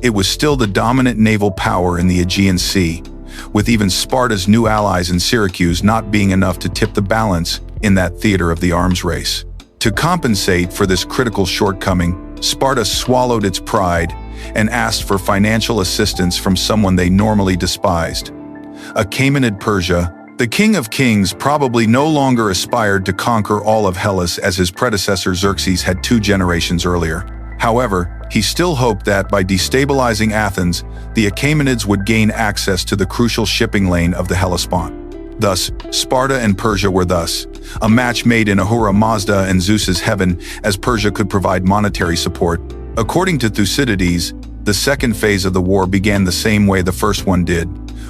it was still the dominant naval power in the Aegean Sea, with even Sparta's new allies in Syracuse not being enough to tip the balance in that theater of the arms race. To compensate for this critical shortcoming, Sparta swallowed its pride and asked for financial assistance from someone they normally despised. Achaemenid Persia, the king of kings, probably no longer aspired to conquer all of Hellas as his predecessor Xerxes had 2 generations earlier. However, he still hoped that by destabilizing Athens, the Achaemenids would gain access to the crucial shipping lane of the Hellespont. Thus, Sparta and Persia were a match made in Ahura Mazda and Zeus's heaven, as Persia could provide monetary support. According to Thucydides, the second phase of the war began the same way the first one did,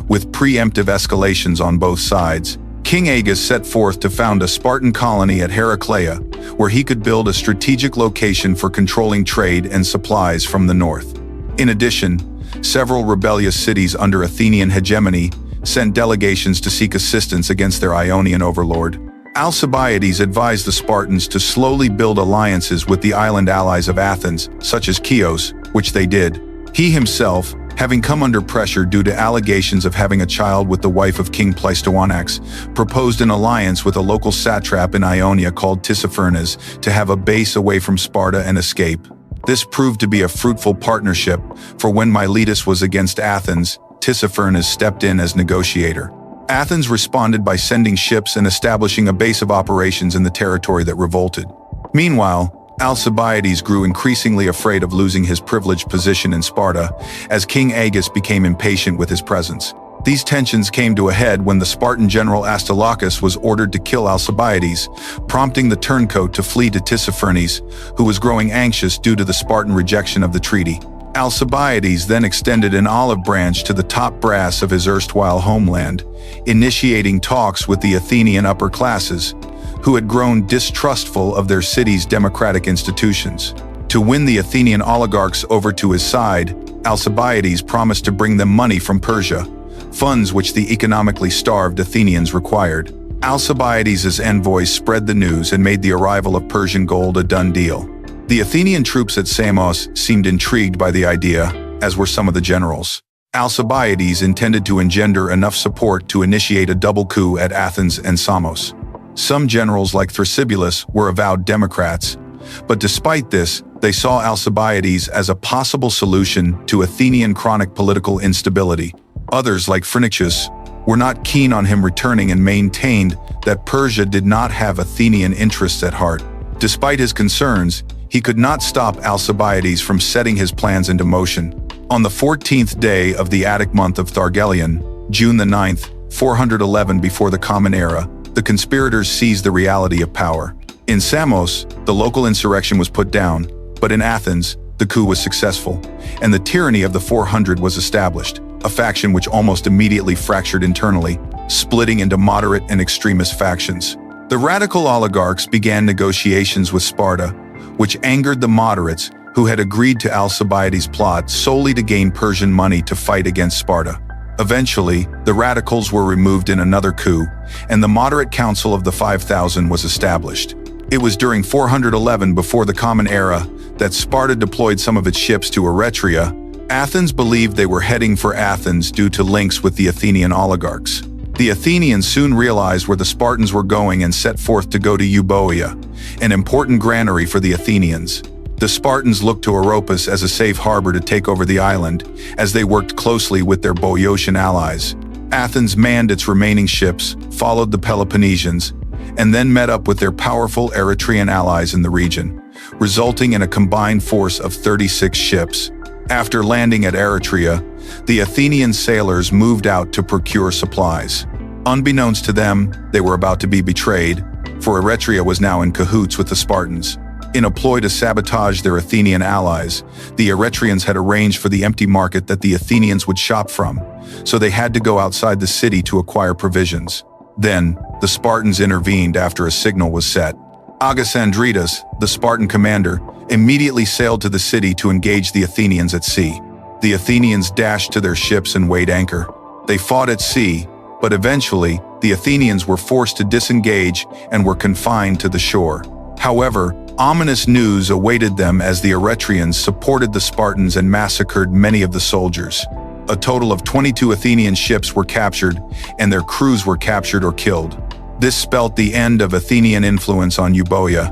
with preemptive escalations on both sides. King Aegus set forth to found a Spartan colony at Heraclea, where he could build a strategic location for controlling trade and supplies from the north. In addition, several rebellious cities under Athenian hegemony sent delegations to seek assistance against their Ionian overlord. Alcibiades advised the Spartans to slowly build alliances with the island allies of Athens, such as Chios, which they did. He himself, having come under pressure due to allegations of having a child with the wife of King Pleistoanax, proposed an alliance with a local satrap in Ionia called Tissaphernes to have a base away from Sparta and escape. This proved to be a fruitful partnership, for when Miletus was against Athens, Tissaphernes stepped in as negotiator. Athens responded by sending ships and establishing a base of operations in the territory that revolted. Meanwhile, Alcibiades grew increasingly afraid of losing his privileged position in Sparta, as King Aegus became impatient with his presence. These tensions came to a head when the Spartan general Astolachus was ordered to kill Alcibiades, prompting the turncoat to flee to Tissaphernes, who was growing anxious due to the Spartan rejection of the treaty. Alcibiades then extended an olive branch to the top brass of his erstwhile homeland, initiating talks with the Athenian upper classes, who had grown distrustful of their city's democratic institutions. To win the Athenian oligarchs over to his side, Alcibiades promised to bring them money from Persia, funds which the economically starved Athenians required. Alcibiades' envoys spread the news and made the arrival of Persian gold a done deal. The Athenian troops at Samos seemed intrigued by the idea, as were some of the generals. Alcibiades intended to engender enough support to initiate a double coup at Athens and Samos. Some generals like Thrasybulus were avowed Democrats, but despite this, they saw Alcibiades as a possible solution to Athenian chronic political instability. Others, like Phrynichus, were not keen on him returning and maintained that Persia did not have Athenian interests at heart. Despite his concerns, he could not stop Alcibiades from setting his plans into motion. On the 14th day of the Attic month of Thargelion, June the 9th, 411 before the Common Era, the conspirators seized the reality of power. In Samos, the local insurrection was put down, but in Athens, the coup was successful, and the tyranny of the 400 was established, a faction which almost immediately fractured internally, splitting into moderate and extremist factions. The radical oligarchs began negotiations with Sparta, which angered the moderates who had agreed to Alcibiades' plot solely to gain Persian money to fight against Sparta. Eventually, the radicals were removed in another coup, and the moderate council of the 5,000 was established. It was during 411 before the Common Era that Sparta deployed some of its ships to Eretria. Athens believed they were heading for Athens due to links with the Athenian oligarchs. The Athenians soon realized where the Spartans were going and set forth to go to Euboea, an important granary for the Athenians. The Spartans looked to Oropus as a safe harbor to take over the island, as they worked closely with their Boeotian allies. Athens manned its remaining ships, followed the Peloponnesians, and then met up with their powerful Eretrian allies in the region, resulting in a combined force of 36 ships. After landing at Eretria, the Athenian sailors moved out to procure supplies. Unbeknownst to them, they were about to be betrayed, for Eretria was now in cahoots with the Spartans. In a ploy to sabotage their Athenian allies, the Eretrians had arranged for the empty market that the Athenians would shop from, so they had to go outside the city to acquire provisions. Then, the Spartans intervened after a signal was set. Agasandridas, the Spartan commander, immediately sailed to the city to engage the Athenians at sea. The Athenians dashed to their ships and weighed anchor. They fought at sea, but eventually, the Athenians were forced to disengage and were confined to the shore. However, ominous news awaited them as the Eretrians supported the Spartans and massacred many of the soldiers. A total of 22 Athenian ships were captured, and their crews were captured or killed. This spelt the end of Athenian influence on Euboea,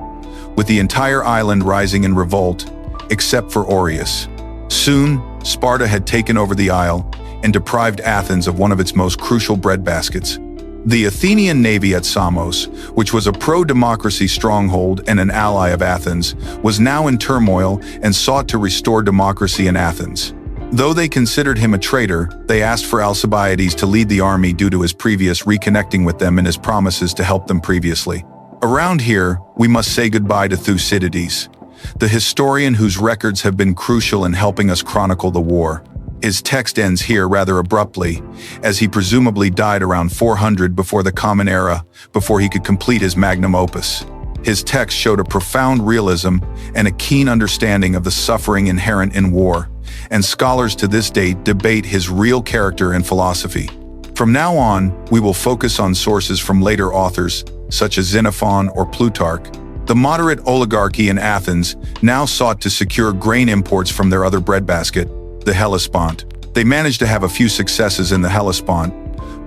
with the entire island rising in revolt, except for Aureus. Soon, Sparta had taken over the isle and deprived Athens of one of its most crucial breadbaskets. The Athenian navy at Samos, which was a pro-democracy stronghold and an ally of Athens, was now in turmoil and sought to restore democracy in Athens. Though they considered him a traitor, they asked for Alcibiades to lead the army due to his previous reconnecting with them and his promises to help them previously. Around here, we must say goodbye to Thucydides, the historian whose records have been crucial in helping us chronicle the war. His text ends here rather abruptly, as he presumably died around 400 before the Common Era, before he could complete his magnum opus. His text showed a profound realism and a keen understanding of the suffering inherent in war, and scholars to this date debate his real character and philosophy. From now on, we will focus on sources from later authors, such as Xenophon or Plutarch. The moderate oligarchy in Athens now sought to secure grain imports from their other breadbasket, the Hellespont. They managed to have a few successes in the Hellespont,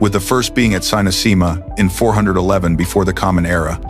with the first being at Cynossema in 411 before the Common Era.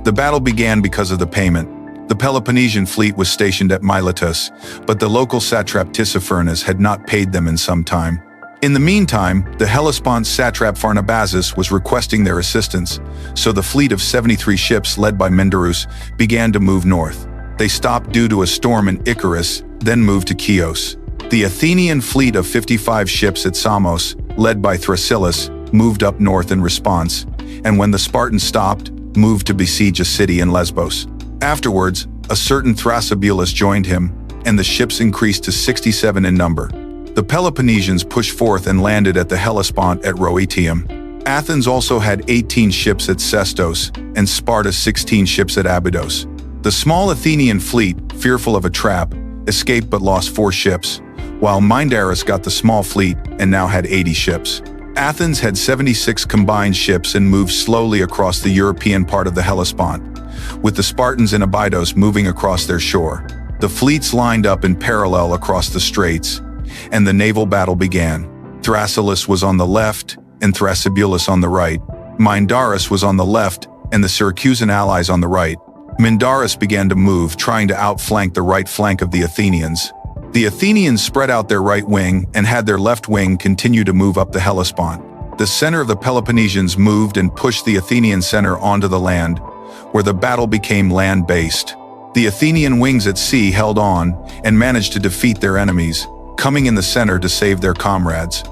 The battle began because of the payment. The Peloponnesian fleet was stationed at Miletus, but the local satrap Tissaphernes had not paid them in some time. In the meantime, the Hellespont satrap Pharnabazus was requesting their assistance, so the fleet of 73 ships led by Mindarus began to move north. They stopped due to a storm in Icarus, then moved to Chios. The Athenian fleet of 55 ships at Samos, led by Thrasyllus, moved up north in response, and when the Spartans stopped, moved to besiege a city in Lesbos. Afterwards, a certain Thrasybulus joined him, and the ships increased to 67 in number. The Peloponnesians pushed forth and landed at the Hellespont at Rhoeteum. Athens also had 18 ships at Sestos, and Sparta 16 ships at Abydos. The small Athenian fleet, fearful of a trap, escaped but lost 4 ships, while Mindarus got the small fleet and now had 80 ships. Athens had 76 combined ships and moved slowly across the European part of the Hellespont, with the Spartans in Abydos moving across their shore. The fleets lined up in parallel across the straits, and the naval battle began. Thrasyllus was on the left and Thrasybulus on the right. Mindarus was on the left and the Syracusan allies on the right. Mindarus began to move, trying to outflank the right flank of the Athenians. The Athenians spread out their right wing and had their left wing continue to move up the Hellespont. The center of the Peloponnesians moved and pushed the Athenian center onto the land, where the battle became land-based. The Athenian wings at sea held on and managed to defeat their enemies, coming in the center to save their comrades.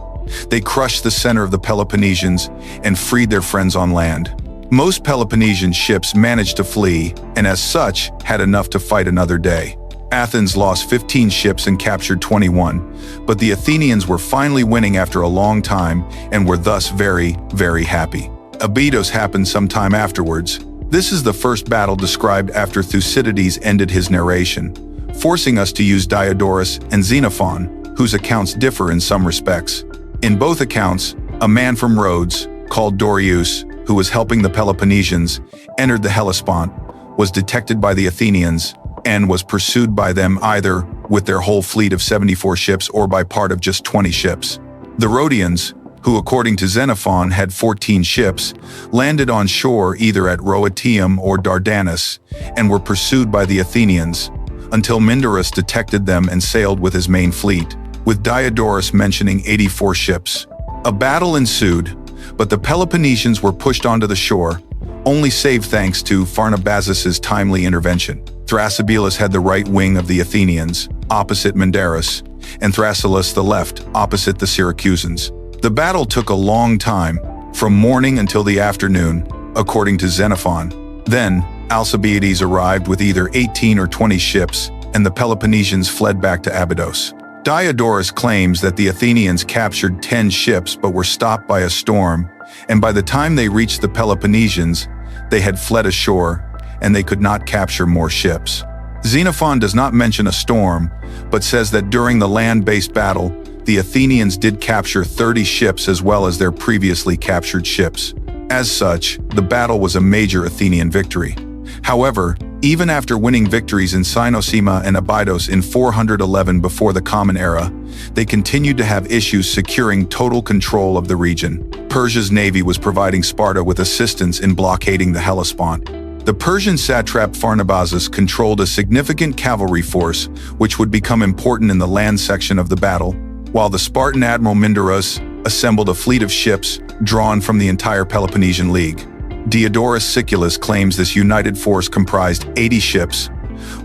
They crushed the center of the Peloponnesians and freed their friends on land. Most Peloponnesian ships managed to flee, and as such, had enough to fight another day. Athens lost 15 ships and captured 21, but the Athenians were finally winning after a long time and were thus very, very happy. Abydos happened sometime afterwards. This is the first battle described after Thucydides ended his narration, forcing us to use Diodorus and Xenophon, whose accounts differ in some respects. In both accounts, a man from Rhodes, called Dorieus, who was helping the Peloponnesians, entered the Hellespont, was detected by the Athenians, and was pursued by them either with their whole fleet of 74 ships or by part of just 20 ships. The Rhodians, who according to Xenophon had 14 ships, landed on shore either at Rhoeteum or Dardanus, and were pursued by the Athenians, until Mindarus detected them and sailed with his main fleet, with Diodorus mentioning 84 ships. A battle ensued, but the Peloponnesians were pushed onto the shore, only saved thanks to Pharnabazus's timely intervention. Thrasybulus had the right wing of the Athenians, opposite Mindarus, and Thrasyllus the left, opposite the Syracusans. The battle took a long time, from morning until the afternoon, according to Xenophon. Then, Alcibiades arrived with either 18 or 20 ships, and the Peloponnesians fled back to Abydos. Diodorus claims that the Athenians captured 10 ships but were stopped by a storm, and by the time they reached the Peloponnesians, they had fled ashore, and they could not capture more ships. Xenophon does not mention a storm, but says that during the land-based battle, the Athenians did capture 30 ships as well as their previously captured ships. As such, the battle was a major Athenian victory. However, even after winning victories in Cynossema and Abydos in 411 before the Common Era, they continued to have issues securing total control of the region. Persia's navy was providing Sparta with assistance in blockading the Hellespont. The Persian satrap Pharnabazus controlled a significant cavalry force, which would become important in the land section of the battle, while the Spartan admiral Mindarus assembled a fleet of ships drawn from the entire Peloponnesian League. Diodorus Siculus claims this united force comprised 80 ships,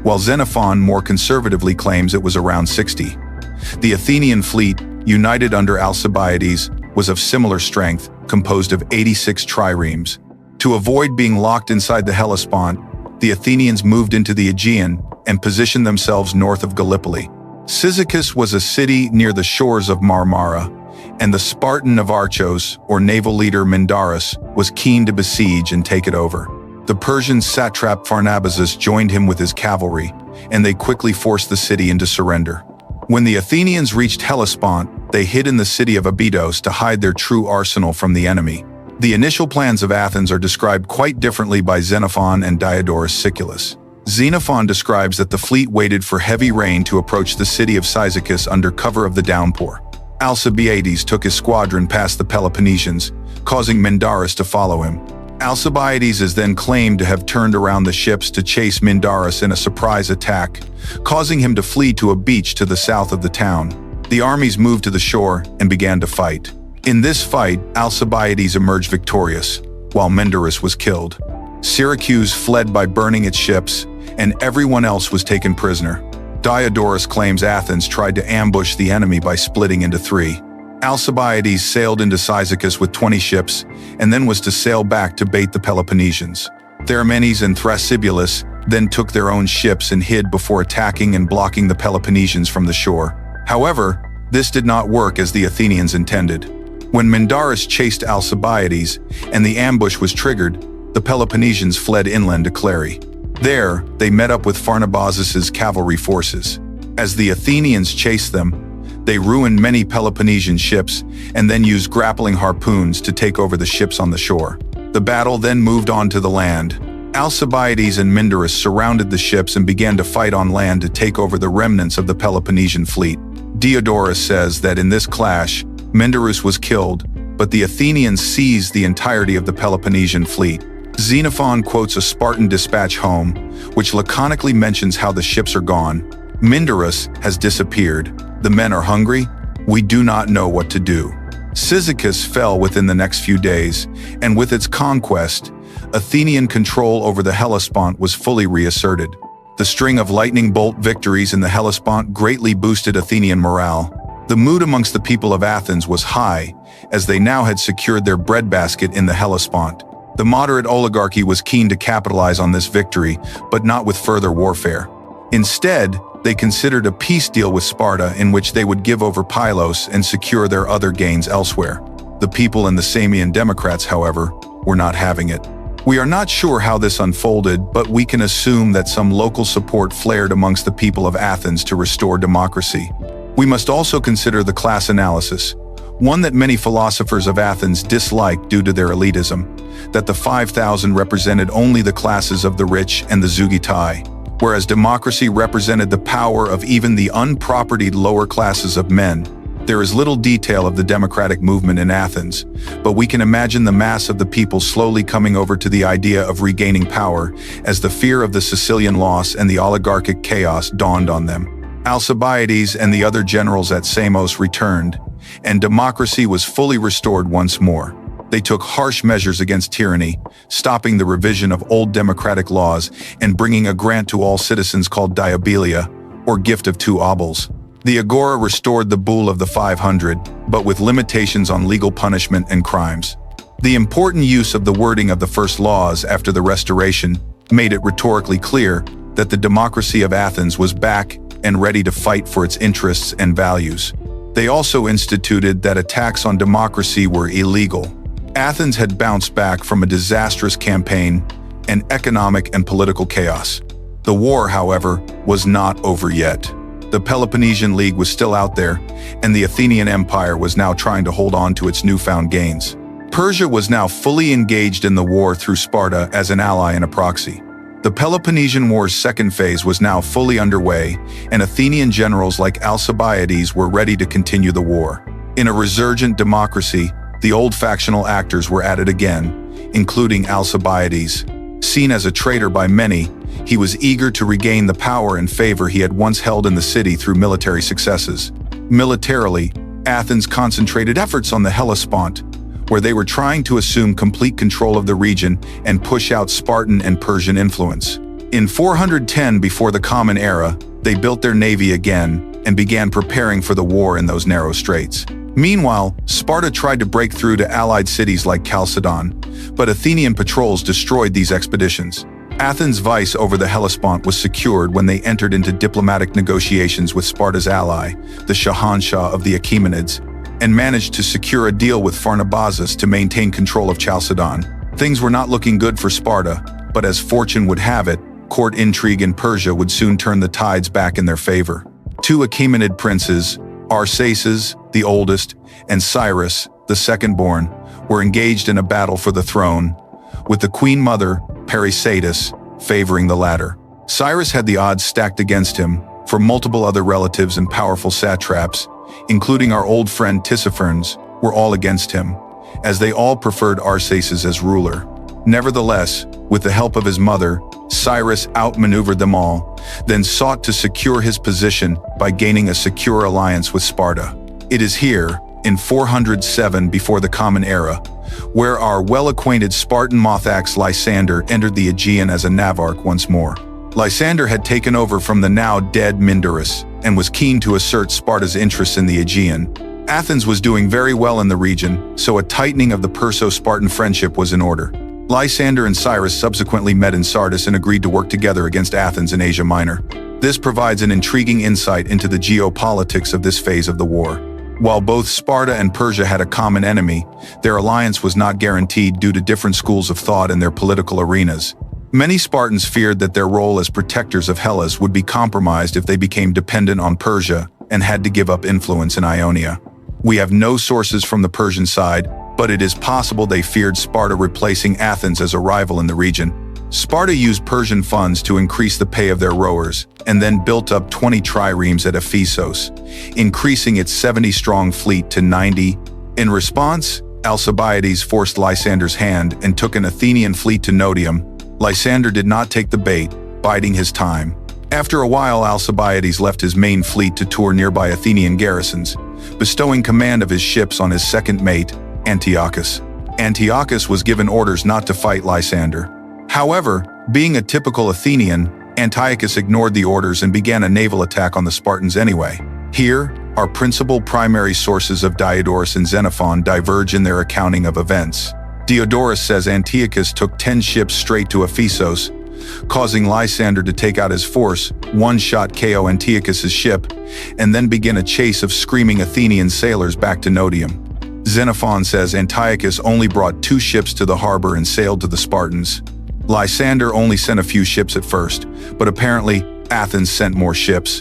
while Xenophon more conservatively claims it was around 60. The Athenian fleet, united under Alcibiades, was of similar strength, composed of 86 triremes. To avoid being locked inside the Hellespont, the Athenians moved into the Aegean and positioned themselves north of Gallipoli. Cyzicus was a city near the shores of Marmara, and the Spartan of Archos, or naval leader Mindarus, was keen to besiege and take it over. The Persian satrap Pharnabazus joined him with his cavalry, and they quickly forced the city into surrender. When the Athenians reached Hellespont, they hid in the city of Abydos to hide their true arsenal from the enemy. The initial plans of Athens are described quite differently by Xenophon and Diodorus Siculus. Xenophon describes that the fleet waited for heavy rain to approach the city of Cyzicus under cover of the downpour. Alcibiades took his squadron past the Peloponnesians, causing Mindarus to follow him. Alcibiades is then claimed to have turned around the ships to chase Mindarus in a surprise attack, causing him to flee to a beach to the south of the town. The armies moved to the shore and began to fight. In this fight, Alcibiades emerged victorious, while Mindarus was killed. Syracuse fled by burning its ships, and everyone else was taken prisoner. Diodorus claims Athens tried to ambush the enemy by splitting into three. Alcibiades sailed into Cyzicus with 20 ships, and then was to sail back to bait the Peloponnesians. Theramenes and Thrasybulus then took their own ships and hid before attacking and blocking the Peloponnesians from the shore. However, this did not work as the Athenians intended. When Mindarus chased Alcibiades and the ambush was triggered, the Peloponnesians fled inland to Clary. There, they met up with Pharnabazus's cavalry forces. As the Athenians chased them, they ruined many Peloponnesian ships and then used grappling harpoons to take over the ships on the shore. The battle then moved on to the land. Alcibiades and Mindarus surrounded the ships and began to fight on land to take over the remnants of the Peloponnesian fleet. Diodorus says that in this clash, Mindarus was killed, but the Athenians seized the entirety of the Peloponnesian fleet. Xenophon quotes a Spartan dispatch home, which laconically mentions how the ships are gone. Mindarus has disappeared. The men are hungry. We do not know what to do. Cyzicus fell within the next few days, and with its conquest, Athenian control over the Hellespont was fully reasserted. The string of lightning bolt victories in the Hellespont greatly boosted Athenian morale. The mood amongst the people of Athens was high, as they now had secured their breadbasket in the Hellespont. The moderate oligarchy was keen to capitalize on this victory, but not with further warfare. Instead, they considered a peace deal with Sparta in which they would give over Pylos and secure their other gains elsewhere. The people and the Samian Democrats, however, were not having it. We are not sure how this unfolded, but we can assume that some local support flared amongst the people of Athens to restore democracy. We must also consider the class analysis, one that many philosophers of Athens disliked due to their elitism, that the 5,000 represented only the classes of the rich and the Zeugitai, whereas democracy represented the power of even the unpropertied lower classes of men. There is little detail of the democratic movement in Athens, but we can imagine the mass of the people slowly coming over to the idea of regaining power as the fear of the Sicilian loss and the oligarchic chaos dawned on them. Alcibiades and the other generals at Samos returned, and democracy was fully restored once more. They took harsh measures against tyranny, stopping the revision of old democratic laws and bringing a grant to all citizens called diabilia, or gift of 2 obols. The agora restored the bull of the 500, but with limitations on legal punishment and crimes. The important use of the wording of the first laws after the Restoration made it rhetorically clear that the democracy of Athens was back and ready to fight for its interests and values. They also instituted that attacks on democracy were illegal. Athens had bounced back from a disastrous campaign and economic and political chaos. The war, however, was not over yet. The Peloponnesian League was still out there, and the Athenian Empire was now trying to hold on to its newfound gains. Persia was now fully engaged in the war through Sparta as an ally and a proxy. The Peloponnesian War's second phase was now fully underway, and Athenian generals like Alcibiades were ready to continue the war. In a resurgent democracy, the old factional actors were at it again, including Alcibiades. Seen as a traitor by many, he was eager to regain the power and favor he had once held in the city through military successes. Militarily, Athens concentrated efforts on the Hellespont, where they were trying to assume complete control of the region and push out Spartan and Persian influence. In 410 before the Common Era, they built their navy again and began preparing for the war in those narrow straits. Meanwhile, Sparta tried to break through to allied cities like Chalcedon, but Athenian patrols destroyed these expeditions. Athens' vice over the Hellespont was secured when they entered into diplomatic negotiations with Sparta's ally, the Shahanshah of the Achaemenids, and managed to secure a deal with Pharnabazus to maintain control of Chalcedon. Things were not looking good for Sparta, but as fortune would have it, court intrigue in Persia would soon turn the tides back in their favor. Two Achaemenid princes, Arsaces, the oldest, and Cyrus, the second-born, were engaged in a battle for the throne, with the queen mother, Pericles, favoring the latter. Cyrus had the odds stacked against him, for multiple other relatives and powerful satraps, including our old friend Tissaphernes, were all against him, as they all preferred Arsaces as ruler. Nevertheless, with the help of his mother, Cyrus outmaneuvered them all, then sought to secure his position by gaining a secure alliance with Sparta. It is here, in 407 before the Common Era, where our well-acquainted Spartan Mothax Lysander entered the Aegean as a navarch once more. Lysander had taken over from the now dead Mindarus and was keen to assert Sparta's interests in the Aegean. Athens was doing very well in the region, so a tightening of the Perso-Spartan friendship was in order. Lysander and Cyrus subsequently met in Sardis and agreed to work together against Athens in Asia Minor. This provides an intriguing insight into the geopolitics of this phase of the war. While both Sparta and Persia had a common enemy, their alliance was not guaranteed due to different schools of thought in their political arenas. Many Spartans feared that their role as protectors of Hellas would be compromised if they became dependent on Persia and had to give up influence in Ionia. We have no sources from the Persian side, but it is possible they feared Sparta replacing Athens as a rival in the region. Sparta used Persian funds to increase the pay of their rowers, and then built up 20 triremes at Ephesos, increasing its 70-strong fleet to 90. In response, Alcibiades forced Lysander's hand and took an Athenian fleet to Notium. Lysander did not take the bait, biding his time. After a while, Alcibiades left his main fleet to tour nearby Athenian garrisons, bestowing command of his ships on his second mate, Antiochus. Antiochus was given orders not to fight Lysander. However, being a typical Athenian, Antiochus ignored the orders and began a naval attack on the Spartans anyway. Here, our principal primary sources of Diodorus and Xenophon diverge in their accounting of events. Diodorus says Antiochus took 10 ships straight to Ephesos, causing Lysander to take out his force, one-shot KO Antiochus's ship, and then begin a chase of screaming Athenian sailors back to Notium. Xenophon says Antiochus only brought 2 ships to the harbor and sailed to the Spartans. Lysander only sent a few ships at first, but apparently Athens sent more ships,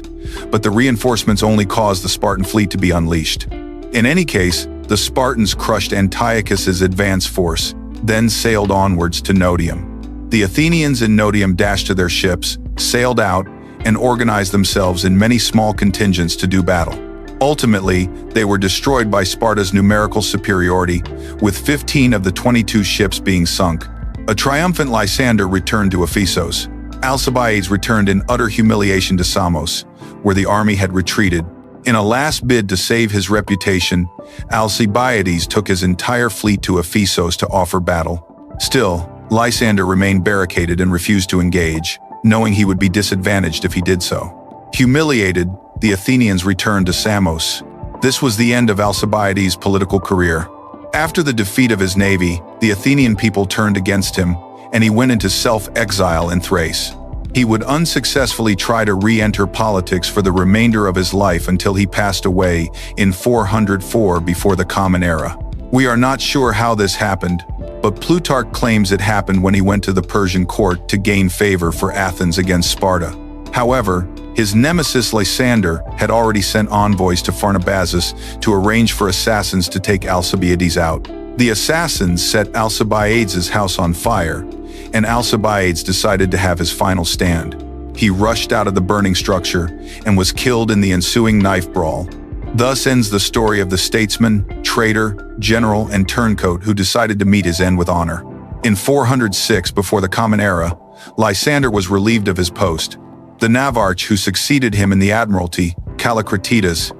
but the reinforcements only caused the Spartan fleet to be unleashed. In any case, the Spartans crushed Antiochus's advance force, then sailed onwards to Notium. The Athenians in Notium dashed to their ships, sailed out, and organized themselves in many small contingents to do battle. Ultimately, they were destroyed by Sparta's numerical superiority, with 15 of the 22 ships being sunk. A triumphant Lysander returned to Ephesos. Alcibiades returned in utter humiliation to Samos, where the army had retreated. In a last bid to save his reputation, Alcibiades took his entire fleet to Ephesos to offer battle. Still, Lysander remained barricaded and refused to engage, knowing he would be disadvantaged if he did so. Humiliated, the Athenians returned to Samos. This was the end of Alcibiades' political career. After the defeat of his navy, the Athenian people turned against him, and he went into self-exile in Thrace. He would unsuccessfully try to re-enter politics for the remainder of his life until he passed away in 404 before the Common Era. We are not sure how this happened, but Plutarch claims it happened when he went to the Persian court to gain favor for Athens against Sparta. However, his nemesis Lysander had already sent envoys to Pharnabazus to arrange for assassins to take Alcibiades out. The assassins set Alcibiades' house on fire, and Alcibiades decided to have his final stand. He rushed out of the burning structure and was killed in the ensuing knife brawl. Thus ends the story of the statesman, traitor, general, and turncoat who decided to meet his end with honor. In 406 before the Common Era, Lysander was relieved of his post. The Navarch who succeeded him in the admiralty, Callicratidas,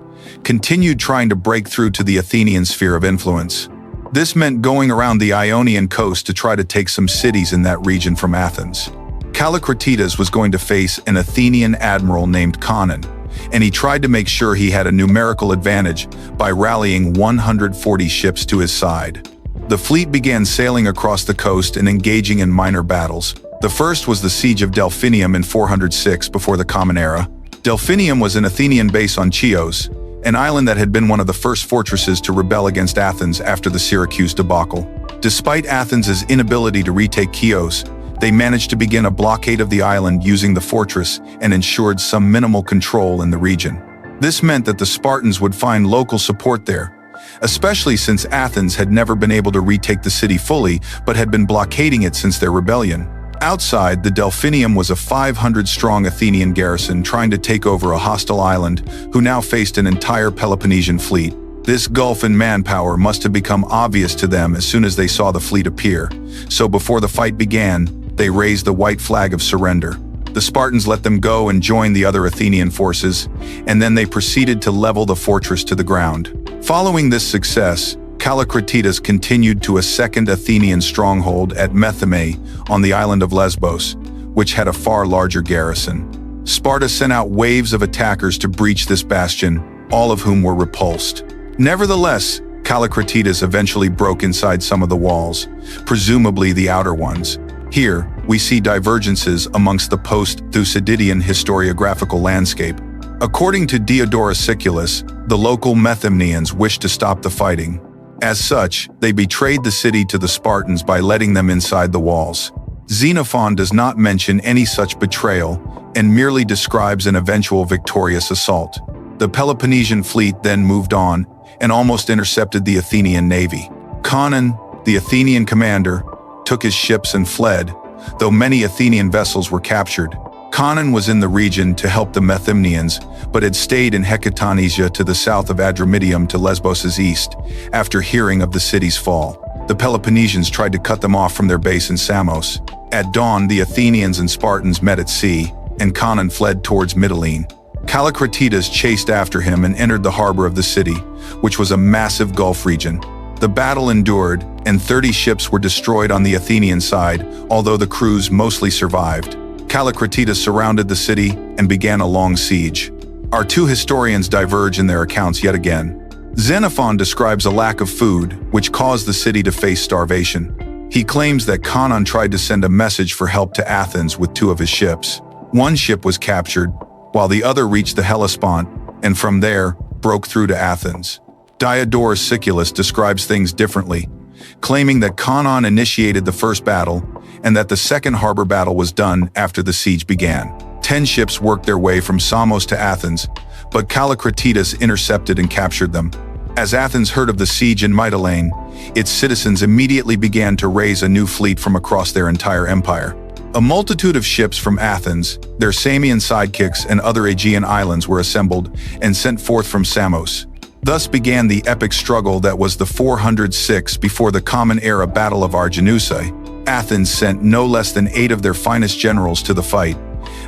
continued trying to break through to the Athenian sphere of influence. This meant going around the Ionian coast to try to take some cities in that region from Athens. Callicratidas was going to face an Athenian admiral named Conon, and he tried to make sure he had a numerical advantage by rallying 140 ships to his side. The fleet began sailing across the coast and engaging in minor battles. The first was the siege of Delphinium in 406 before the Common Era. Delphinium was an Athenian base on Chios, an island that had been one of the first fortresses to rebel against Athens after the Syracuse debacle. Despite Athens' inability to retake Chios, they managed to begin a blockade of the island using the fortress and ensured some minimal control in the region. This meant that the Spartans would find local support there, especially since Athens had never been able to retake the city fully but had been blockading it since their rebellion. Outside, the Delphinium was a 500-strong Athenian garrison trying to take over a hostile island who now faced an entire Peloponnesian fleet. This gulf in manpower must have become obvious to them as soon as they saw the fleet appear, so before the fight began, they raised the white flag of surrender. The Spartans let them go and joined the other Athenian forces, and then they proceeded to level the fortress to the ground. Following this success, Callicratidas continued to a second Athenian stronghold at Methymne on the island of Lesbos, which had a far larger garrison. Sparta sent out waves of attackers to breach this bastion, all of whom were repulsed. Nevertheless, Callicratidas eventually broke inside some of the walls, presumably the outer ones. Here, we see divergences amongst the post-Thucydidean historiographical landscape. According to Diodorus Siculus, the local Methymnians wished to stop the fighting. As such, they betrayed the city to the Spartans by letting them inside the walls. Xenophon does not mention any such betrayal and merely describes an eventual victorious assault. The Peloponnesian fleet then moved on and almost intercepted the Athenian navy. Conon, the Athenian commander, took his ships and fled, though many Athenian vessels were captured. Conon was in the region to help the Methymnians, but had stayed in Hecatonesia to the south of Adramyttium to Lesbos' east, after hearing of the city's fall. The Peloponnesians tried to cut them off from their base in Samos. At dawn, the Athenians and Spartans met at sea, and Conon fled towards Mytilene. Callicratidas chased after him and entered the harbor of the city, which was a massive gulf region. The battle endured, and 30 ships were destroyed on the Athenian side, although the crews mostly survived. Callicratidas surrounded the city and began a long siege. Our two historians diverge in their accounts yet again. Xenophon describes a lack of food, which caused the city to face starvation. He claims that Conon tried to send a message for help to Athens with 2 of his ships. One ship was captured, while the other reached the Hellespont, and from there, broke through to Athens. Diodorus Siculus describes things differently, claiming that Conon initiated the first battle and that the second harbor battle was done after the siege began. 10 ships worked their way from Samos to Athens, but Callicratidas intercepted and captured them. As Athens heard of the siege in Mytilene, its citizens immediately began to raise a new fleet from across their entire empire. A multitude of ships from Athens, their Samian sidekicks, and other Aegean islands were assembled and sent forth from Samos. Thus began the epic struggle that was the 406 before the Common Era Battle of Arginusae. Athens sent no less than 8 of their finest generals to the fight: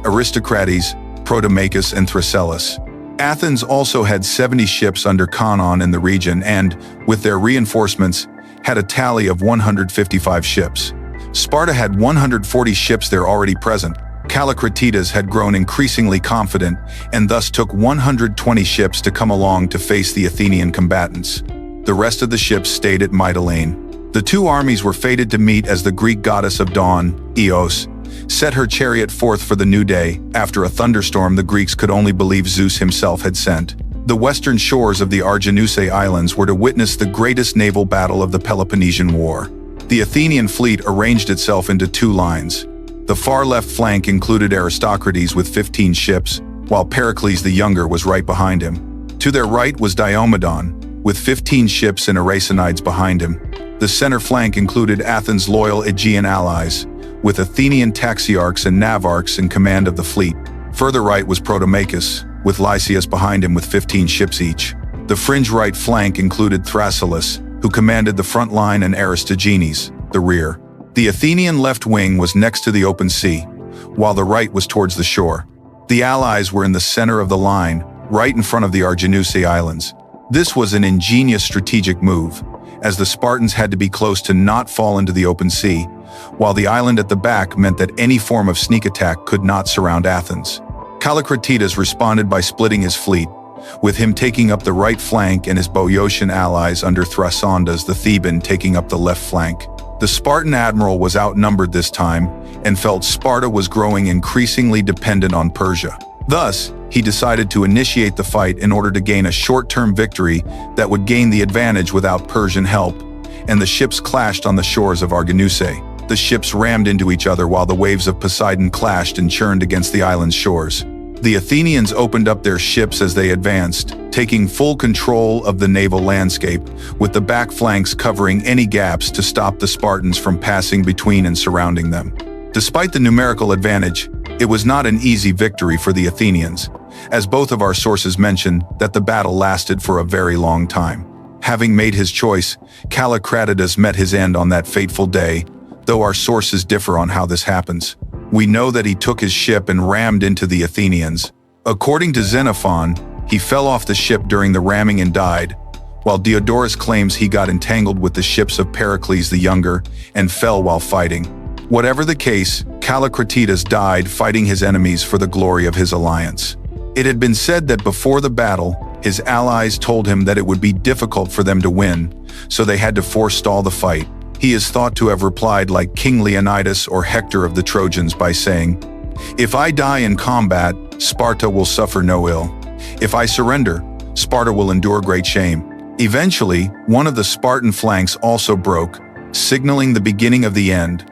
Aristocrates, Prodamachus, and Thrasyllus. Athens also had 70 ships under Conon in the region and, with their reinforcements, had a tally of 155 ships. Sparta had 140 ships there already present. Callicratidas had grown increasingly confident and thus took 120 ships to come along to face the Athenian combatants. The rest of the ships stayed at Mytilene. The two armies were fated to meet as the Greek goddess of dawn, Eos, set her chariot forth for the new day. After a thunderstorm the Greeks could only believe Zeus himself had sent. The western shores of the Arginusae Islands were to witness the greatest naval battle of the Peloponnesian War. The Athenian fleet arranged itself into two lines. The far left flank included Aristocrates with 15 ships, while Pericles the Younger was right behind him. To their right was Diomedon, with 15 ships and Aracenides behind him. The center flank included Athens' loyal Aegean allies, with Athenian taxiarchs and navarchs in command of the fleet. Further right was Ptolemachus, with Lysias behind him with 15 ships each. The fringe right flank included Thrasyllus, who commanded the front line, and Aristogenes, the rear. The Athenian left wing was next to the open sea, while the right was towards the shore. The allies were in the center of the line, right in front of the Arginusae Islands. This was an ingenious strategic move, as the Spartans had to be close to not fall into the open sea, while the island at the back meant that any form of sneak attack could not surround Athens. Callicratidas responded by splitting his fleet, with him taking up the right flank and his Boeotian allies under Thrasondas the Theban taking up the left flank. The Spartan admiral was outnumbered this time and felt Sparta was growing increasingly dependent on Persia. Thus, he decided to initiate the fight in order to gain a short-term victory that would gain the advantage without Persian help, and the ships clashed on the shores of Arginusae. The ships rammed into each other while the waves of Poseidon clashed and churned against the island's shores. The Athenians opened up their ships as they advanced, taking full control of the naval landscape, with the back flanks covering any gaps to stop the Spartans from passing between and surrounding them. Despite the numerical advantage, it was not an easy victory for the Athenians, as both of our sources mention that the battle lasted for a very long time. Having made his choice, Callicratidas met his end on that fateful day, though our sources differ on how this happens. We know that he took his ship and rammed into the Athenians. According to Xenophon, he fell off the ship during the ramming and died, while Diodorus claims he got entangled with the ships of Pericles the Younger and fell while fighting. Whatever the case, Callicratidas died fighting his enemies for the glory of his alliance. It had been said that before the battle, his allies told him that it would be difficult for them to win, so they had to forestall the fight. He is thought to have replied like King Leonidas or Hector of the Trojans by saying, "If I die in combat, Sparta will suffer no ill. If I surrender, Sparta will endure great shame." Eventually, one of the Spartan flanks also broke, signaling the beginning of the end,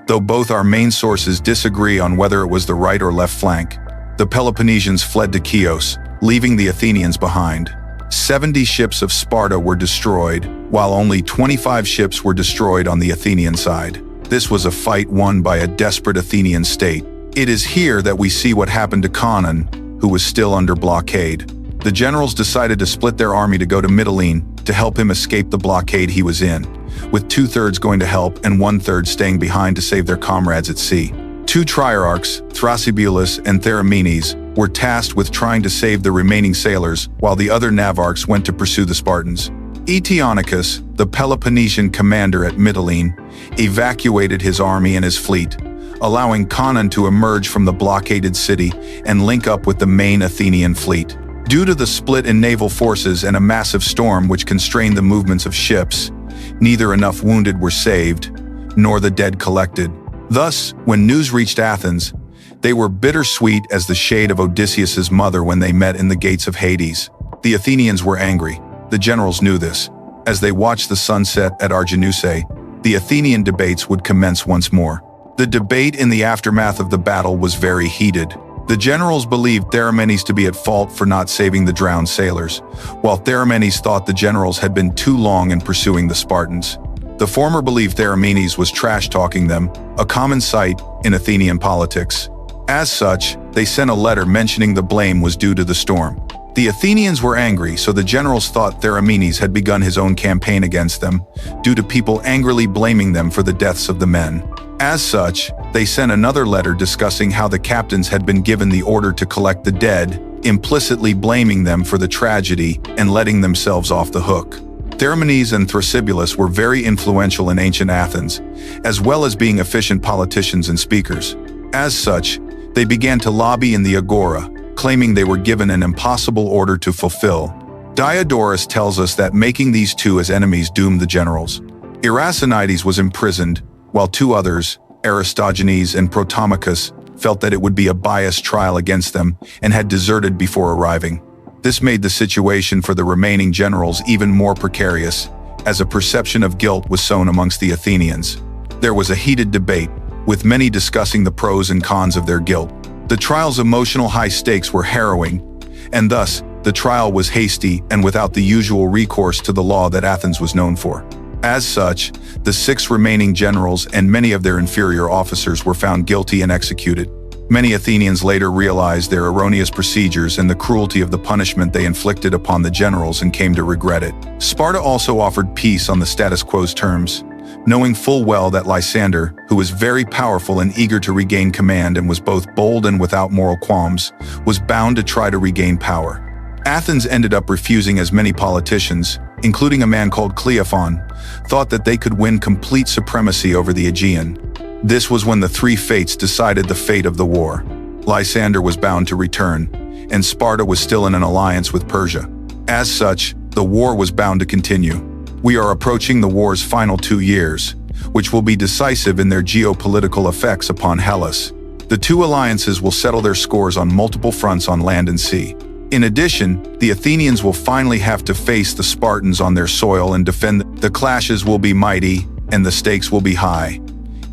though both our main sources disagree on whether it was the right or left flank. The Peloponnesians fled to Chios, leaving the Athenians behind. 70 ships of Sparta were destroyed, while only 25 ships were destroyed on the Athenian side. This was a fight won by a desperate Athenian state. It is here that we see what happened to Conon, who was still under blockade. The generals decided to split their army to go to Mytilene to help him escape the blockade he was in, with 2/3 going to help and 1/3 staying behind to save their comrades at sea. Two triarchs, Thrasybulus and Theramenes, were tasked with trying to save the remaining sailors, while the other navarchs went to pursue the Spartans. Eteonicus, the Peloponnesian commander at Mytilene, evacuated his army and his fleet, allowing Conon to emerge from the blockaded city and link up with the main Athenian fleet. Due to the split in naval forces and a massive storm which constrained the movements of ships, neither enough wounded were saved, nor the dead collected. Thus, when news reached Athens, they were bittersweet as the shade of Odysseus's mother when they met in the gates of Hades. The Athenians were angry. The generals knew this. As they watched the sunset at Arginusae, the Athenian debates would commence once more. The debate in the aftermath of the battle was very heated. The generals believed Theramenes to be at fault for not saving the drowned sailors, while Theramenes thought the generals had been too long in pursuing the Spartans. The former believed Theramenes was trash-talking them, a common sight in Athenian politics. As such, they sent a letter mentioning the blame was due to the storm. The Athenians were angry, so the generals thought Theramenes had begun his own campaign against them, due to people angrily blaming them for the deaths of the men. As such, they sent another letter discussing how the captains had been given the order to collect the dead, implicitly blaming them for the tragedy and letting themselves off the hook. Theramenes and Thrasybulus were very influential in ancient Athens, as well as being efficient politicians and speakers. As such, they began to lobby in the agora, claiming they were given an impossible order to fulfill, Diodorus tells us that making these two as enemies doomed the generals. Iracinides was imprisoned, while two others, Aristogenes and Protomachus, felt that it would be a biased trial against them and had deserted before arriving. This made the situation for the remaining generals even more precarious, as a perception of guilt was sown amongst the Athenians. There was a heated debate, with many discussing the pros and cons of their guilt. The trial's emotional high stakes were harrowing, and thus, the trial was hasty and without the usual recourse to the law that Athens was known for. As such, the 6 remaining generals and many of their inferior officers were found guilty and executed. Many Athenians later realized their erroneous procedures and the cruelty of the punishment they inflicted upon the generals and came to regret it. Sparta also offered peace on the status quo's terms, knowing full well that Lysander, who was very powerful and eager to regain command and was both bold and without moral qualms, was bound to try to regain power. Athens ended up refusing, as many politicians, including a man called Cleophon, thought that they could win complete supremacy over the Aegean. This was when the 3 fates decided the fate of the war. Lysander was bound to return, and Sparta was still in an alliance with Persia. As such, the war was bound to continue. We are approaching the war's final 2 years, which will be decisive in their geopolitical effects upon Hellas. The 2 alliances will settle their scores on multiple fronts on land and sea. In addition, the Athenians will finally have to face the Spartans on their soil and defend. The clashes will be mighty, and the stakes will be high.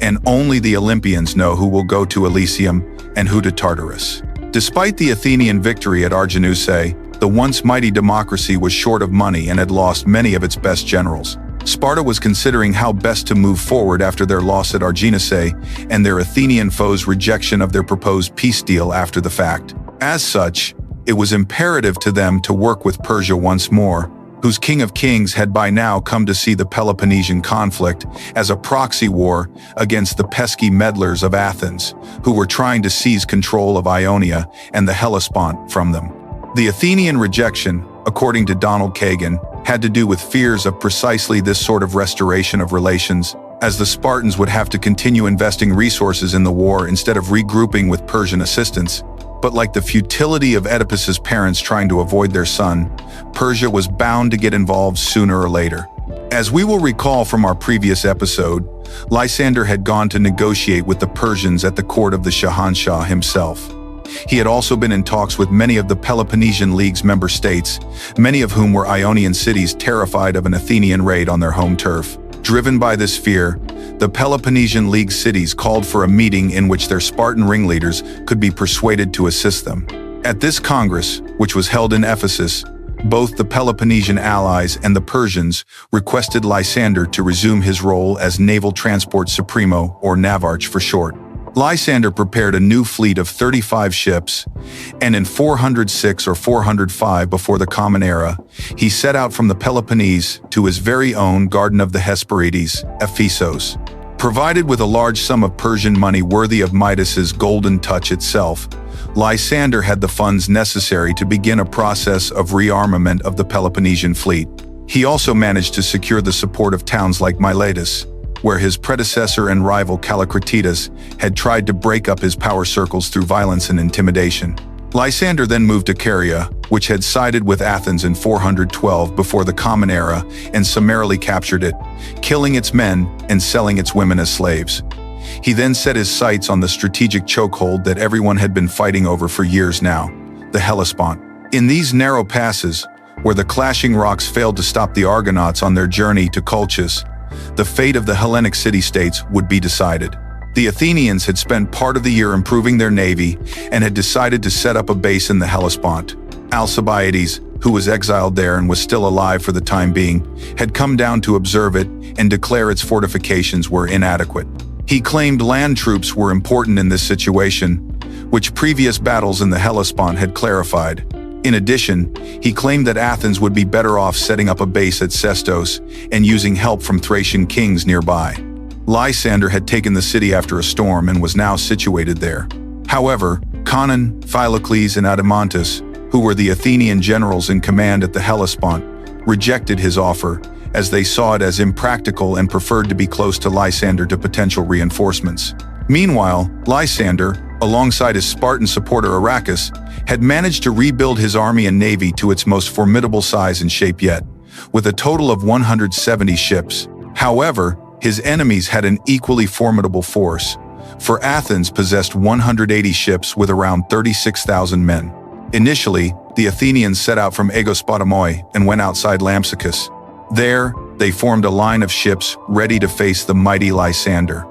And only the Olympians know who will go to Elysium and who to Tartarus. Despite the Athenian victory at Arginusae, the once mighty democracy was short of money and had lost many of its best generals. Sparta was considering how best to move forward after their loss at Arginusae and their Athenian foes' rejection of their proposed peace deal after the fact. As such, it was imperative to them to work with Persia once more, whose King of Kings had by now come to see the Peloponnesian conflict as a proxy war against the pesky meddlers of Athens, who were trying to seize control of Ionia and the Hellespont from them. The Athenian rejection, according to Donald Kagan, had to do with fears of precisely this sort of restoration of relations, as the Spartans would have to continue investing resources in the war instead of regrouping with Persian assistance. But like the futility of Oedipus's parents trying to avoid their son, Persia was bound to get involved sooner or later. As we will recall from our previous episode, Lysander had gone to negotiate with the Persians at the court of the Shahanshah himself. He had also been in talks with many of the Peloponnesian League's member states, many of whom were Ionian cities terrified of an Athenian raid on their home turf. Driven by this fear, the Peloponnesian League cities called for a meeting in which their Spartan ringleaders could be persuaded to assist them. At this Congress, which was held in Ephesus, both the Peloponnesian allies and the Persians requested Lysander to resume his role as Naval Transport Supremo, or Navarch for short. Lysander prepared a new fleet of 35 ships, and in 406 or 405 before the Common Era, he set out from the Peloponnese to his very own Garden of the Hesperides, Ephesos. Provided with a large sum of Persian money worthy of Midas's golden touch itself, Lysander had the funds necessary to begin a process of rearmament of the Peloponnesian fleet. He also managed to secure the support of towns like Miletus, where his predecessor and rival Callicratidas had tried to break up his power circles through violence and intimidation. Lysander then moved to Caria, which had sided with Athens in 412 before the Common Era, and summarily captured it, killing its men and selling its women as slaves. He then set his sights on the strategic chokehold that everyone had been fighting over for years now, the Hellespont. In these narrow passes, where the clashing rocks failed to stop the Argonauts on their journey to Colchis, the fate of the Hellenic city-states would be decided. The Athenians had spent part of the year improving their navy and had decided to set up a base in the Hellespont. Alcibiades, who was exiled there and was still alive for the time being, had come down to observe it and declare its fortifications were inadequate. He claimed land troops were important in this situation, which previous battles in the Hellespont had clarified. In addition, he claimed that Athens would be better off setting up a base at Sestos and using help from Thracian kings nearby. Lysander had taken the city after a storm and was now situated there. However, Conon, Philocles, and Adeimantus, who were the Athenian generals in command at the Hellespont, rejected his offer, as they saw it as impractical and preferred to be close to Lysander to potential reinforcements. Meanwhile, Lysander, alongside his Spartan supporter Arachus, had managed to rebuild his army and navy to its most formidable size and shape yet, with a total of 170 ships. However, his enemies had an equally formidable force, for Athens possessed 180 ships with around 36,000 men. Initially, the Athenians set out from Aegospotamoi and went outside Lampsacus. There, they formed a line of ships ready to face the mighty Lysander.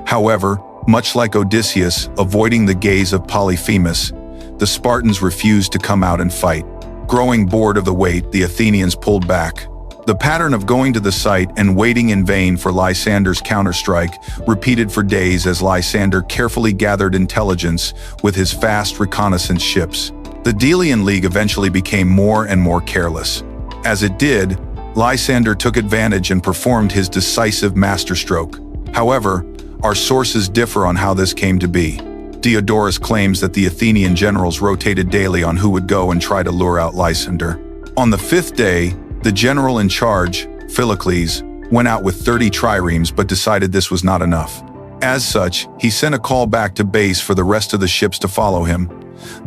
However, much like Odysseus avoiding the gaze of Polyphemus, the Spartans refused to come out and fight. Growing bored of the wait, the Athenians pulled back. The pattern of going to the site and waiting in vain for Lysander's counterstrike repeated for days as Lysander carefully gathered intelligence with his fast reconnaissance ships. The Delian League eventually became more and more careless. As it did, Lysander took advantage and performed his decisive masterstroke. However, our sources differ on how this came to be. Diodorus claims that the Athenian generals rotated daily on who would go and try to lure out Lysander. On the fifth day, the general in charge, Pericles, went out with 30 triremes but decided this was not enough. As such, he sent a call back to base for the rest of the ships to follow him,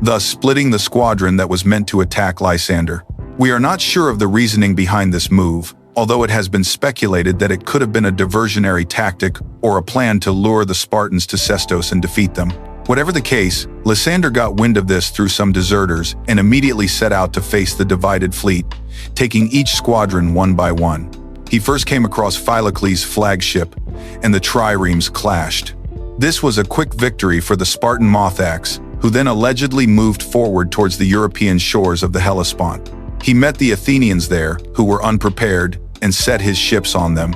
thus splitting the squadron that was meant to attack Lysander. We are not sure of the reasoning behind this move, although it has been speculated that it could have been a diversionary tactic or a plan to lure the Spartans to Sestos and defeat them. Whatever the case, Lysander got wind of this through some deserters and immediately set out to face the divided fleet, taking each squadron one by one. He first came across Philocles' flagship, and the triremes clashed. This was a quick victory for the Spartan Mothax, who then allegedly moved forward towards the European shores of the Hellespont. He met the Athenians there, who were unprepared, and set his ships on them.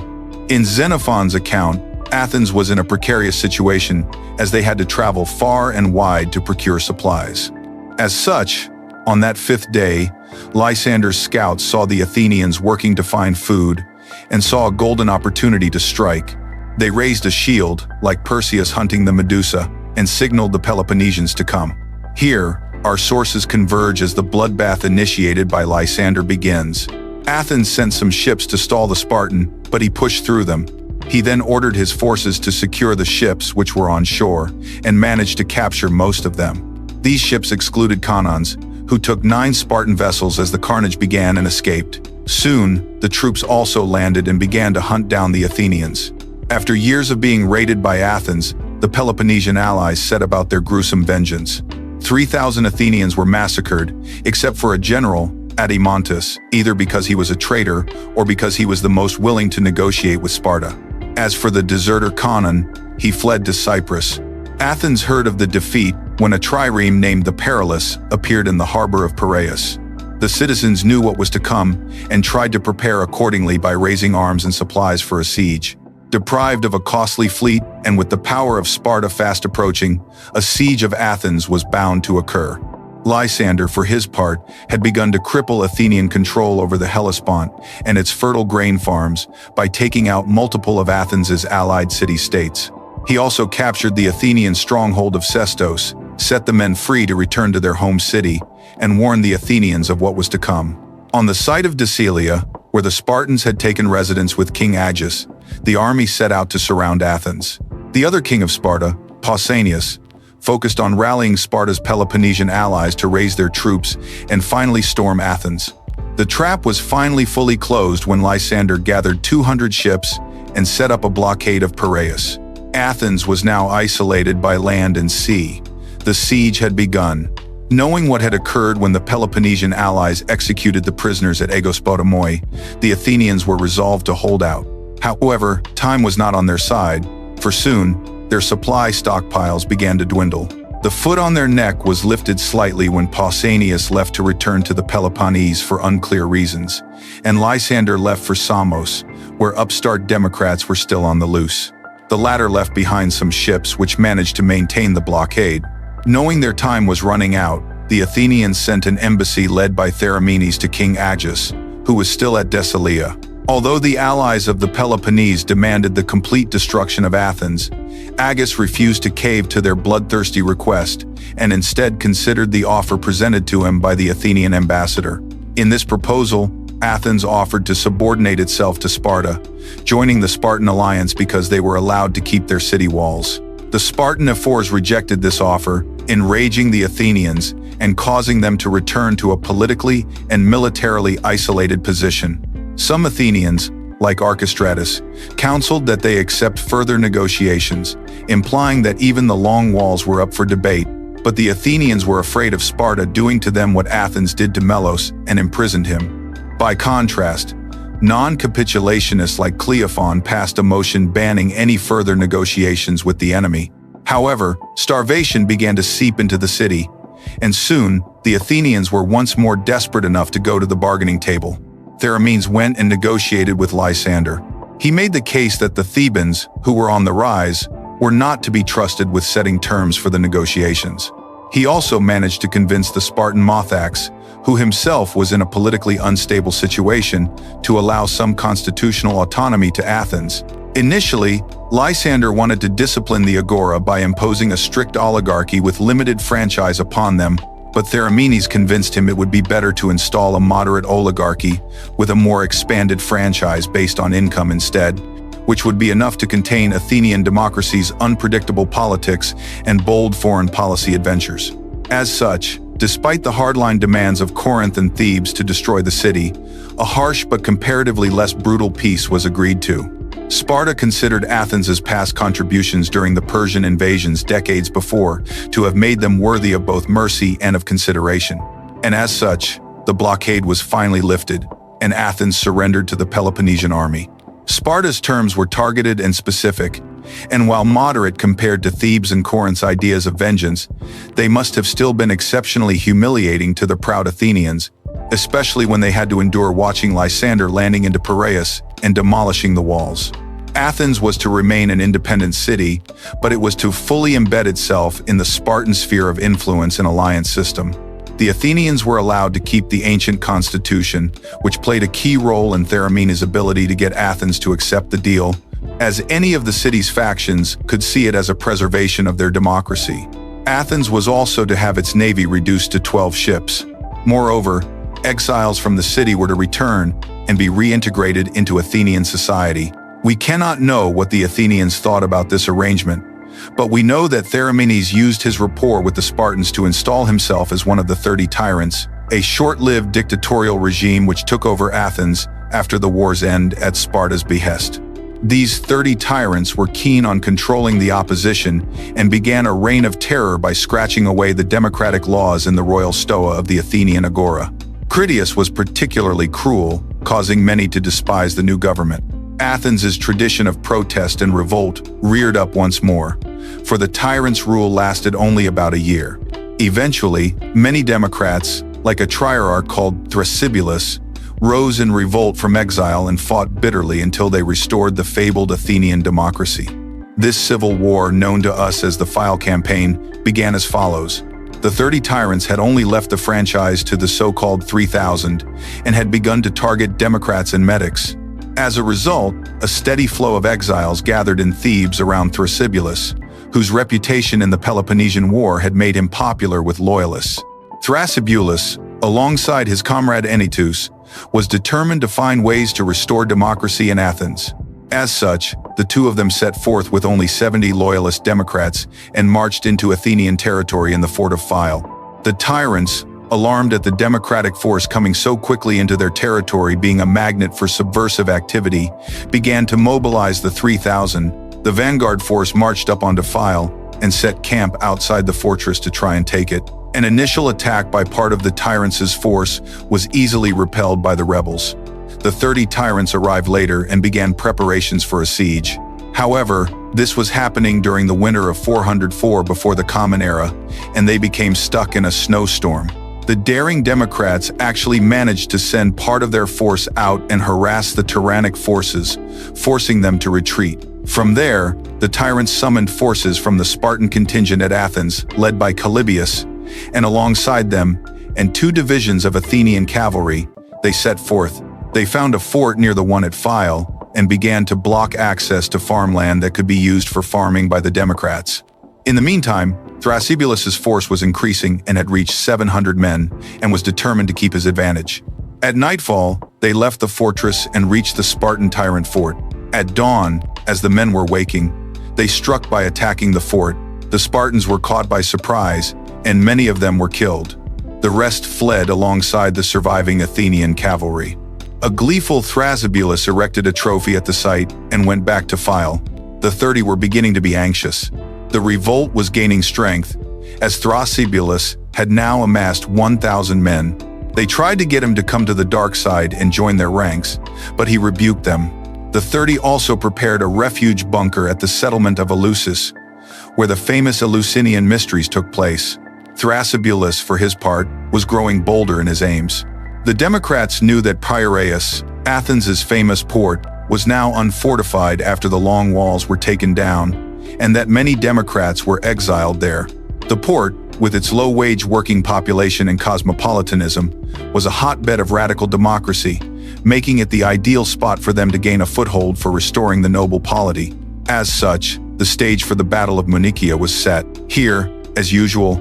In Xenophon's account, Athens was in a precarious situation as they had to travel far and wide to procure supplies. As such, on that fifth day, Lysander's scouts saw the Athenians working to find food and saw a golden opportunity to strike. They raised a shield, like Perseus hunting the Medusa, and signaled the Peloponnesians to come. Here, our sources converge as the bloodbath initiated by Lysander begins. Athens sent some ships to stall the Spartan, but he pushed through them. He then ordered his forces to secure the ships which were on shore, and managed to capture most of them. These ships excluded Canons, who took 9 Spartan vessels as the carnage began and escaped. Soon, the troops also landed and began to hunt down the Athenians. After years of being raided by Athens, the Peloponnesian allies set about their gruesome vengeance. 3,000 Athenians were massacred, except for a general, Adimantus, either because he was a traitor or because he was the most willing to negotiate with Sparta. As for the deserter Conon, he fled to Cyprus. Athens heard of the defeat when a trireme named the Pericles appeared in the harbor of Piraeus. The citizens knew what was to come and tried to prepare accordingly by raising arms and supplies for a siege. Deprived of a costly fleet and with the power of Sparta fast approaching, a siege of Athens was bound to occur. Lysander, for his part, had begun to cripple Athenian control over the Hellespont and its fertile grain farms by taking out multiple of Athens's allied city-states. He also captured the Athenian stronghold of Sestos, set the men free to return to their home city, and warned the Athenians of what was to come. On the site of Delian, where the Spartans had taken residence with King Agis, the army set out to surround Athens. The other king of Sparta, Pausanias, focused on rallying Sparta's Peloponnesian allies to raise their troops and finally storm Athens. The trap was finally fully closed when Lysander gathered 200 ships and set up a blockade of Piraeus. Athens was now isolated by land and sea. The siege had begun. Knowing what had occurred when the Peloponnesian allies executed the prisoners at Aegospotamoi, the Athenians were resolved to hold out. However, time was not on their side, for soon, their supply stockpiles began to dwindle. The foot on their neck was lifted slightly when Pausanias left to return to the Peloponnese for unclear reasons, and Lysander left for Samos, where upstart Democrats were still on the loose. The latter left behind some ships which managed to maintain the blockade. Knowing their time was running out, the Athenians sent an embassy led by Theramenes to King Agis, who was still at Delian. Although the allies of the Peloponnese demanded the complete destruction of Athens, Agis refused to cave to their bloodthirsty request and instead considered the offer presented to him by the Athenian ambassador. In this proposal, Athens offered to subordinate itself to Sparta, joining the Spartan alliance because they were allowed to keep their city walls. The Spartan ephors rejected this offer enraging the Athenians and causing them to return to a politically and militarily isolated position. Some Athenians, like Archistratus, counseled that they accept further negotiations, implying that even the long walls were up for debate, but the Athenians were afraid of Sparta doing to them what Athens did to Melos and imprisoned him. By contrast, non-capitulationists like Cleophon passed a motion banning any further negotiations with the enemy. However, starvation began to seep into the city, and soon the Athenians were once more desperate enough to go to the bargaining table. Theramenes went and negotiated with Lysander. He made the case that the Thebans, who were on the rise, were not to be trusted with setting terms for the negotiations. He also managed to convince the Spartan Mothax, who himself was in a politically unstable situation, to allow some constitutional autonomy to Athens. Initially, Lysander wanted to discipline the Agora by imposing a strict oligarchy with limited franchise upon them, but Theramenes convinced him it would be better to install a moderate oligarchy with a more expanded franchise based on income instead, which would be enough to contain Athenian democracy's unpredictable politics and bold foreign policy adventures. As such, despite the hardline demands of Corinth and Thebes to destroy the city, a harsh but comparatively less brutal peace was agreed to. Sparta considered Athens' past contributions during the Persian invasions decades before to have made them worthy of both mercy and of consideration. And as such, the blockade was finally lifted, and Athens surrendered to the Peloponnesian army. Sparta's terms were targeted and specific, and while moderate compared to Thebes and Corinth's ideas of vengeance, they must have still been exceptionally humiliating to the proud Athenians, especially when they had to endure watching Lysander landing into Piraeus and demolishing the walls. Athens was to remain an independent city, but it was to fully embed itself in the Spartan sphere of influence and alliance system. The Athenians were allowed to keep the ancient constitution, which played a key role in Theramenes' ability to get Athens to accept the deal, as any of the city's factions could see it as a preservation of their democracy. Athens was also to have its navy reduced to 12 ships. Moreover, exiles from the city were to return and be reintegrated into Athenian society. We cannot know what the Athenians thought about this arrangement, but we know that Theramenes used his rapport with the Spartans to install himself as one of the 30 tyrants, a short-lived dictatorial regime which took over Athens after the war's end at Sparta's behest. These 30 tyrants were keen on controlling the opposition and began a reign of terror by scratching away the democratic laws in the royal stoa of the Athenian agora. Critias was particularly cruel, causing many to despise the new government. Athens' tradition of protest and revolt reared up once more, for the tyrant's rule lasted only about a year. Eventually, many Democrats, like a triarch called Thrasybulus, rose in revolt from exile and fought bitterly until they restored the fabled Athenian democracy. This civil war, known to us as the File Campaign, began as follows. The 30 tyrants had only left the franchise to the so-called 3,000 and had begun to target Democrats and medics. As a result, a steady flow of exiles gathered in Thebes around Thrasybulus, whose reputation in the Peloponnesian War had made him popular with loyalists. Thrasybulus, alongside his comrade Anytus, was determined to find ways to restore democracy in Athens. As such, the two of them set forth with only 70 loyalist Democrats and marched into Athenian territory in the fort of Phyle. The tyrants, alarmed at the democratic force coming so quickly into their territory being a magnet for subversive activity, began to mobilize the 3,000. The vanguard force marched up onto Phyle and set camp outside the fortress to try and take it. An initial attack by part of the tyrants' force was easily repelled by the rebels. The 30 tyrants arrived later and began preparations for a siege. However, this was happening during the winter of 404 before the Common Era, and they became stuck in a snowstorm. The daring Democrats actually managed to send part of their force out and harass the tyrannic forces, forcing them to retreat. From there, the tyrants summoned forces from the Spartan contingent at Athens, led by Calybius, and alongside them, and 2 divisions of Athenian cavalry, they set forth. They found a fort near the one at Phyle and began to block access to farmland that could be used for farming by the Democrats. In the meantime, Thrasybulus's force was increasing and had reached 700 men and was determined to keep his advantage. At nightfall, they left the fortress and reached the Spartan tyrant fort. At dawn, as the men were waking, they struck by attacking the fort. The Spartans were caught by surprise, and many of them were killed. The rest fled alongside the surviving Athenian cavalry. A gleeful Thrasybulus erected a trophy at the site and went back to file. The 30 were beginning to be anxious. The revolt was gaining strength, as Thrasybulus had now amassed 1,000 men. They tried to get him to come to the dark side and join their ranks, but he rebuked them. The 30 also prepared a refuge bunker at the settlement of Eleusis, where the famous Eleusinian mysteries took place. Thrasybulus, for his part, was growing bolder in his aims. The Democrats knew that Piraeus, Athens' famous port, was now unfortified after the long walls were taken down, and that many Democrats were exiled there. The port, with its low-wage working population and cosmopolitanism, was a hotbed of radical democracy, making it the ideal spot for them to gain a foothold for restoring the noble polity. As such, the stage for the Battle of Munichia was set. Here, as usual,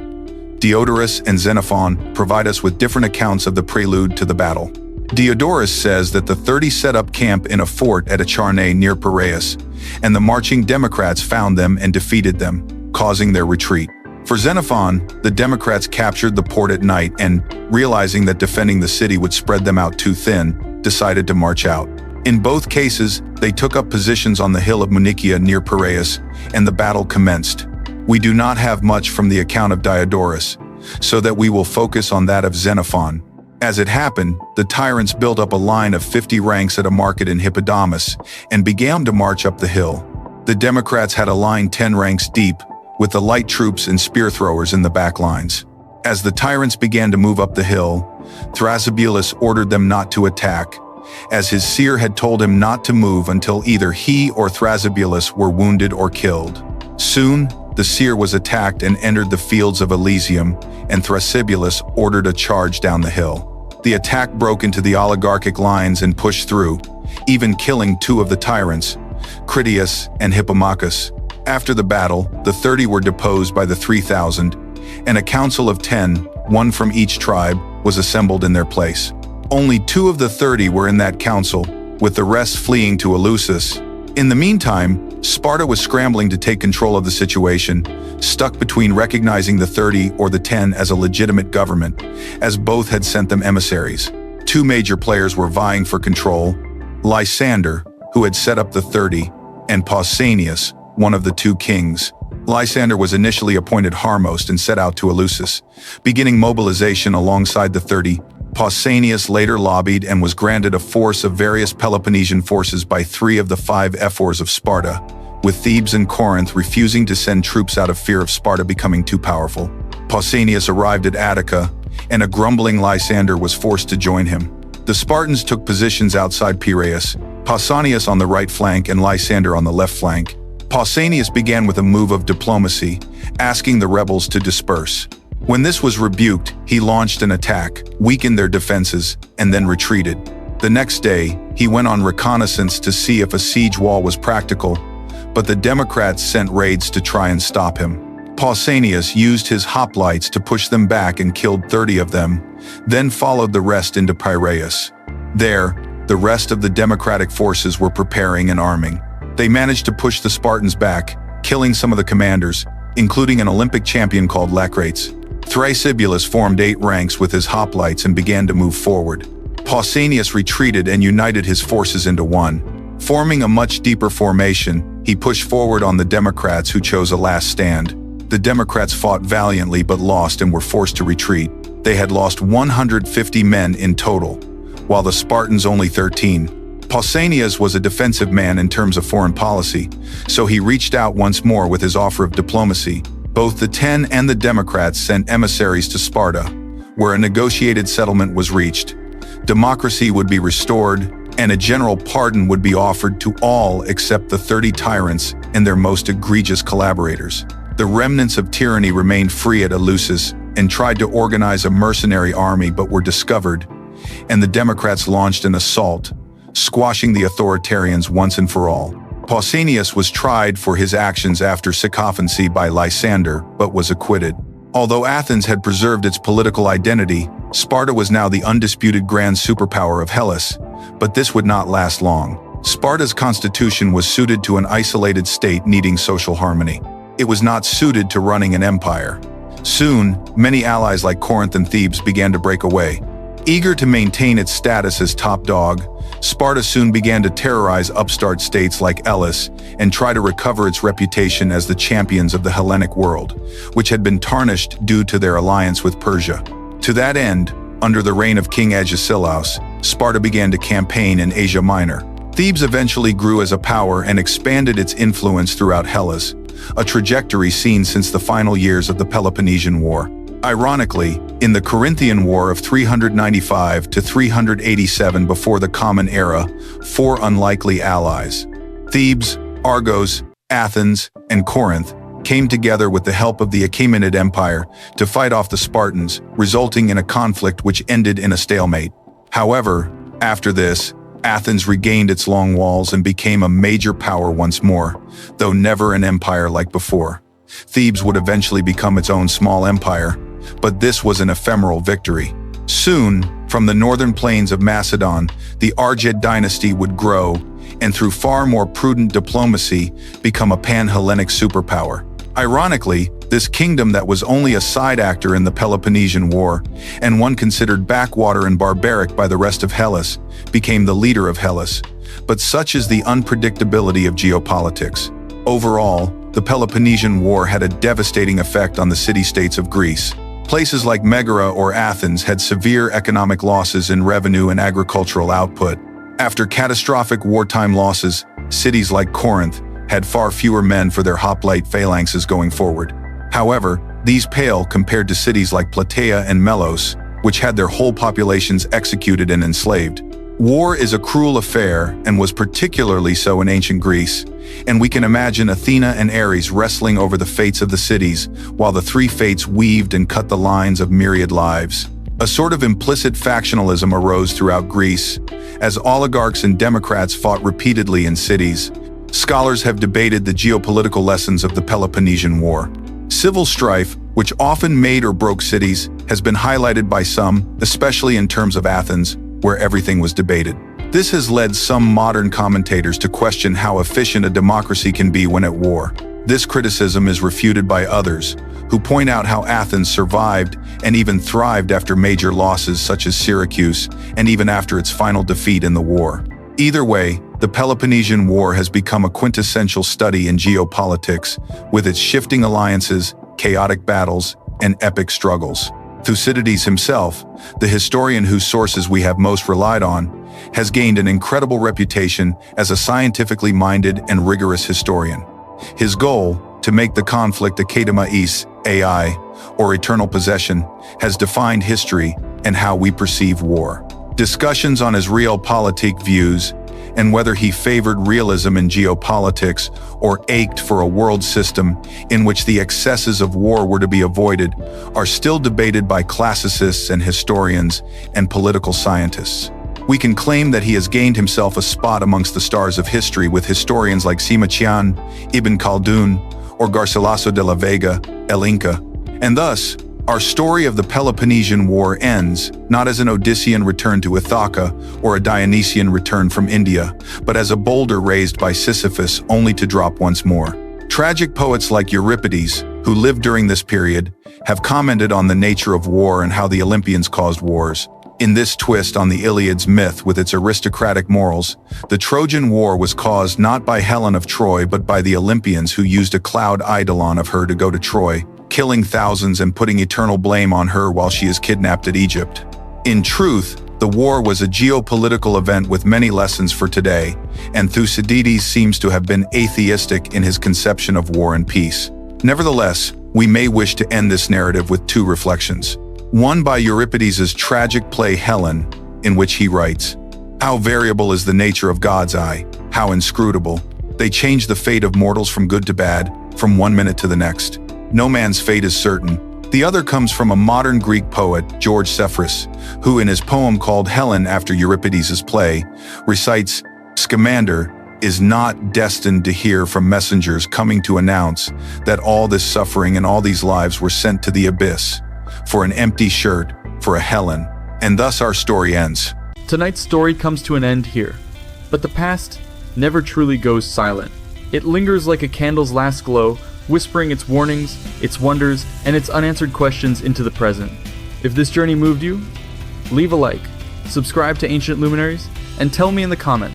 Diodorus and Xenophon provide us with different accounts of the prelude to the battle. Diodorus says that the 30 set up camp in a fort at Acharnae near Piraeus, and the marching Democrats found them and defeated them, causing their retreat. For Xenophon, the Democrats captured the port at night and, realizing that defending the city would spread them out too thin, decided to march out. In both cases, they took up positions on the hill of Munichia near Piraeus, and the battle commenced. We do not have much from the account of Diodorus, so that we will focus on that of Xenophon. As it happened, the tyrants built up a line of 50 ranks at a market in Hippodamus and began to march up the hill. The Democrats had a line 10 ranks deep, with the light troops and spear throwers in the back lines. As the tyrants began to move up the hill, Thrasybulus ordered them not to attack, as his seer had told him not to move until either he or Thrasybulus were wounded or killed. Soon, the seer was attacked and entered the fields of Elysium, and Thrasybulus ordered a charge down the hill. The attack broke into the oligarchic lines and pushed through, even killing 2 of the tyrants, Critias and Hippomachus. After the battle, the 30 were deposed by the 3,000, and a council of 10, one from each tribe, was assembled in their place. Only 2 of the 30 were in that council, with the rest fleeing to Eleusis. In the meantime, Sparta was scrambling to take control of the situation, stuck between recognizing the 30 or the 10 as a legitimate government, as both had sent them emissaries. 2 major players were vying for control: Lysander, who had set up the 30, and Pausanias, one of the 2 kings. Lysander was initially appointed Harmost and set out to Eleusis, beginning mobilization alongside the 30. Pausanias later lobbied and was granted a force of various Peloponnesian forces by 3 of the 5 ephors of Sparta, with Thebes and Corinth refusing to send troops out of fear of Sparta becoming too powerful. Pausanias arrived at Attica, and a grumbling Lysander was forced to join him. The Spartans took positions outside Piraeus, Pausanias on the right flank and Lysander on the left flank. Pausanias began with a move of diplomacy, asking the rebels to disperse. When this was rebuked, he launched an attack, weakened their defenses, and then retreated. The next day, he went on reconnaissance to see if a siege wall was practical, but the Democrats sent raids to try and stop him. Pausanias used his hoplites to push them back and killed 30 of them, then followed the rest into Piraeus. There, the rest of the Democratic forces were preparing and arming. They managed to push the Spartans back, killing some of the commanders, including an Olympic champion called Lacrates. Thrasybulus formed 8 ranks with his hoplites and began to move forward. Pausanias retreated and united his forces into one. Forming a much deeper formation, he pushed forward on the Democrats, who chose a last stand. The Democrats fought valiantly but lost and were forced to retreat. They had lost 150 men in total, while the Spartans only 13. Pausanias was a defensive man in terms of foreign policy, so he reached out once more with his offer of diplomacy. Both the 10 and the Democrats sent emissaries to Sparta, where a negotiated settlement was reached. Democracy would be restored, and a general pardon would be offered to all except the 30 tyrants and their most egregious collaborators. The remnants of tyranny remained free at Eleusis and tried to organize a mercenary army but were discovered, and the Democrats launched an assault, squashing the authoritarians once and for all. Pausanias was tried for his actions after sycophancy by Lysander, but was acquitted. Although Athens had preserved its political identity, Sparta was now the undisputed grand superpower of Hellas, but this would not last long. Sparta's constitution was suited to an isolated state needing social harmony. it was not suited to running an empire. Soon, many allies like Corinth and Thebes began to break away. Eager to maintain its status as top dog, Sparta soon began to terrorize upstart states like Elis and try to recover its reputation as the champions of the Hellenic world, which had been tarnished due to their alliance with Persia. To that end, under the reign of King Agesilaus, Sparta began to campaign in Asia Minor. Thebes eventually grew as a power and expanded its influence throughout Hellas, a trajectory seen since the final years of the Peloponnesian War. Ironically, in the Corinthian War of 395 to 387 before the Common Era, four unlikely allies, Thebes, Argos, Athens, and Corinth, came together with the help of the Achaemenid Empire to fight off the Spartans, resulting in a conflict which ended in a stalemate. However, after this, Athens regained its long walls and became a major power once more, though never an empire like before. Thebes would eventually become its own small empire, but this was an ephemeral victory. Soon, from the northern plains of Macedon, the Argead dynasty would grow, and through far more prudent diplomacy, become a pan-Hellenic superpower. Ironically, this kingdom that was only a side actor in the Peloponnesian War, and one considered backwater and barbaric by the rest of Hellas, became the leader of Hellas. But such is the unpredictability of geopolitics. Overall, the Peloponnesian War had a devastating effect on the city-states of Greece. Places like Megara or Athens had severe economic losses in revenue and agricultural output. After catastrophic wartime losses, cities like Corinth had far fewer men for their hoplite phalanxes going forward. However, these pale compared to cities like Plataea and Melos, which had their whole populations executed and enslaved. War is a cruel affair and was particularly so in ancient Greece, and we can imagine Athena and Ares wrestling over the fates of the cities, while the three fates weaved and cut the lines of myriad lives. A sort of implicit factionalism arose throughout Greece, as oligarchs and democrats fought repeatedly in cities. Scholars have debated the geopolitical lessons of the Peloponnesian War. Civil strife, which often made or broke cities, has been highlighted by some, especially in terms of Athens, where everything was debated. This has led some modern commentators to question how efficient a democracy can be when at war. This criticism is refuted by others, who point out how Athens survived and even thrived after major losses such as Syracuse, and even after its final defeat in the war. Either way, the Peloponnesian War has become a quintessential study in geopolitics, with its shifting alliances, chaotic battles, and epic struggles. Thucydides himself, the historian whose sources we have most relied on, has gained an incredible reputation as a scientifically minded and rigorous historian. His goal, to make the conflict Aegospotamoi, AI, or eternal possession, has defined history and how we perceive war. Discussions on his realpolitik views and whether he favored realism in geopolitics or ached for a world system in which the excesses of war were to be avoided are still debated by classicists and historians and political scientists. We can claim that he has gained himself a spot amongst the stars of history with historians like Sima Ibn Khaldun, or Garcilaso de la Vega, El Inca, and thus, our story of the Peloponnesian War ends not as an Odyssean return to Ithaca or a Dionysian return from India, but as a boulder raised by Sisyphus only to drop once more. Tragic poets like Euripides, who lived during this period, have commented on the nature of war and how the Olympians caused wars. In this twist on the Iliad's myth with its aristocratic morals, the Trojan War was caused not by Helen of Troy but by the Olympians who used a cloud eidolon of her to go to Troy, killing thousands and putting eternal blame on her while she is kidnapped at Egypt. In truth, the war was a geopolitical event with many lessons for today, and Thucydides seems to have been atheistic in his conception of war and peace. Nevertheless, we may wish to end this narrative with two reflections. One by Euripides' tragic play Helen, in which he writes, "How variable is the nature of God's eye, how inscrutable. They change the fate of mortals from good to bad, from one minute to the next. No man's fate is certain." The other comes from a modern Greek poet, George Sephris, who in his poem called Helen after Euripides' play, recites, "Scamander is not destined to hear from messengers coming to announce that all this suffering and all these lives were sent to the abyss, for an empty shirt, for a Helen." And thus our story ends. Tonight's story comes to an end here, but the past never truly goes silent. It lingers like a candle's last glow, whispering its warnings, its wonders, and its unanswered questions into the present. If this journey moved you, leave a like, subscribe to Ancient Luminaries, and tell me in the comments